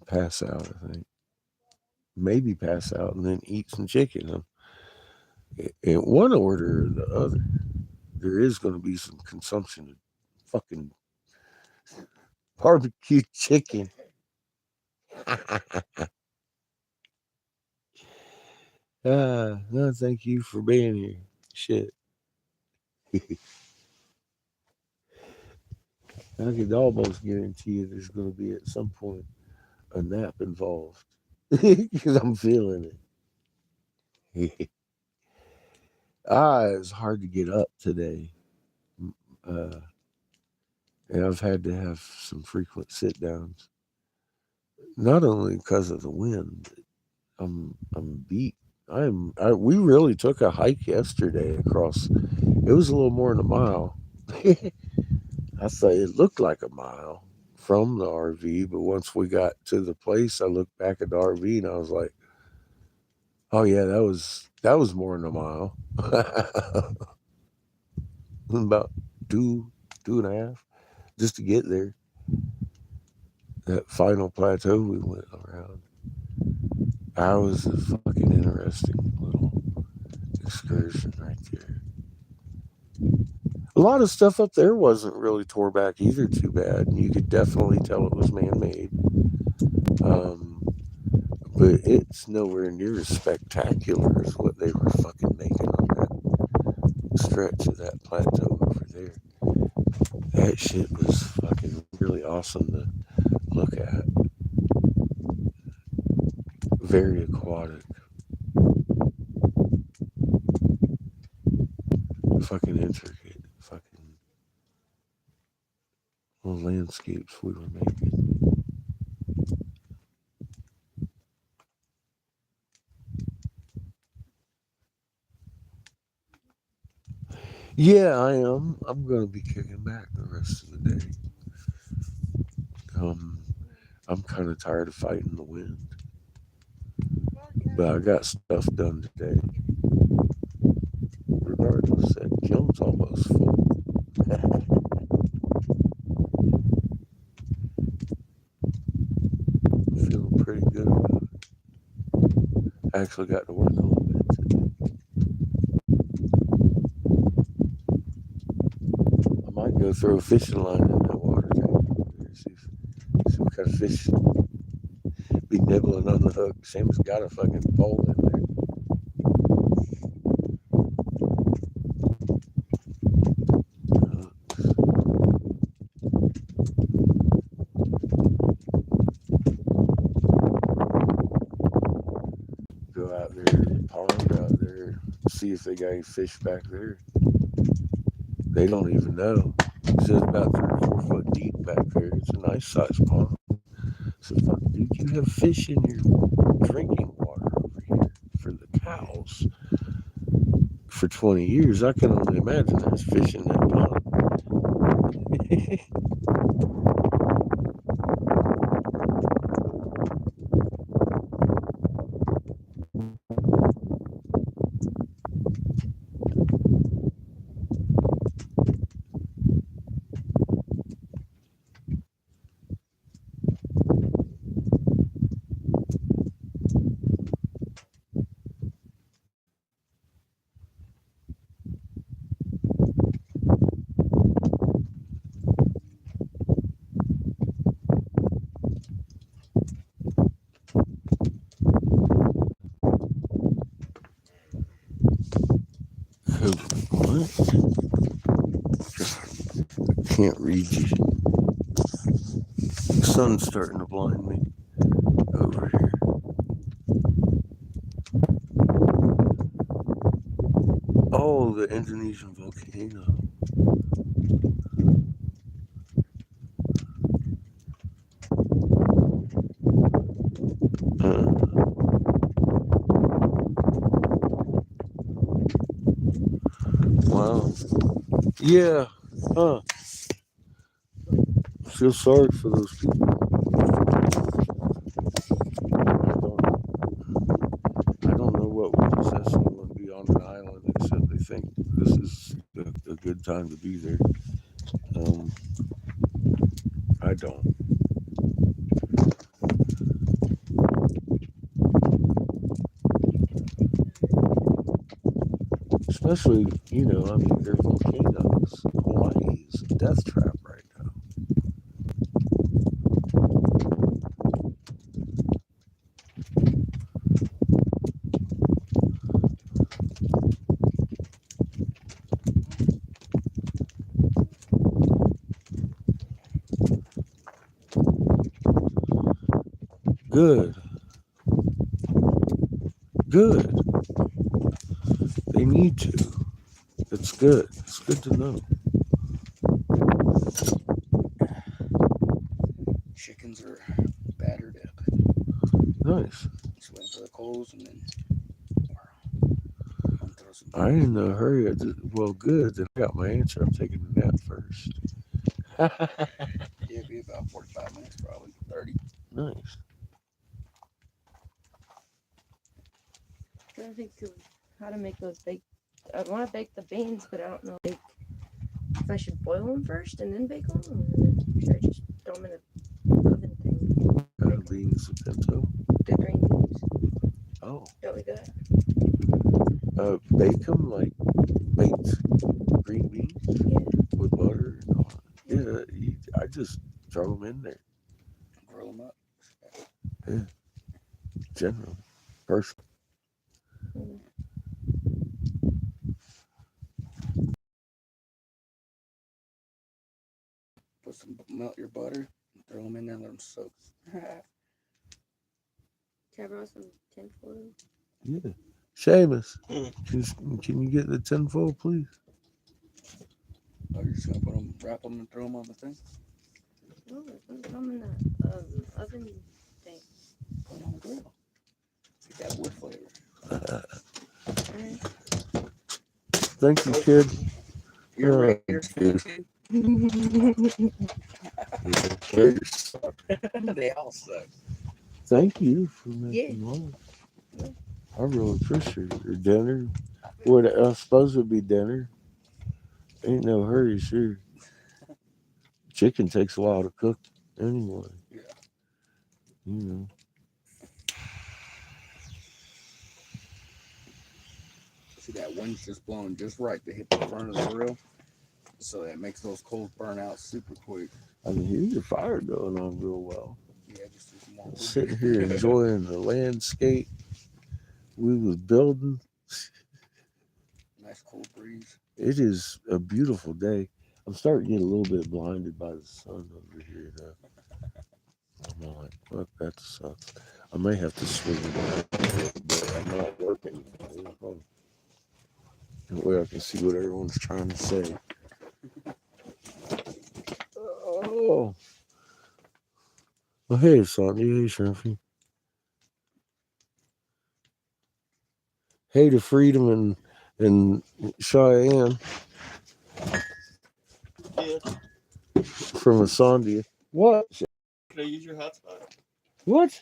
pass out, I think. Maybe pass out and then eat some chicken. In one order or the other, there is going to be some consumption of fucking barbecue chicken. No, thank you for being here. Shit. I could almost guarantee you there's going to be at some point a nap involved because I'm feeling it. It's hard to get up today. And I've had to have some frequent sit downs. Not only because of the wind, I'm beat. We really took a hike yesterday across. It was a little more than a mile. I thought it looked like a mile from the RV, but once we got to the place, I looked back at the RV and I was like, "Oh yeah, that was more than a mile." About two and a half just to get there. That final plateau we went around. That was a fucking interesting little excursion right there. A lot of stuff up there wasn't really tore back either too bad. You could definitely tell it was man-made. But it's nowhere near as spectacular as what they were fucking making on that stretch of that plateau over there. That shit was fucking really awesome to look at. very aquatic. Fucking intricate. Fucking little landscapes we were making. Yeah, I am. I'm gonna be kicking back the rest of the day. Um, I'm kind of tired of fighting the wind, but I got stuff done today. Regardless, that kiln's almost full. Feeling pretty good about it. I actually got to work a little bit today. I might go throw a fishing line in that water tank over there, see what kind of fish be nibbling on the hook. Sam's got a fucking pole in there. Go out there to the pond out there, see if they got any fish back there. They don't even know. It says about 3 or 4 foot deep back there. It's a nice sized pond. So fuck, dude, you have fish in your drinking water over here for the cows for 20 years. I can only imagine there's fish in that pond. What? Can't read you. The sun's starting to blind me over here. Oh, the Indonesian volcano. Wow. Yeah. Huh. I feel sorry for those people. I don't know what would possess someone to be on an island except they think this is a good time to be there. Um, I don't. Especially, I mean, they're volcanoes. Hawaii is a death trap right now. Good. Good. They need to. It's good. It's good to know. Chickens are battered up. Nice. Just waiting for the coals and then I'm gonna throw some I ain't in beans. a hurry. Well, good. Then I got my answer. I'm taking a nap first. It'll be about 45 minutes, probably 30. Nice. trying to think of how to make those baked. I want to bake the beans, but I don't know if I should boil them first and then bake them, or should I just throw them in the oven thing? Kind of beans, a pinto. The green beans. Oh. Don't we do that? Bake them like baked green beans Yeah. with butter and all. Yeah, I just throw them in there. Grill them up. Yeah, generally. Personally. Mm. Melt your butter, and throw them in there, let them soak. Can I borrow some tinfoil? Yeah. Seamus, can you get the tinfoil, please? Oh, you're just gonna put them, wrap them, and throw them on the thing. No, it's gonna come in the oven thing. Put them on the grill. Get that wood flavor. Alright. Thank you, kid. Your Oh, Raiders dude. fan too? Cheers. They all suck. Thank you for making one. Yeah. I really appreciate your dinner. What I suppose it'd be dinner. Ain't no hurry, sure. Chicken takes a while to cook anyway. Yeah. You know. See, that wind's just blowing just right to hit the front of the grill, so that makes those coals burn out super quick. I can hear your fire going on real well. Yeah, just do some more wood. Sitting here enjoying the landscape we was building. Nice cool breeze. It is a beautiful day. I'm starting to get a little bit blinded by the sun over here though. I'm like, fuck, that sucks. I may have to swing it, but I'm not working. That way I can see what everyone's trying to say. Oh. Well, hey, Sandy. Hey, Shrimpy. Hey to Freedom and Cheyenne. Yeah. From Asandia. What? Can I use your hotspot? What?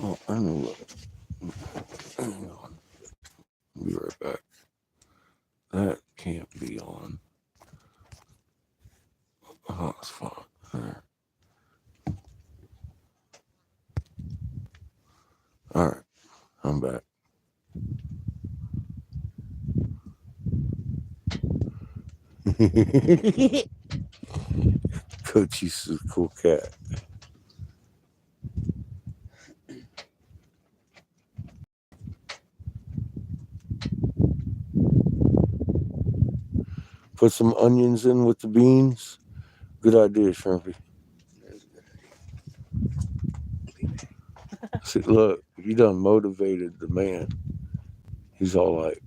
Oh, I know what. Hang on. I'll be right back. That can't be on. Oh, it's fine. There. All right. I'm back. Coachie's a cool cat. Put some onions in with the beans. Good idea, Shrimpy. That's a good idea. See, look, you done motivated the man. He's all like,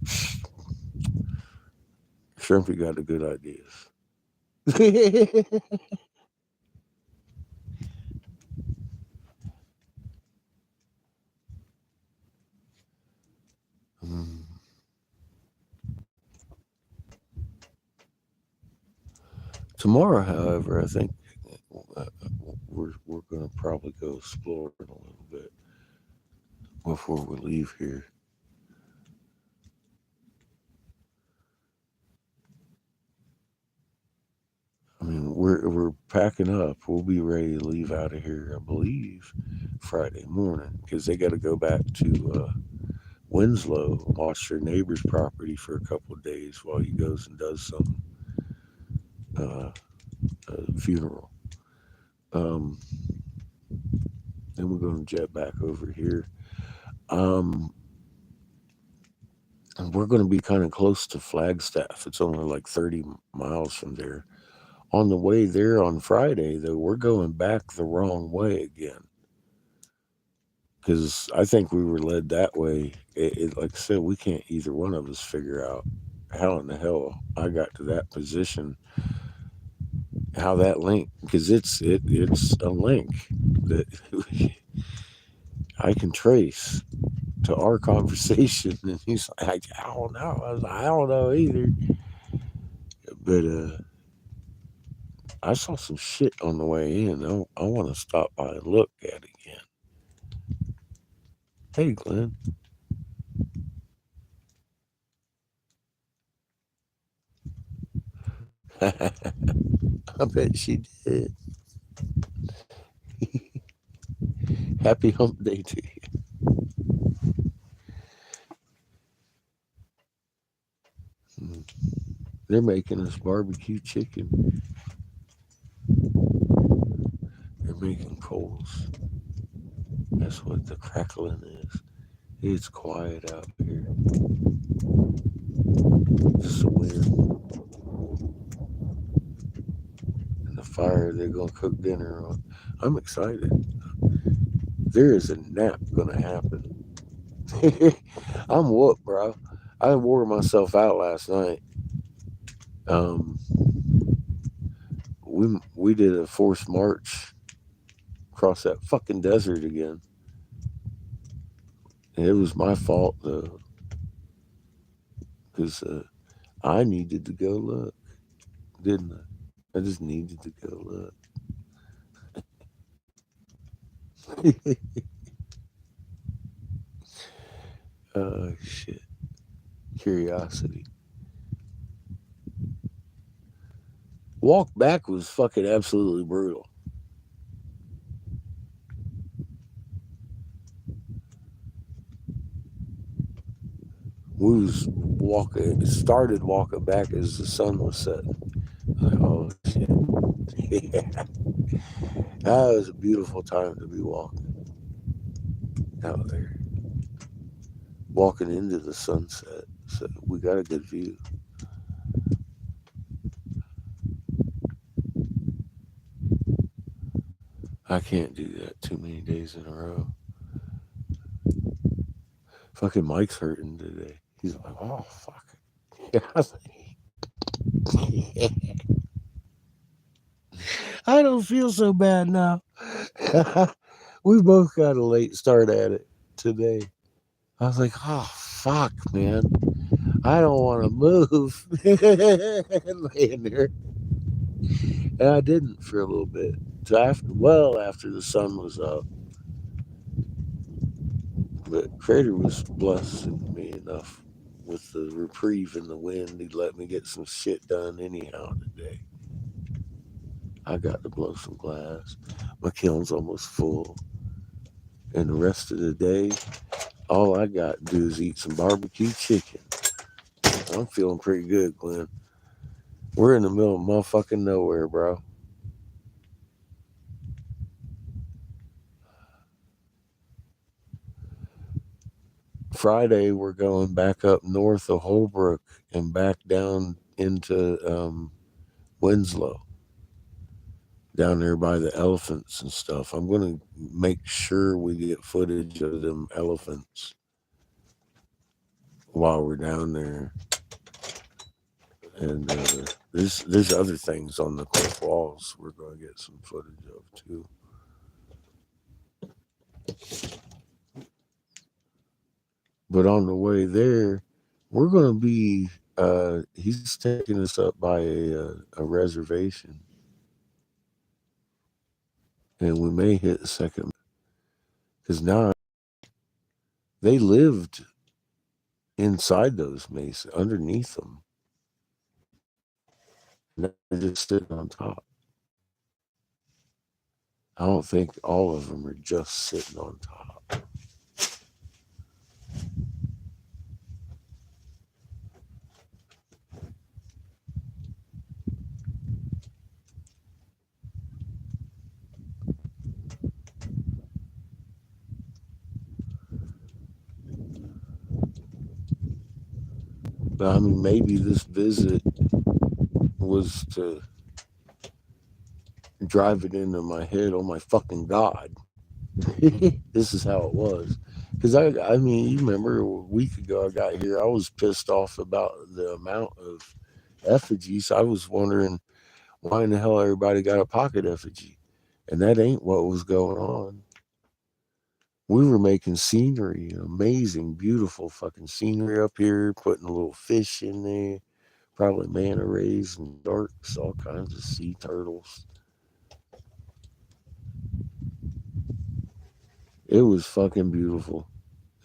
Shrimpy got the good ideas. Mm. Tomorrow, however, I think we're going to probably go exploring a little bit before we leave here. I mean, we're packing up. We'll be ready to leave out of here, I believe, Friday morning because they got to go back to Winslow and watch their neighbor's property for a couple of days while he goes and does some funeral. Then we're going to jet back over here. And we're going to be kind of close to Flagstaff. It's only like 30 miles from there. On the way there on Friday, though, we're going back the wrong way again. Because I think we were led that way. Like I said, we can't either one of us figure out how in the hell I got to that position, how that link, because it's a link that I can trace to our conversation. And he's like, I don't know. I was like, I don't know either. But I saw some shit on the way in. I want to stop by and look at it again. Hey, Glenn. I bet she did. Happy hump day to you. They're making us barbecue chicken. They're making coals. That's what the crackling is. It's quiet out here. Just the wind and the fire they're gonna cook dinner on. I'm excited. There is a nap gonna happen. I'm whooped, bro. I wore myself out last night. Um, we did a forced march across that fucking desert again. And it was my fault though, because I needed to go look, didn't I? I just needed to go look. Shit. Curiosity. Walk back was fucking absolutely brutal. We was walking, started walking back as the sun was setting. Like, oh shit. Yeah. That was a beautiful time to be walking out there. Walking into the sunset. So we got a good view. I can't do that too many days in a row. Fucking Mike's hurting today. He's like, oh fuck. Yeah, I was like, I don't feel so bad now. We both got a late start at it today. I was like, oh fuck, man. I don't want to move. Laying there. And I didn't for a little bit. So after the sun was up. But Crater was blessing me enough with the reprieve in the wind. He let me get some shit done anyhow today. I got to blow some glass. My kiln's almost full. And the rest of the day, all I got to do is eat some barbecue chicken. I'm feeling pretty good, Glenn. We're in the middle of motherfucking nowhere, bro. Friday, we're going back up north of Holbrook and back down into Winslow, down there by the elephants and stuff. I'm going to make sure we get footage of them elephants while we're down there. And there's other things on the cliff walls we're going to get some footage of too. But on the way there, we're going to be. He's taking us up by a reservation, and we may hit a second because now they lived inside those mesas, underneath them. Now they're just sitting on top. I don't think all of them are just sitting on top. But I mean, maybe this visit was to drive it into my head. Oh my fucking god, this is how it was. Because I mean, you remember a week ago I got here, I was pissed off about the amount of effigies. I was wondering why in the hell everybody got a pocket effigy, and that ain't what was going on. We were making scenery, amazing, beautiful fucking scenery up here, putting a little fish in there, probably manta rays and sharks, all kinds of sea turtles. It was fucking beautiful,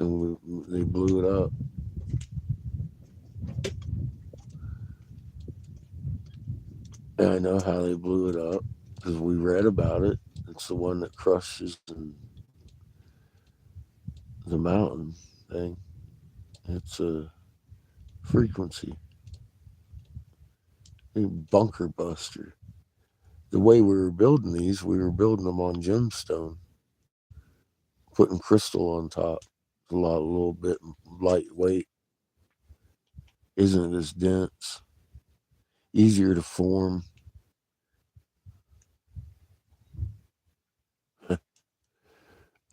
and they blew it up. And I know how they blew it up because we read about it. It's the one that crushes the mountain thing. It's a frequency, a bunker buster. The way we were building these, we were building them on gemstone, putting crystal on top. A little bit lightweight. isn't as dense, easier to form.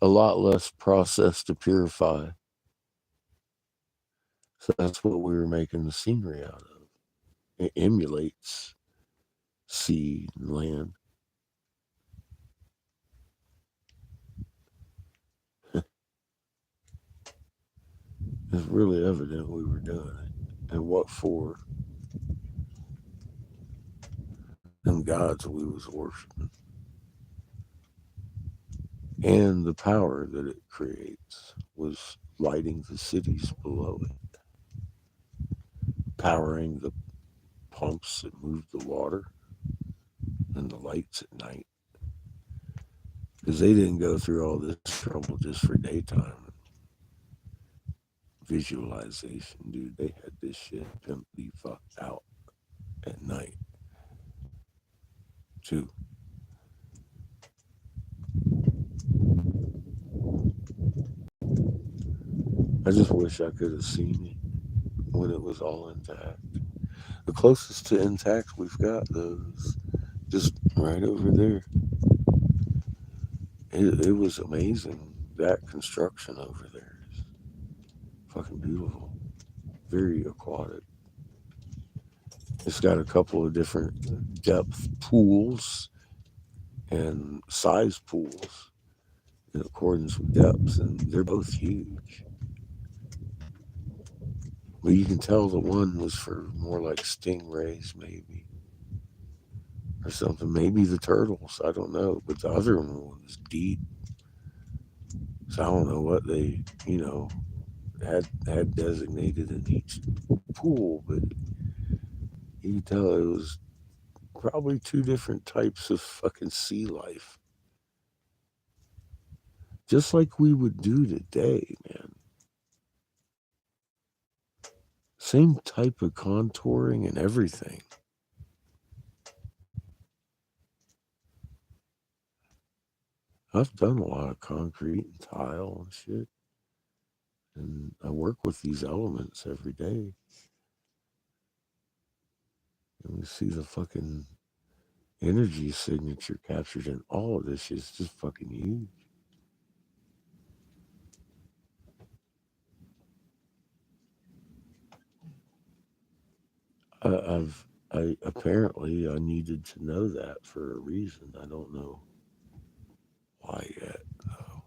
A lot less process to purify. So that's what we were making the scenery out of. It emulates sea and land. It's really evident we were doing it. And what for? Them gods we was worshiping. And the power that it creates was lighting the cities below it, powering the pumps that move the water and the lights at night. Because they didn't go through all this trouble just for daytime visualization, dude. They had this shit pimped the fuck out at night, too. I just wish I could have seen it when it was all intact. The closest to intact we've got, though, is just right over there. It was amazing. That construction over there is fucking beautiful. Very aquatic. It's got a couple of different depth pools and size pools in accordance with depths, and they're both huge. But you can tell the one was for more like stingrays, maybe, or something. Maybe the turtles. I don't know. But the other one was deep. So I don't know what they, had designated in each pool, but you can tell it was probably two different types of fucking sea life. Just like we would do today, man. Same type of contouring and everything. I've done a lot of concrete and tile and shit. And I work with these elements every day. And we see the fucking energy signature captured in all of this shit. It's just fucking huge. I apparently I needed to know that for a reason. I don't know why yet, though.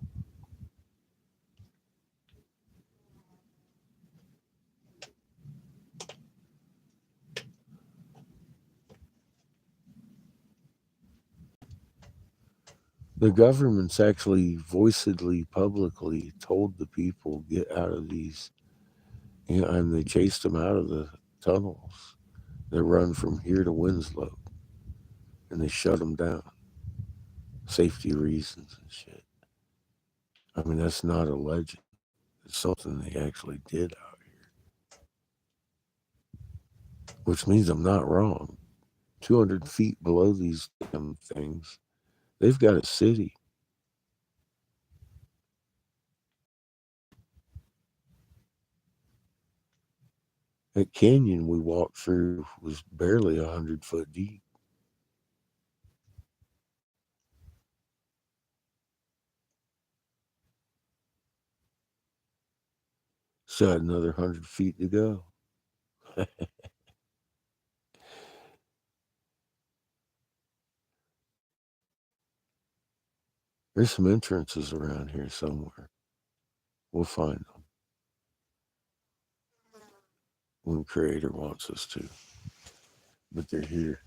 The government's actually voicedly, publicly told the people get out of these, and they chased them out of the tunnels that run from here to Winslow, and they shut them down, safety reasons and shit. I mean, that's not a legend. It's something they actually did out here, which means I'm not wrong. 200 feet below these damn things, they've got a city. That canyon we walked through was barely 100 foot deep. Still had another 100 feet to go. There's some entrances around here somewhere. We'll find them when Creator wants us to. But they're here.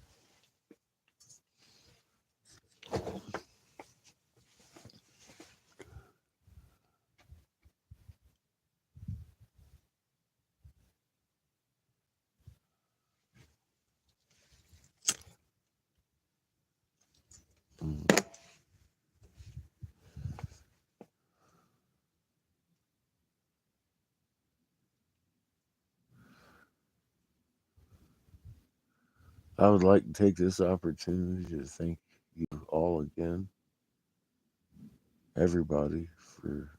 Mm. I would like to take this opportunity to thank you all again, everybody, for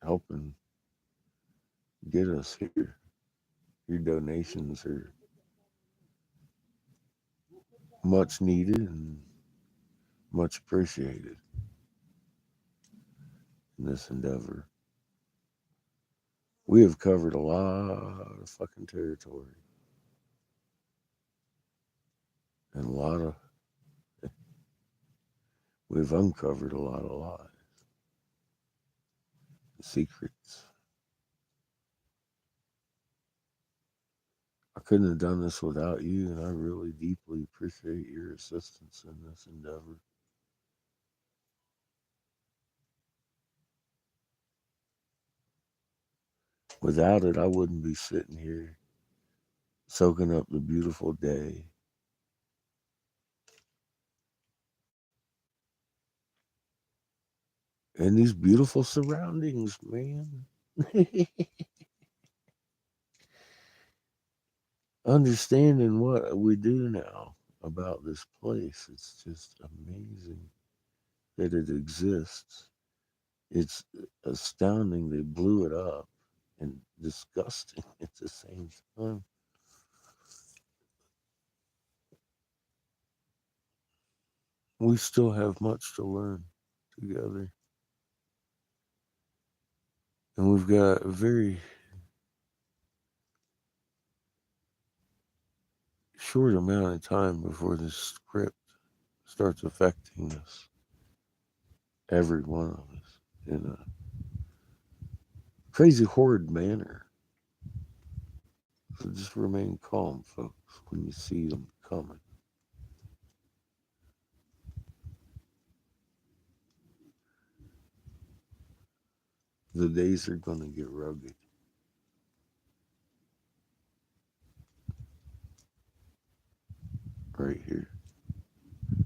helping get us here. Your donations are much needed and much appreciated in this endeavor. We have covered a lot of fucking territory and we've uncovered a lot of lies, secrets. I couldn't have done this without you, and I really deeply appreciate your assistance in this endeavor. Without it, I wouldn't be sitting here soaking up the beautiful day. And these beautiful surroundings, man. Understanding what we do now about this place, it's just amazing that it exists. It's astounding they blew it up and disgusting at the same time. We still have much to learn together. And we've got a very short amount of time before this script starts affecting us, every one of us, in a crazy horrid manner. So just remain calm, folks, when you see them coming. The days are going to get rugged right here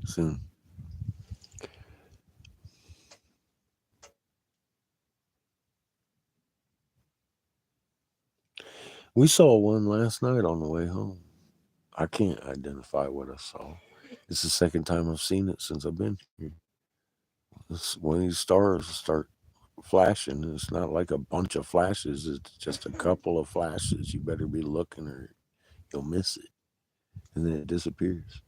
soon. We saw one last night on the way home. I can't identify what I saw. It's the second time I've seen it since I've been here. When these stars start flashing, it's not like a bunch of flashes, it's just a couple of flashes. You better be looking or you'll miss it. And then it disappears.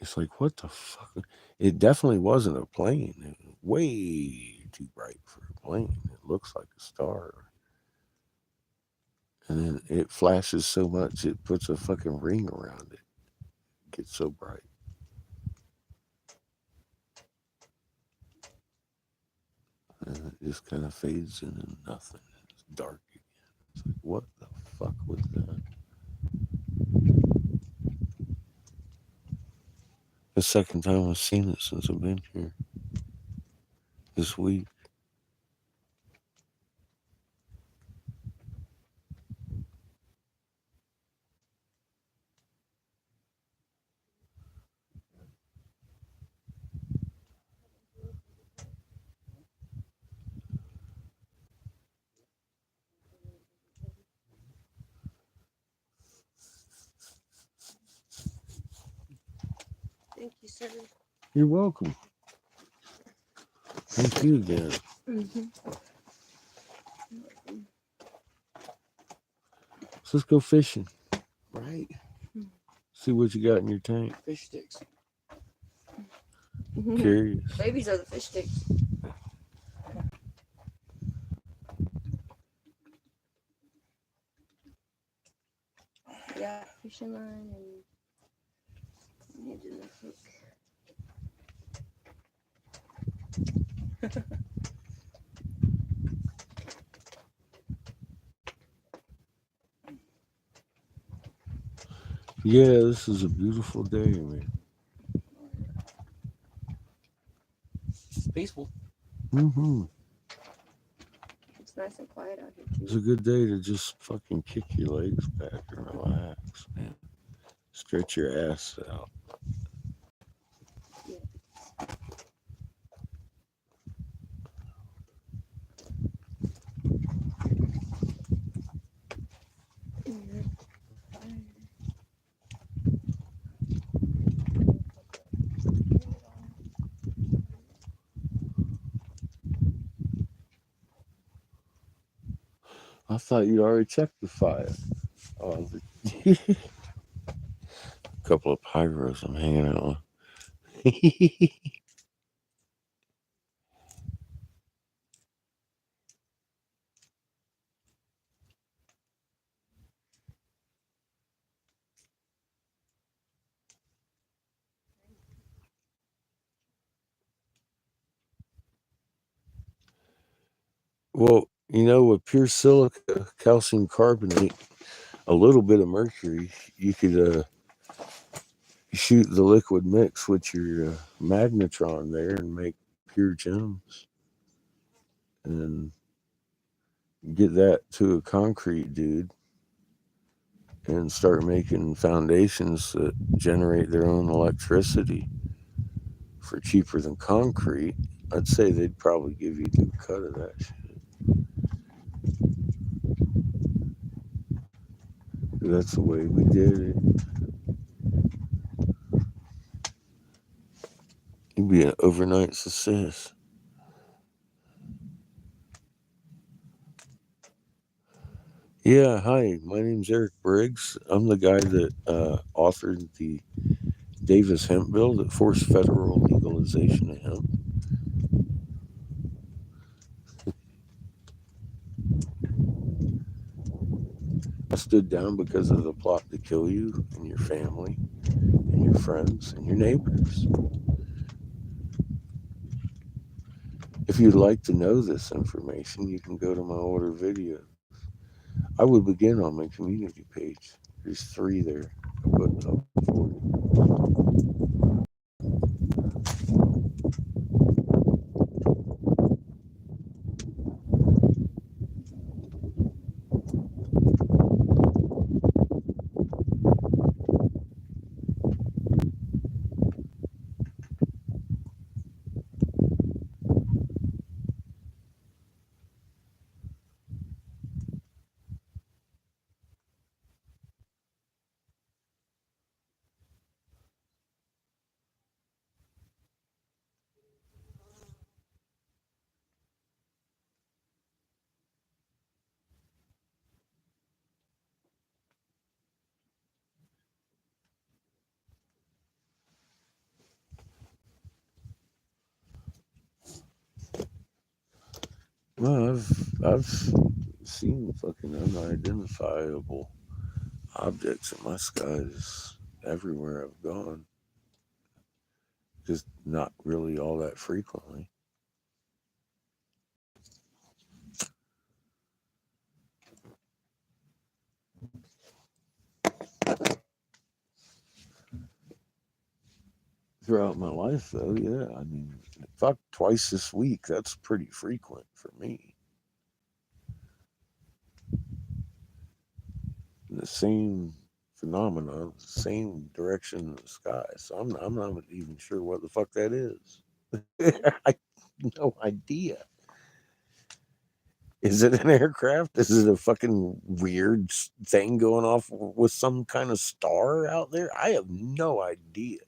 It's like, what the fuck? It definitely wasn't a plane. It was way too bright for a plane. It looks like a star. And then it flashes so much, it puts a fucking ring around it. It gets so bright. And it just kind of fades into nothing. It's dark again. It's like, what the fuck was that? The second time I've seen it since I've been here this week. Thank you, sir. You're welcome. Thank you again. Mm-hmm. So let's go fishing. Right? See what you got in your tank. Fish sticks. Curious. Babies are the fish sticks. Yeah, fishing line and needed a hook. Yeah, this is a beautiful day, man. It's peaceful. Mm-hmm. It's nice and quiet out here It's too. a good day to just fucking kick your legs back and relax, man. Stretch your ass out. thought you already checked the fire. Oh, a couple of pyros I'm hanging out on. Well, with pure silica, calcium carbonate, a little bit of mercury, you could shoot the liquid mix with your magnetron there and make pure gems. And get that to a concrete dude and start making foundations that generate their own electricity for cheaper than concrete. I'd say they'd probably give you a good cut of that shit. That's the way we did it. It'd be an overnight success. Yeah, hi, my name's Eric Briggs. I'm the guy that authored the Davis hemp bill that forced federal legalization of hemp. I stood down because of the plot to kill you and your family and your friends and your neighbors. If you'd like to know this information, you can go to my older videos. I would begin on my community page. There's 3 there. I put up for you. Well, I've seen fucking unidentifiable objects in my skies everywhere I've gone. Just not really all that frequently. Throughout my life, though, yeah. I mean, fuck, twice this week. That's pretty frequent for me. The same phenomena, the same direction in the sky. So I'm not even sure what the fuck that is. I have no idea. Is it an aircraft? Is it a fucking weird thing going off with some kind of star out there? I have no idea.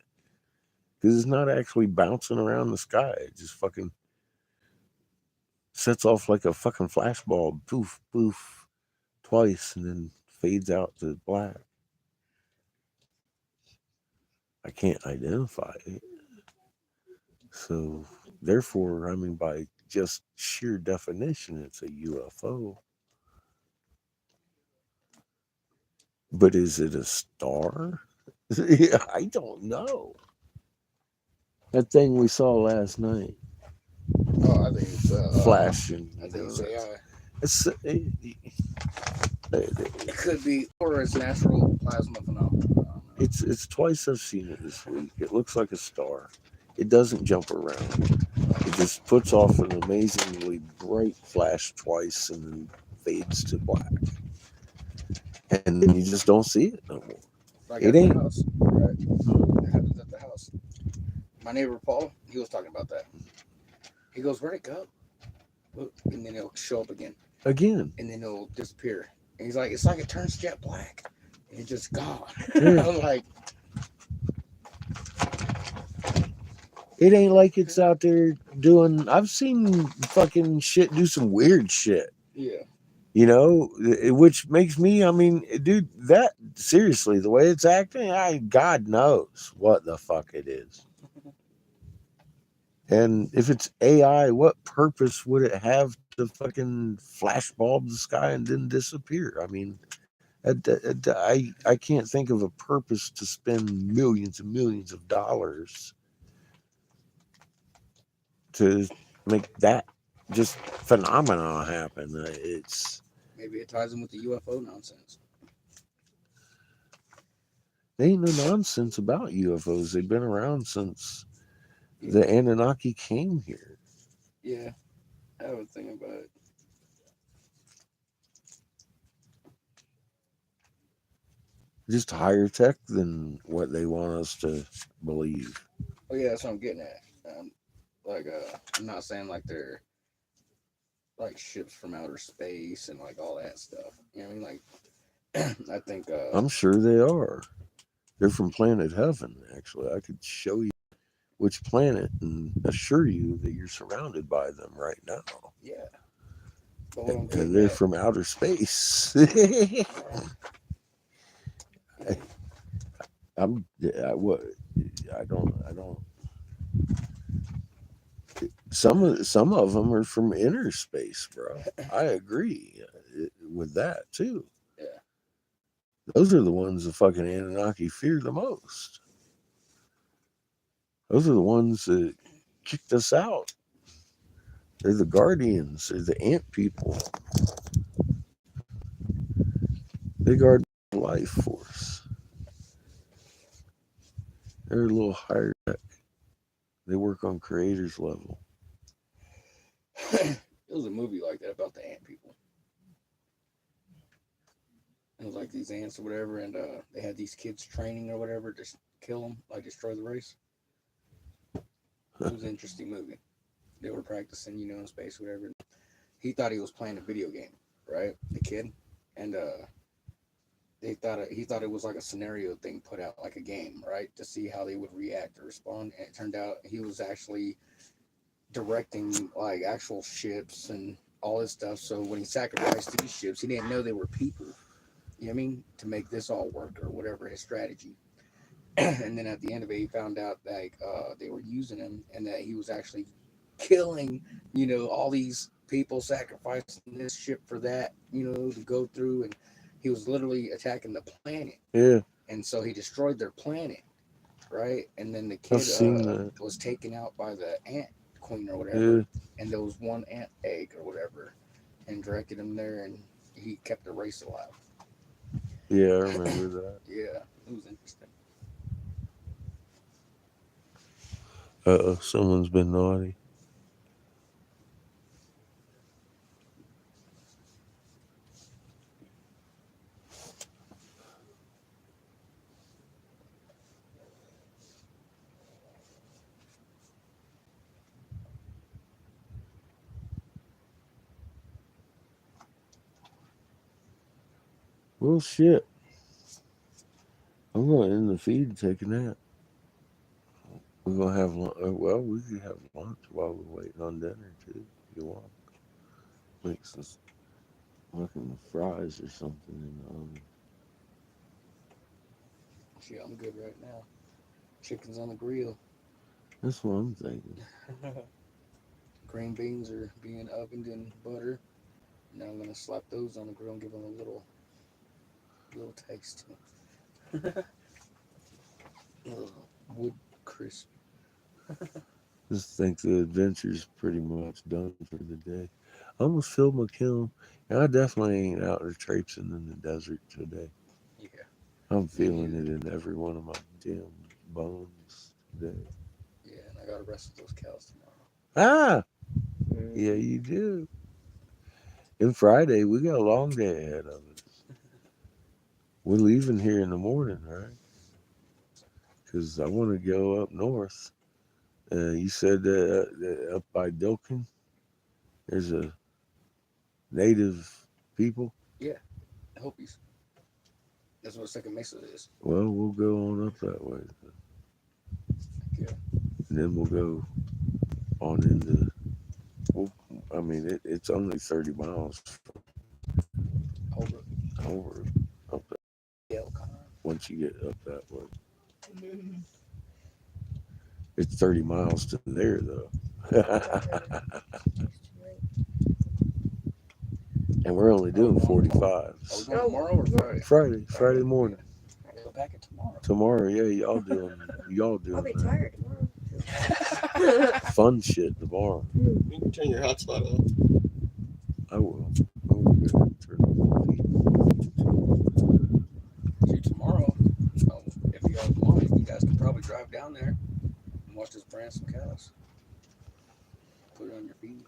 Because it's not actually bouncing around the sky. It just fucking sets off like a fucking flashbulb. Poof, poof, twice, and then fades out to black. I can't identify it. So, therefore, I mean, by just sheer definition, it's a UFO. But is it a star? Yeah, I don't know. That thing we saw last night. Oh, I think it's flashing. I think it's AI. It could be, or it's natural plasma phenomenon. It's twice I've seen it this week. It looks like a star. It doesn't jump around. It just puts off an amazingly bright flash twice and then fades to black. And then you just don't see it no more. Like it ain't. ain't. House, right? It happens at the house. My neighbor Paul, he was talking about that. He goes, "Where'd it go?" And then it'll show up again. Again. And then it'll disappear. And he's like, "It's like it turns jet black. And it's just gone." Yeah. I'm like, it ain't like it's out there doing. I've seen fucking shit do some weird shit. yeah. You know, which makes me, I mean, dude, that seriously, the way it's acting, God knows what the fuck it is. And if it's AI, what purpose would it have to fucking flash bulb the sky and then disappear? I mean, I can't think of a purpose to spend millions and millions of dollars to make that just phenomenon happen. It's Maybe it ties in with the UFO nonsense. there ain't no nonsense about UFOs. They've been around since Yeah, the Anunnaki came here. yeah. I was thinking about it. Just higher tech than what they want us to believe. Oh yeah, that's what I'm getting at. Like, I'm not saying like they're like ships from outer space and like all that stuff. You know what I mean? Like, I think, I'm sure they are. They're from planet heaven, actually. I could show you which planet and assure you that you're surrounded by them right now. yeah. But what I'm getting They're at, from outer space. What I don't. Some of them are from inner space, bro. I agree with that too. yeah, Those are the ones the fucking Anunnaki fear the most. Those are the ones that kicked us out. They're the guardians. They're the ant people. They guard the life force. They're a little higher tech. They work on creators level. it was a movie like that about the ant people. It was like these ants or whatever, and they had these kids training or whatever to kill them, like destroy the race. It was an interesting movie. They were practicing, in space, or whatever. He thought he was playing a video game, right? The kid, and he thought it was like a scenario thing put out, like a game, right, to see how they would react or respond. And it turned out he was actually directing like actual ships and all this stuff. So when he sacrificed these ships, he didn't know they were people. You know what I mean? To make this all work or whatever his strategy. And then at the end of it, he found out that they were using him and that he was actually killing, all these people, sacrificing this ship for that, to go through. And he was literally attacking the planet. Yeah, And so he destroyed their planet, right? And then the I've kid seen that. was taken out by the ant queen or Yeah, whatever. And there was one ant egg or whatever, and directed him there, and he kept the race alive. yeah, I remember that. Yeah, it was interesting. Someone's been naughty. Well, shit. I'm going to end the feed and take a nap. We're going to have lunch. Well, we could have lunch while we're waiting on dinner, too, if you want. Make some fucking fries or something in the oven. Shit, I'm good right now. Chicken's on the grill. That's what I'm thinking. Green beans are being ovened in butter. Now I'm gonna slap those on the grill and give them a little taste. Wood crisp. Just think the adventure's pretty much done for the day. I almost filled my kiln, and I definitely ain't out there traipsing in the desert today. Yeah, I'm me feeling neither. it in every one of my damn bones today. Yeah, and I gotta wrestle those cows tomorrow. Ah, yeah, you do. And Friday, we got a long day ahead of us. We're leaving here in the morning, right? Because I want to go up north. You said that up by Dilkin, there's a native people. Yeah, Hopies. That's what Second Mesa is. Well, we'll go on up that way. Yeah. And then we'll go on into, well, I mean, it's only 30 miles from over up that, once you get up that way. It's 30 miles to there though. And we're only doing 45. Are we going tomorrow or Friday? Friday morning. Go back at tomorrow. Tomorrow, yeah, y'all doing I'll be tired tomorrow. fun shit tomorrow. You can turn your hotspot on. I will. Turn off the heat. See, tomorrow, if you guys want, you guys can probably drive down there and watch us brand some cows. Put it on your feed.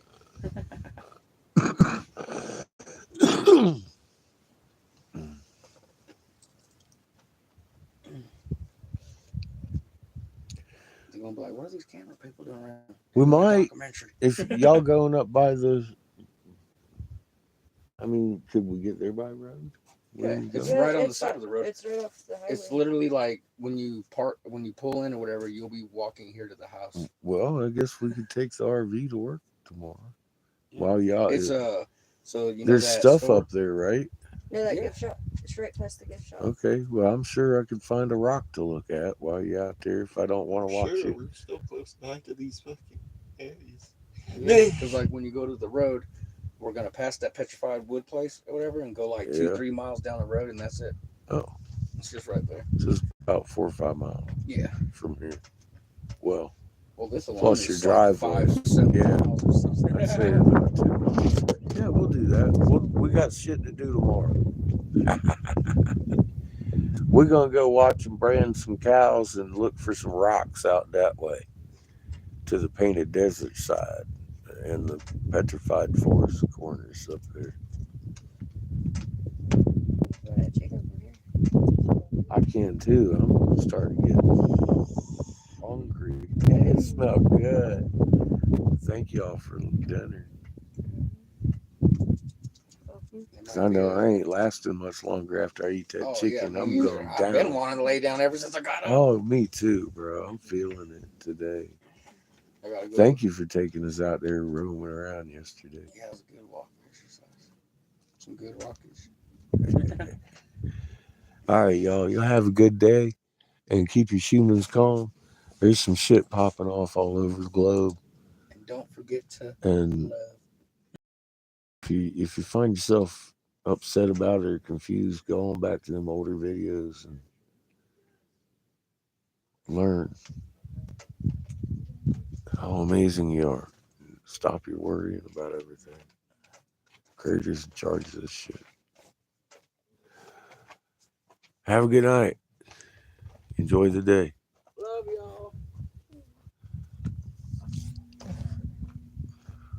They're gonna be like, what are these camera people doing around? We might, Documentary. if y'all going up by the. I mean, could we get there by road? Yeah, it's Yeah, right on the it's side of the road. It's right off the highway. It's literally like when you pull in or whatever, you'll be walking here to the house. Well, I guess we could take the RV to work tomorrow. While y'all, It's so you know there's that stuff store? up there, right? Near that Yeah. gift shop. It's right past the gift shop. Okay, well, I'm sure I could find a rock to look at while you're out there if I don't want to watch Sure, it. we're still close by to these fucking areas. Because like when you go to the road, we're gonna pass that petrified wood place or whatever and go like Yeah. 2-3 miles down the road and that's it. Oh, It's just right there. so it's about 4 or 5 miles Yeah. from here. Well, This alone plus is your like driveway. 5-7 Yeah. miles or something. I'd say about 2 miles. Yeah, we'll do that. We got shit to do tomorrow. We're going to go watch and brand some cows and look for some rocks out that way to the Painted Desert side and the Petrified Forest corners up there. You want that chicken from here? I can too. I'm starting to get hungry. It smells good. Thank y'all for dinner. I know I ain't lasting much longer after I eat that chicken. I'm going down. I've been wanting to lay down ever since I got up. Oh, me too, bro. I'm feeling it today. I gotta go. Thank you for taking us out there roaming around yesterday. Yeah, it was a good walk exercise. Some good rockage. All right, y'all. Y'all have a good day and keep your humans calm. There's some shit popping off all over the globe. And don't forget to And love. if you find yourself upset about it or confused, go on back to them older videos and learn how amazing you are. Stop your worrying about everything. Creator's in charge of this shit. Have a good night. Enjoy the day.